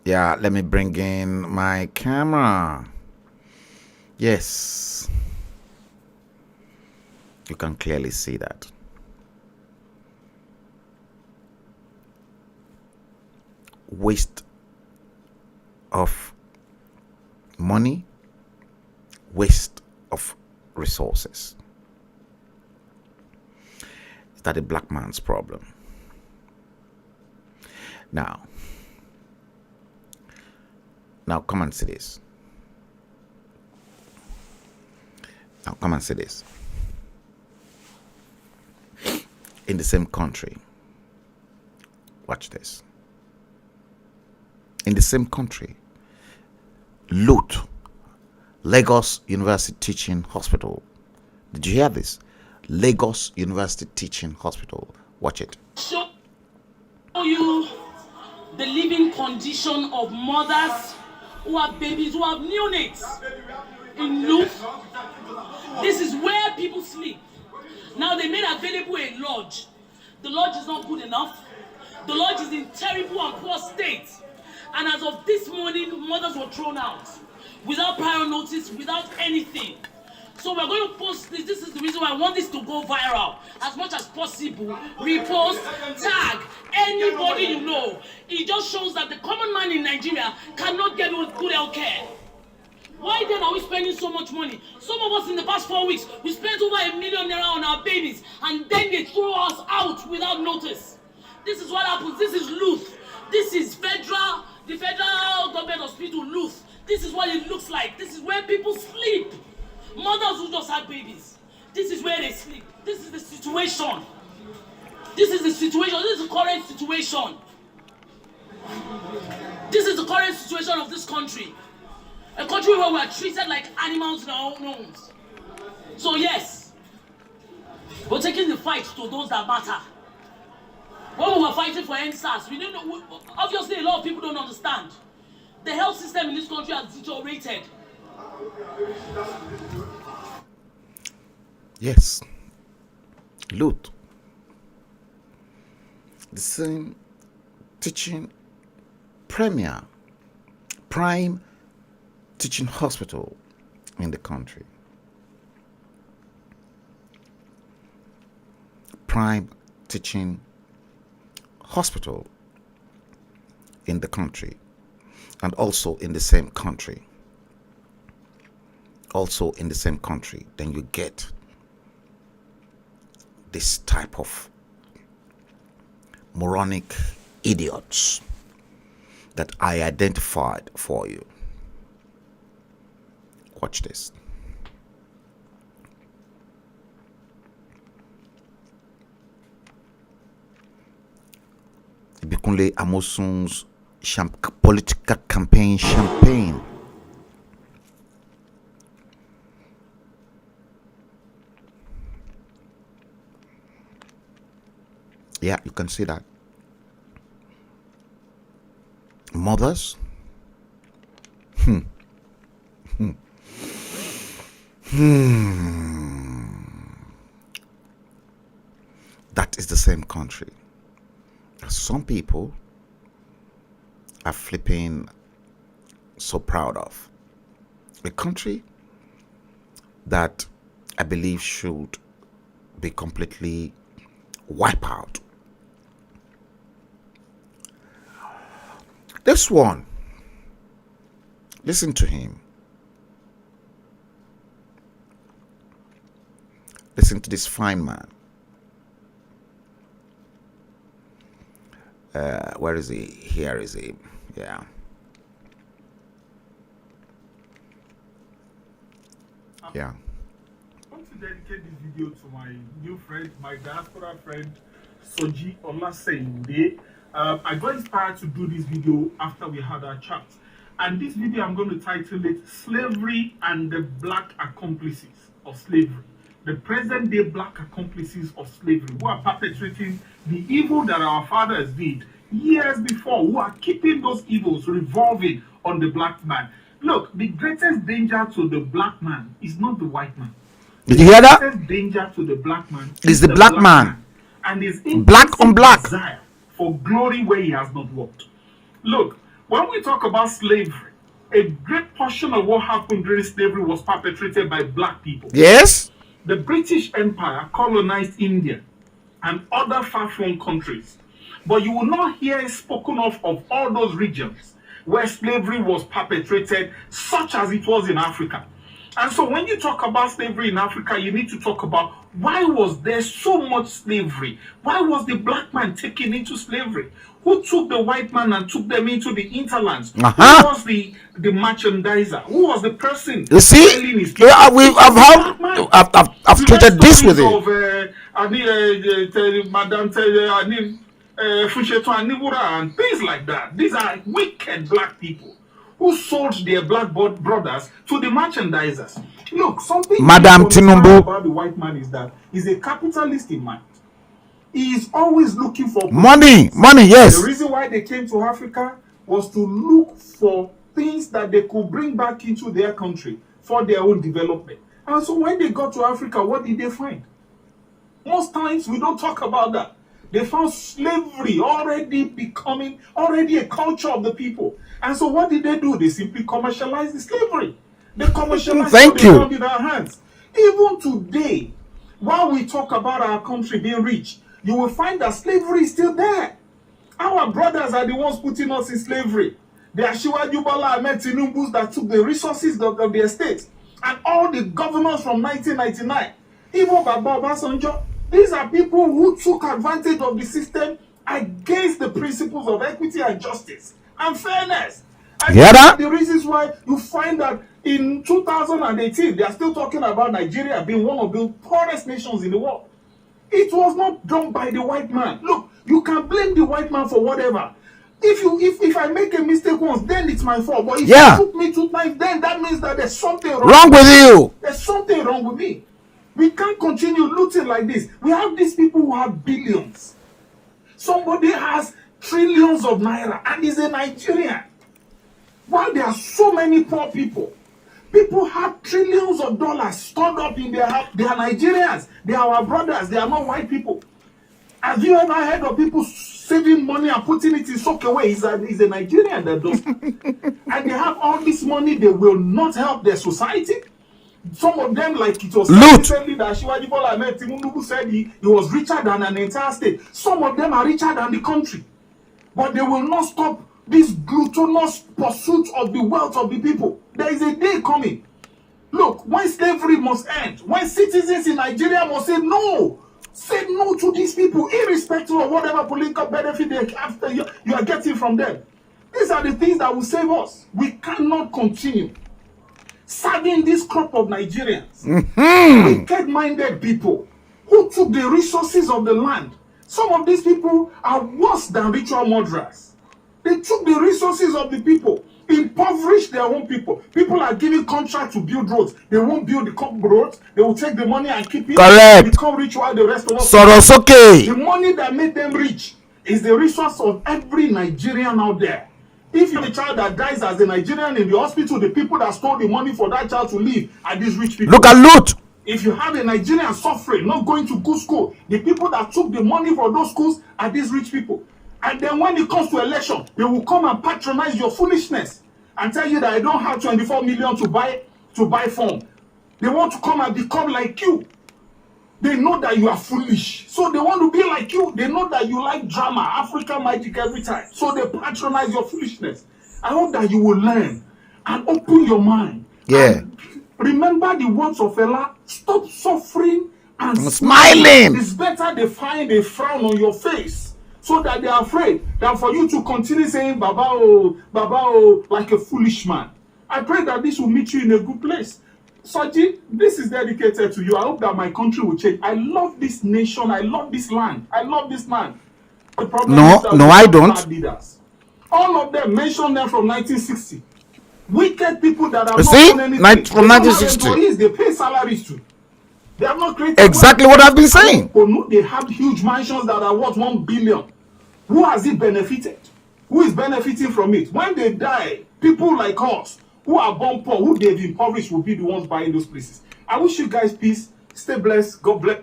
Yeah, let me bring in my camera. Yes. You can clearly see that. Waste of money, waste of resources. Is that a black man's problem? Now come and see this. Now come and see this. In the same country, watch this. In the same country, loot, Lagos University Teaching Hospital. Did you hear this? Lagos University Teaching Hospital. Watch it. Show you the living condition of mothers who have babies, who have neonates in loot. This is where people sleep. Now they made available a lodge. The lodge is not good enough. The lodge is in terrible and poor state. And as of this morning, mothers were thrown out without prior notice, without anything. So we're going to post this. This is the reason why I want this to go viral as much as possible. Repost, tag anybody you know. It just shows that the common man in Nigeria cannot get good health care. Why then are we spending so much money? Some of us in the past 4 weeks, we spent over ₦1 million on our babies, and then they throw us out without notice. This is what happens. This is loot. This is the federal government hospital loot. This is what it looks like. This is where people sleep. Mothers who just had babies. This is where they sleep. This is the situation. This is the situation. This is the current situation. This is the current situation of this country. A country where we are treated like animals in our own homes. So yes, we're taking the fight to those that matter. When we were fighting for NSAS, we didn't know, obviously a lot of people don't understand. The health system in this country has deteriorated. Yes. Loot. The same teaching prime teaching hospital in the country. Prime teaching hospital in the country, and also in the same country. Then you get this type of moronic idiots that I identified for you. Watch this. Ibikunle Amosun's political campaign champagne. Yeah, you can see that. Mothers. That is the same country. Some people are flipping so proud of. A country that I believe should be completely wiped out. This one, listen to him. Listen to this fine man. Where is he? Here is he. Yeah. Yeah. I want to dedicate this video to my new friend, my diaspora friend, Soji Olasende. I got inspired to do this video after we had our chat. And this video, I'm going to title it Slavery and the Black Accomplices of Slavery. The present day black accomplices of slavery who are perpetrating the evil that our fathers did years before, who are keeping those evils revolving on the black man. Look, the greatest danger to the black man is not the white man. Did you hear that? The greatest danger to the black man is the black man. And his black on black desire for glory where he has not worked. Look, when we talk about slavery, a great portion of what happened during slavery was perpetrated by black people. Yes. The British Empire colonized India and other far-flung countries. But you will not hear spoken of all those regions where slavery was perpetrated, such as it was in Africa. And so when you talk about slavery in Africa, you need to talk about why was there so much slavery? Why was the black man taken into slavery? Who took the white man and took them into the interlands? Who was the merchandiser? Who was the person? You see, I've treated this with it. And things like that. These are wicked black people who sold their black brothers to the merchandisers. Look, something Madam Tinubu about the white man is that he's a capitalist in mind. He is always looking for money, yes. The reason why they came to Africa was to look for things that they could bring back into their country for their own development. And so when they got to Africa, what did they find? Most times we don't talk about that. They found slavery already becoming a culture of the people. And so what did they do? They simply commercialized the slavery. They commercialized what they found in our hands. Even today, while we talk about our country being rich, you will find that slavery is still there. Our brothers are the ones putting us in slavery. They are Shiwaju Bola Ahmed Tinubus that took the resources of the estate. And all the governors from 1999, even Baba Obasanjo, these are people who took advantage of the system against the principles of equity and justice and fairness. And Hear that? the reasons why you find that in 2018, they are still talking about Nigeria being one of the poorest nations in the world. It was not done by the white man. Look, you can blame the white man for whatever. If I make a mistake once, then it's my fault. But if you took me 2 times, then that means that there's something wrong with you. There's something wrong with me. We can't continue looting like this. We have these people who have billions. Somebody has trillions of naira and is a Nigerian. While there are so many poor people, people have trillions of dollars stored up in their house. They are Nigerians. They are our brothers. They are not white people. Have you ever heard of people saving money and putting it in sock away? He's a Nigerian that does. And they have all this money. They will not help their society. Some of them, like it was recently that Shivaji Bola Ahmed Tinubu said he was richer than an entire state. Some of them are richer than the country. But they will not stop this gluttonous pursuit of the wealth of the people. There is a day coming. Look, when slavery must end, when citizens in Nigeria must say no to these people, irrespective of whatever political benefit they have, you are getting from them. These are the things that will save us. We cannot continue serving this crop of Nigerians, wicked-minded people who took the resources of the land. Some of these people are worse than ritual murderers. They took the resources of the people, impoverished their own people. People are giving contracts to build roads. They won't build the roads. They will take the money and keep it. Correct. Become rich while the rest of us. Socio-Cultural. The money that made them rich is the resource of every Nigerian out there. If you're a child that dies as a Nigerian in the hospital, the people that stole the money for that child to live are these rich people. Look at loot. If you have a Nigerian suffering, not going to good school, the people that took the money for those schools are these rich people. And then when it comes to election, they will come and patronize your foolishness and tell you that I don't have 24 million to buy form. They want to come and become like you. They know that you are foolish. So they want to be like you. They know that you like drama, African magic every time. So they patronize your foolishness. I hope that you will learn and open your mind. Yeah. And remember the words of Allah. Stop suffering and smiling. It's better they find a frown on your face so that they are afraid than for you to continue saying Baba oh, like a foolish man. I pray that this will meet you in a good place. Soji, this is dedicated to you. I hope that my country will change. I love this nation. I love this land. I love this man. The problem is that I don't. bad leaders. All of them, mention them from 1960. Wicked people that have You not see? done anything. From 1960. Employees, they pay salaries to. They have not created Exactly what I've been saying. They have huge mansions that are worth 1 billion. Who has it benefited? Who is benefiting from it? When they die, people like us who are born poor, who they've impoverished, will be the ones buying those places. I wish you guys peace. Stay blessed. God bless.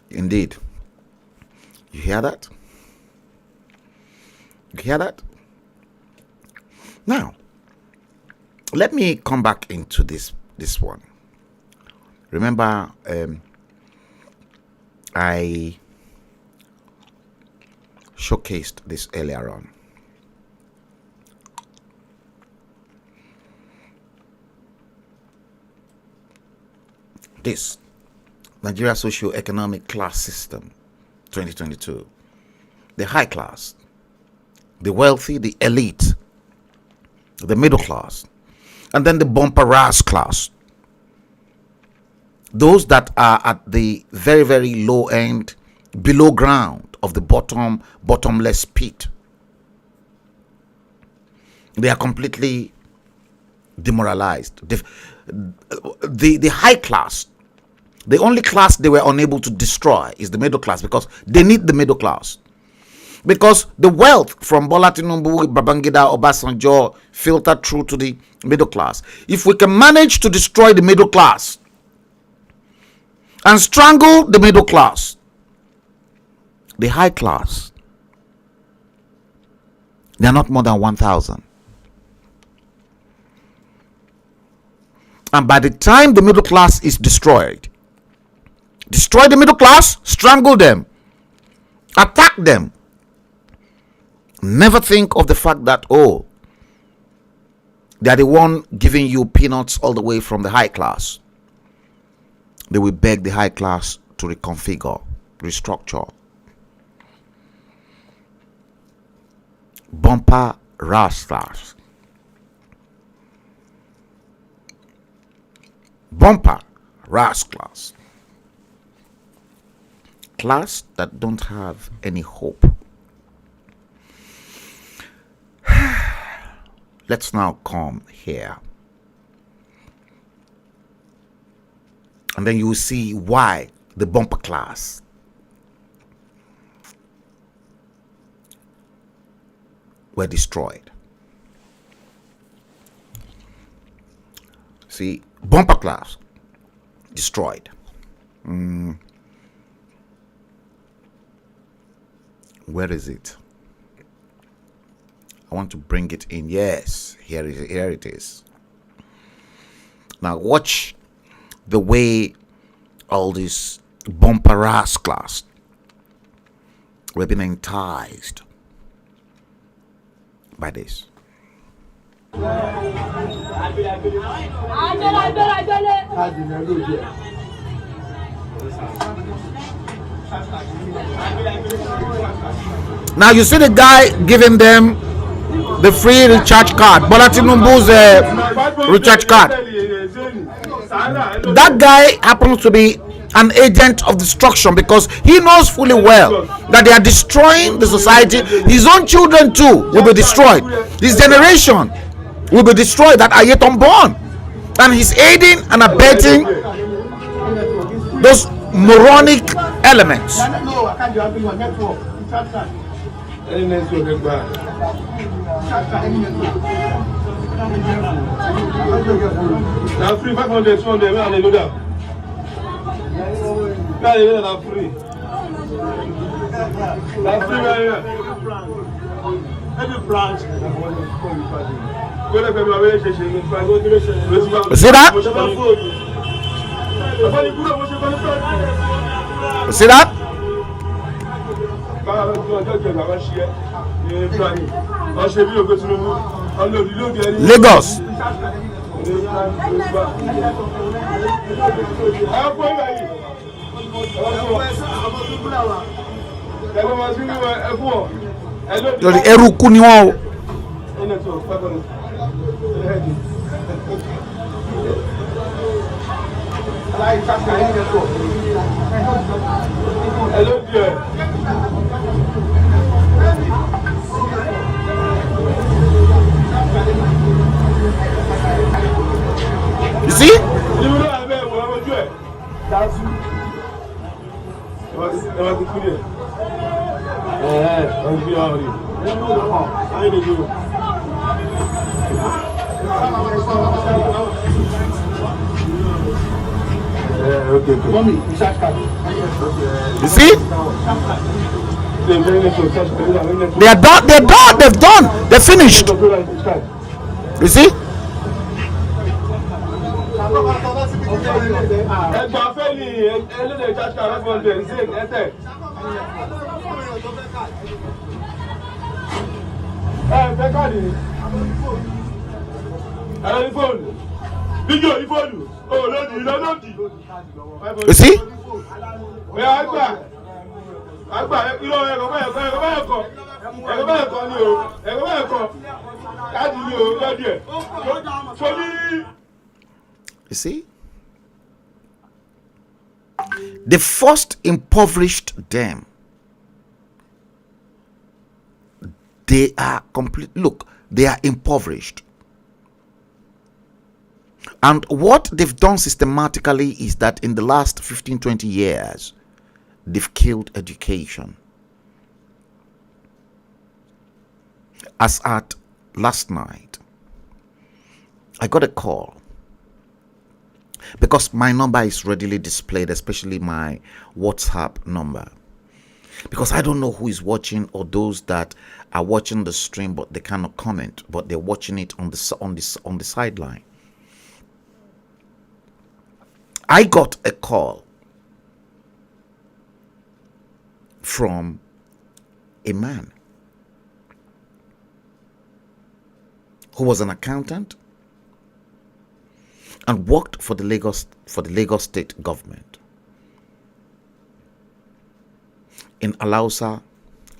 Indeed. You hear that? You hear that? Now, let me come back into this one. Remember, I showcased this earlier on. This Nigeria socio-economic class system 2022. The high class, the wealthy, the elite, the middle class, and then the bumper ass class. Those that are at the very, very low end, below ground of the bottomless pit. They are completely demoralized. The high class, the only class they were unable to destroy is the middle class, because they need the middle class. Because the wealth from Bola Tinubu, Babangida, Obasanjo filtered through to the middle class. If we can manage to destroy the middle class and strangle the middle class, the high class, they are not more than 1,000. And by the time the middle class is destroy the middle class, strangle them, attack them. Never think of the fact that, oh, they are the one giving you peanuts all the way from the high class. They will beg the high class to reconfigure, restructure. Bumper rastas. bumper rascals, class that don't have any hope. Let's now come here, and then you will see why the bumper class were destroyed. See, bumper class destroyed. Where is it? I want to bring it in. Yes, here it is. Now watch the way all these bumper rascals were being enticed by this. Now you see the guy giving them the free recharge card, Bola Tinubu's recharge card. That guy happens to be an agent of destruction because he knows fully well that they are destroying the society. His own children too will be destroyed. His generation will be destroyed that are yet unborn. And he's aiding and abetting those moronic elements. Now free 500, 200, where are they? Now free. Now free, every branch. See that? See that? Lagos. Lórí eruku ni wọ́n o. You see? You see? They are done. They're done. They've done. They're finished. You see? You see? You see? They first impoverished them. They are complete. Look, they are impoverished. And what they've done systematically is that in the last 15-20 years, they've killed education. As at last night, I got a call because my number is readily displayed, especially my WhatsApp number, because I don't know who is watching or those that are watching the stream but they cannot comment, but they're watching it on the sideline. I got a call from a man who was an accountant and worked for the Lagos state government in Alausa,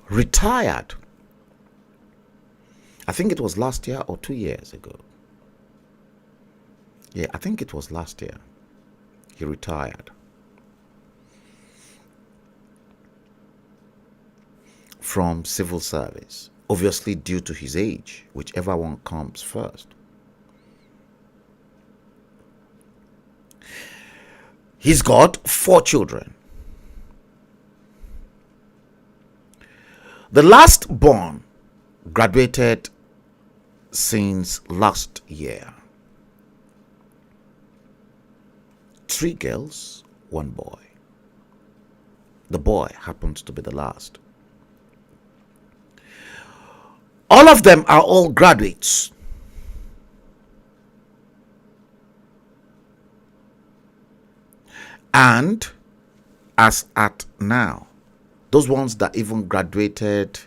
retired. I think it was last year or 2 years ago. Yeah, I think it was last year. he retired from civil service, obviously due to his age, whichever one comes first. He's got 4 children. The last born graduated since last year. 3 girls, 1 boy. The boy happens to be the last. All of them are all graduates. And as at now, those ones that even graduated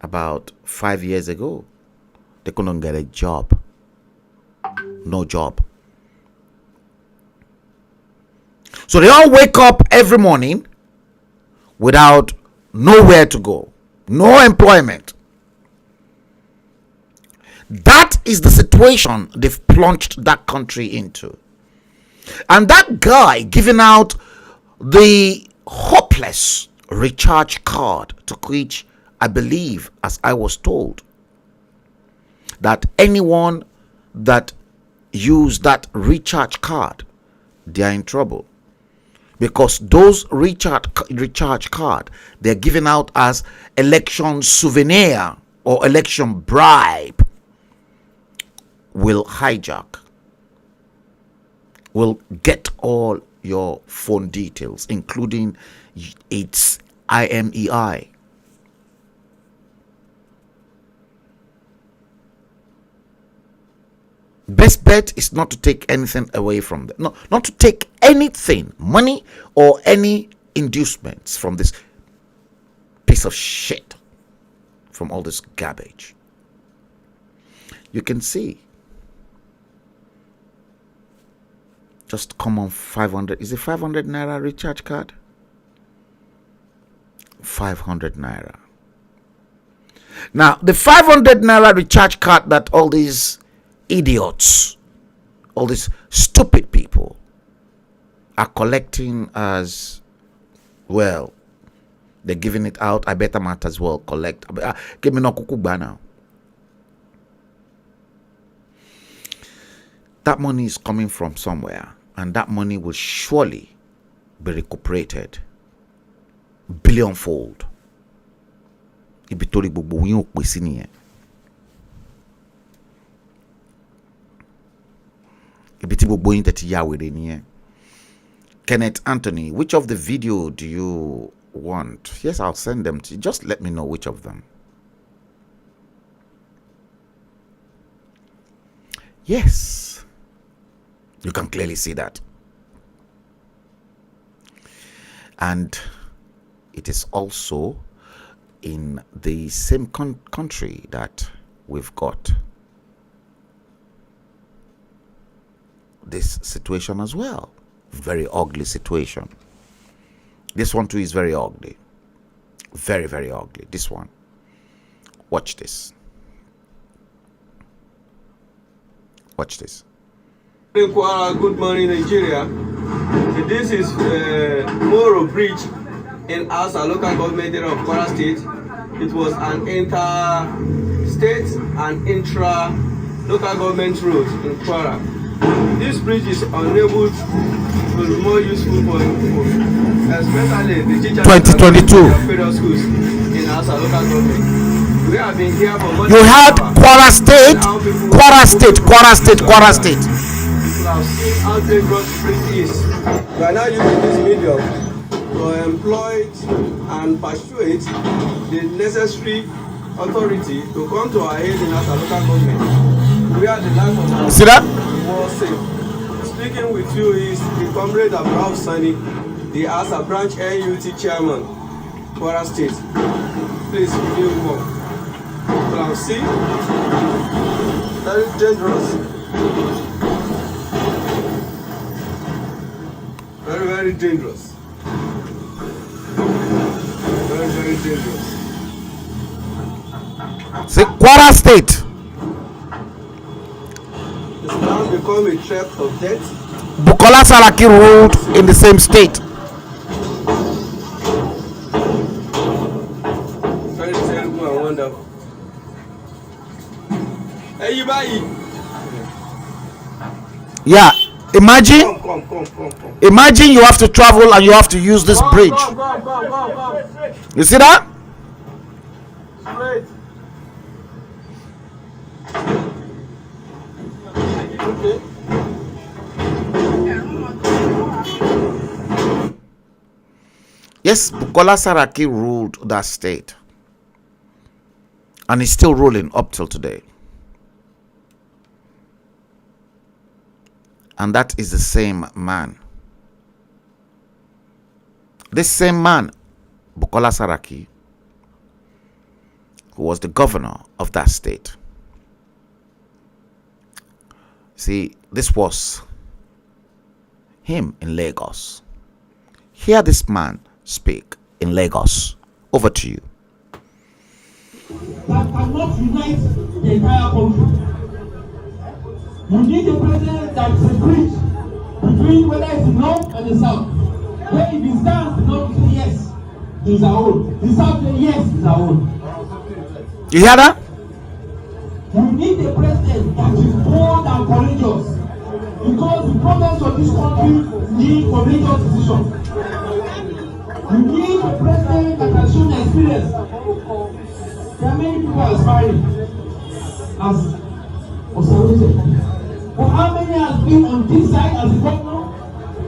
about 5 years ago, they couldn't get a job. No job. So they all wake up every morning without nowhere to go, no employment. That is the situation they've plunged that country into. And that guy giving out the hopeless recharge card, to which I believe, as I was told, that anyone that use that recharge card, they are in trouble, because those recharge card they're giving out as election souvenir or election bribe will hijack, will get all your phone details, including its IMEI. Best bet is not to take anything away from them. No, not to take anything, money or any inducements from this piece of shit, from all this garbage. You can see just common 500. Is it 500 naira recharge card? 500 naira. Now, the 500 naira recharge card that all these idiots, all these stupid people are collecting as well, they're giving it out. I better might as well collect. Give me no kukuba now. That money is coming from somewhere, and that money will surely be recuperated billionfold. Ibitori gbogbo yin o pe si niyen. Ibiti gbogbo yin teti ya were niyen. Kenneth Anthony, which of the video do you want? Yes, I'll send them to you. Just let me know which of them. Yes, you can clearly see that. And it is also in the same country that we've got this situation as well. Very ugly situation. This one too is very ugly. Very, very ugly. This one. Watch this. Watch this. Good morning, Nigeria. This is Moro Bridge in Asa local government area of Kwara State. It was an inter-state and intra-local government road in Kwara. This bridge is unable to be more useful for especially the teachers 2022 federal schools in Asa local government. We have been here for much. You had Kwara State, Kwara State, Kwara State, Kwara State. People have seen how dangerous the bridge is. We are now using this medium to employ and persuade the necessary authority to come to our aid in Asa local government. We are the life of our see that? War safe. Speaking with you is the comrade Abraham Sani, the Asa branch NUT chairman, Kwara State. Please review more. Plan C. That is dangerous. Very, very dangerous. Very, very dangerous. Say Kwara State. It's now become a threat of death Bukola Saraki ruled in the same state. Very terrible and wonderful. Hey, you buy it. Yeah, imagine. Come. Imagine you have to travel and you have to use this bridge. You see that? Straight. Okay. Yes, Bukola Saraki ruled that state. And he's still ruling up till today. And that is the same man. This same man, Bukola Saraki, who was the governor of that state. See, this was him in Lagos. Hear this man speak in Lagos. Over to you. That cannot unite the entire country. You need a president that is a bridge between whether it's the north and the south. Where if it stands, the north will say yes, it's our own. The south say yes, it's our own. You hear that? You need a president that is bold and courageous. Because the problems of this country need courageous decisions. You need a president that has shown experience. There are many people aspiring as Osaro said. But how many has been on this side as a governor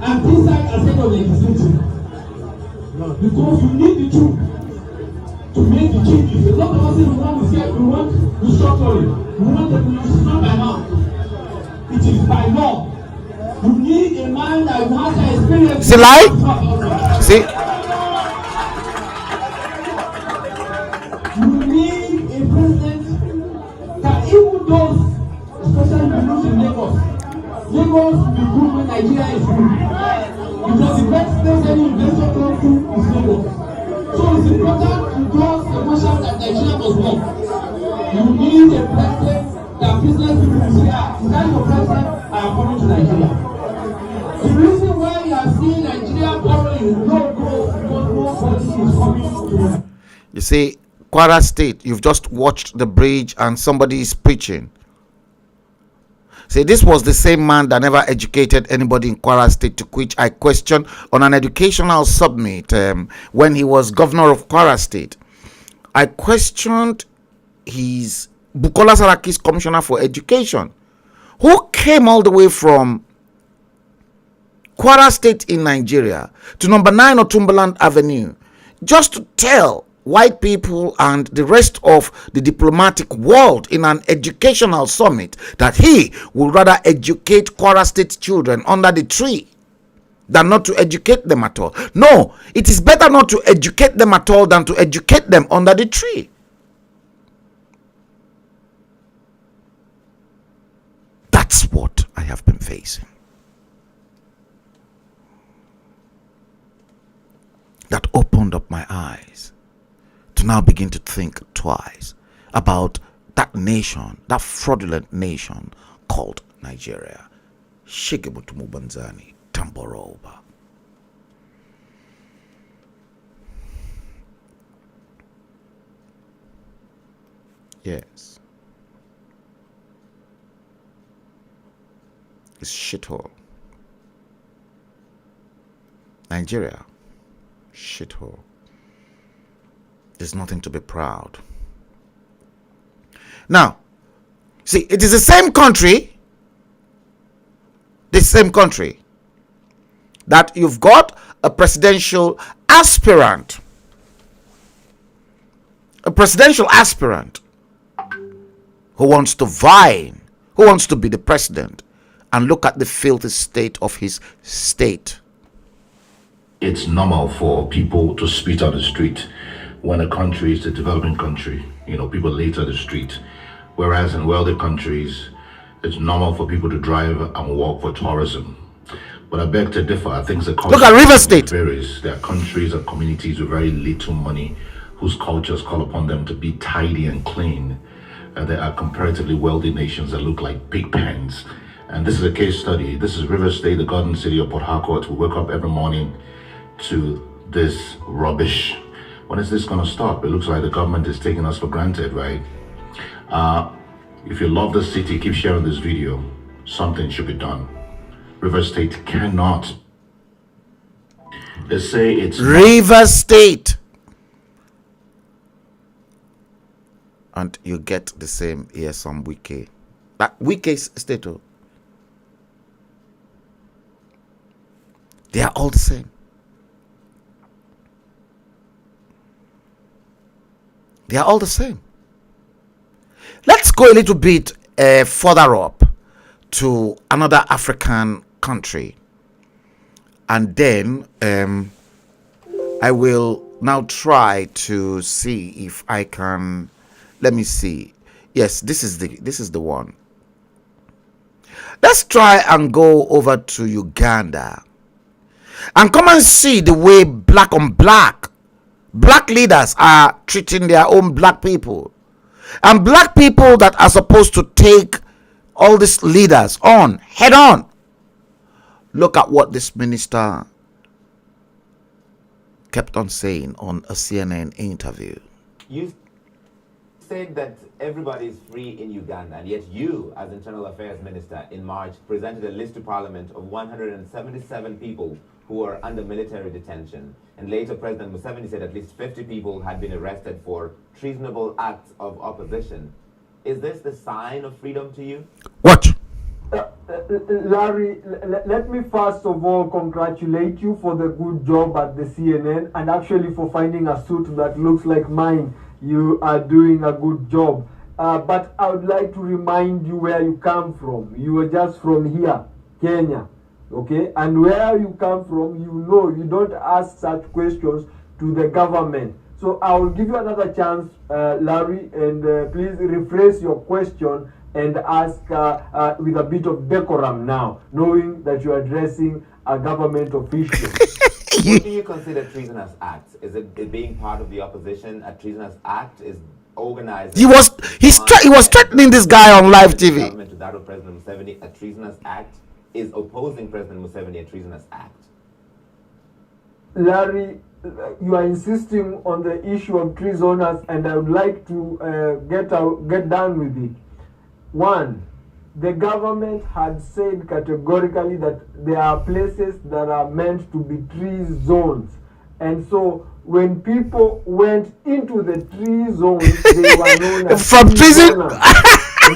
and this side as head of the legislature? Because you need the truth to make the changes. A lot of us say we want restructuring, we want the it's not by now. It is by law. You need a man that has experience. See lie? See? You need a president that even those, especially the news in Lagos will be good when Nigeria is good. Because the best place any investor can do is Lagos. So it's important to draw the notion that Nigeria must work. You need a president that business people will say, is that your president? I am coming to Nigeria. The reason why you are seeing Nigeria borrowing no growth because no policy is coming to. You see, Kwara State, you've just watched the bridge and somebody is preaching. See, this was the same man that never educated anybody in Kwara State, to which I questioned on an educational summit when he was governor of Kwara State. I questioned his Bukola Saraki's commissioner for education, who came all the way from Kwara State in Nigeria to number 9 Otumbaland Avenue just to tell white people and the rest of the diplomatic world in an educational summit that he would rather educate Kwara State children under the tree than not to educate them at all. No, it is better not to educate them at all than to educate them under the tree. That's what I have been facing. That opened up my eyes to now begin to think twice about that nation, that fraudulent nation called Nigeria. Shigebutu Mubanzani, Tamboroba. Yes. It's shithole. Nigeria, shithole. There's nothing to be proud. Now, see, it is the same country, that you've got a presidential aspirant. A presidential aspirant who wants to vie, who wants to be the president, and look at the filthy state of his state. It's normal for people to spit on the street when a country is a developing country. You know, people litter the street. Whereas in wealthy countries, it's normal for people to drive and walk for tourism. But I beg to differ. I think the look at River State. Varies. There are countries and communities with very little money whose cultures call upon them to be tidy and clean. There are comparatively wealthy nations that look like pig pens. And this is a case study. This is River State, the garden city of Port Harcourt. We wake up every morning to this rubbish. When is this going to stop? It looks like the government is taking us for granted, right? If you love the city, keep sharing this video. Something should be done. River State cannot. They say it's River State. And you get the same here, some Wiki. That Wiki state. They are all the same. They are all the same. Let's go a little bit further up to another African country. And then I will now try to see if I can. Let me see. Yes, this is the one. Let's try and go over to Uganda and come and see the way black leaders are treating their own black people, and black people that are supposed to take all these leaders on head on. Look at what this minister kept on saying on a CNN interview. You said that everybody is free in Uganda, and yet you, as Internal Affairs Minister, in March presented a list to Parliament of 177 people who were under military detention. And later President Museveni said at least 50 people had been arrested for treasonable acts of opposition. Is this the sign of freedom to you? What? Larry, let me first of all congratulate you for the good job at the CNN, and actually for finding a suit that looks like mine. You are doing a good job. But I would like to remind you where you come from. You are just from here, Kenya. Okay? And where you come from, you know you don't ask such questions to the government. So I will give you another chance, Larry, and please rephrase your question and ask with a bit of decorum now, knowing that you are addressing a government official. What do you consider treasonous acts? Is it being part of the opposition? A treasonous act is organized. He was threatening this guy on live TV. Government to that of President Museveni, a treasonous act. Is opposing President Museveni a treasonous act? Larry, you are insisting on the issue of treasonous, and I would like to get down with it. One, the government had said categorically that there are places that are meant to be tree zones, and so when people went into the tree zones, they were known as from treason.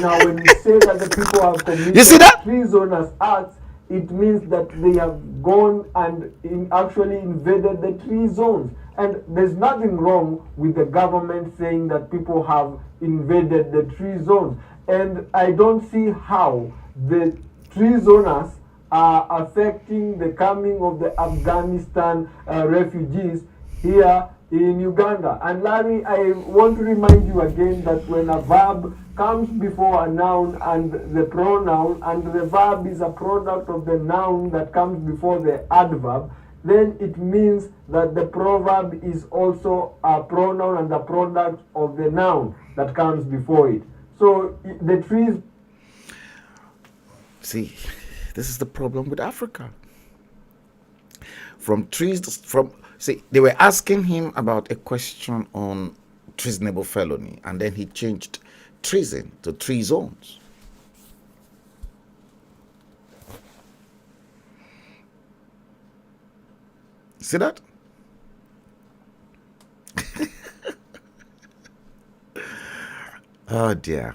Now, when you say that the people have committed treasonous acts, it means that they have gone and actually invaded the tree zones. And there's nothing wrong with the government saying that people have invaded the tree zones. And I don't see how the tree zoners are affecting the coming of the Afghanistan refugees here in Uganda. And Larry, I want to remind you again that when a verb comes before a noun and the pronoun, and the verb is a product of the noun that comes before the adverb, then it means that the proverb is also a pronoun and a product of the noun that comes before it. So the trees... See, this is the problem with Africa. See, they were asking him about a question on treasonable felony, and then he changed treason to tree zones. See that? Oh dear.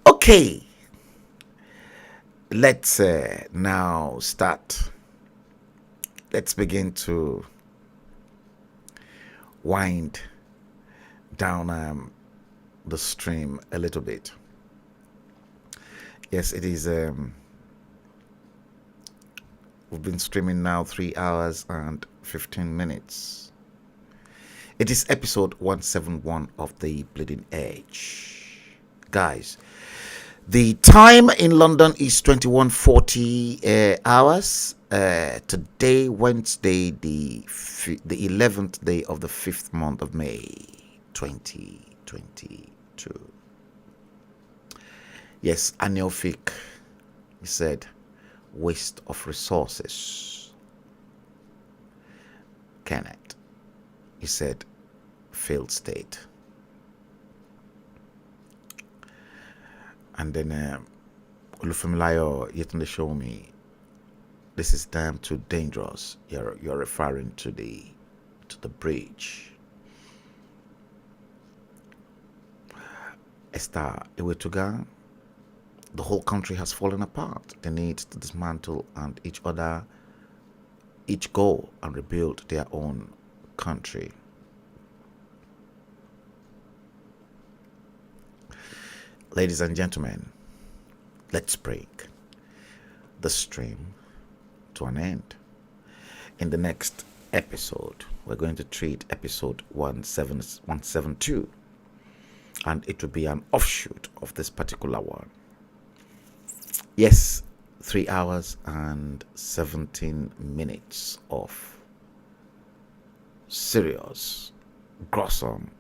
Okay. Let's now start. Let's begin to wind down the stream a little bit. Yes, it is. We've been streaming now 3 hours and 15 minutes. It is episode 171 of the Bleeding Edge. Guys, the time in London is 21:40 hours. Today, Wednesday, the 11th day of the 5th month of May, 2022. Yes, Aniofic. He said, waste of resources. Kenneth. He said, failed state. And then Olufemilayo Yetunde show me, this is damn too dangerous. You're referring to the bridge. Esther Iwetuga, the whole country has fallen apart. They need to dismantle and each go and rebuild their own country. Ladies and gentlemen, let's bring the stream to an end. In the next episode, we're going to treat episode 172, and it will be an offshoot of this particular one. Yes, 3 hours and 17 minutes of serious, gruesome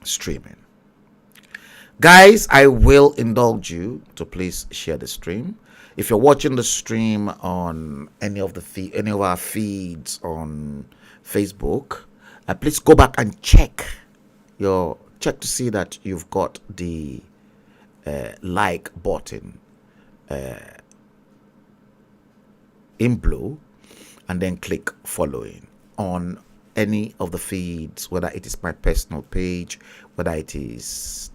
streaming. Guys, I will indulge you to please share the stream. If you're watching the stream on any of our feeds on Facebook, please go back and check to see that you've got the like button in blue, and then click following on any of the feeds, whether it is my personal page, whether it is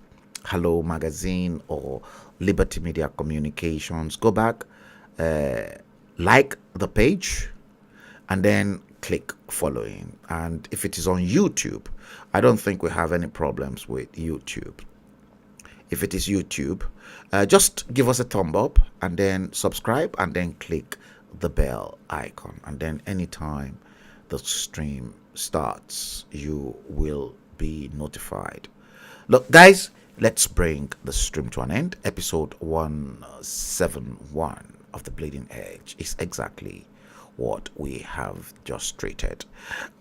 HALLO Magazine or Liberty Media Communications. Go back, like the page, and then click following. And if it is on YouTube, I don't think we have any problems with YouTube. If it is YouTube, just give us a thumb up and then subscribe and then click the bell icon, and then anytime the stream starts, you will be notified. Look, guys, let's bring the stream to an end. Episode 171 of The Bleeding Edge is exactly what we have just treated.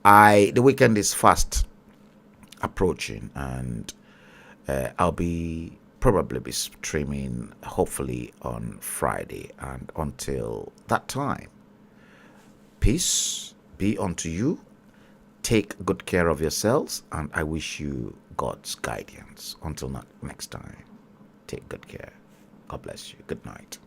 The weekend is fast approaching, and I'll probably be streaming hopefully on Friday, and until that time, peace be unto you. Take good care of yourselves, and I wish you God's guidance. Until next time, take good care. God bless you. Good night.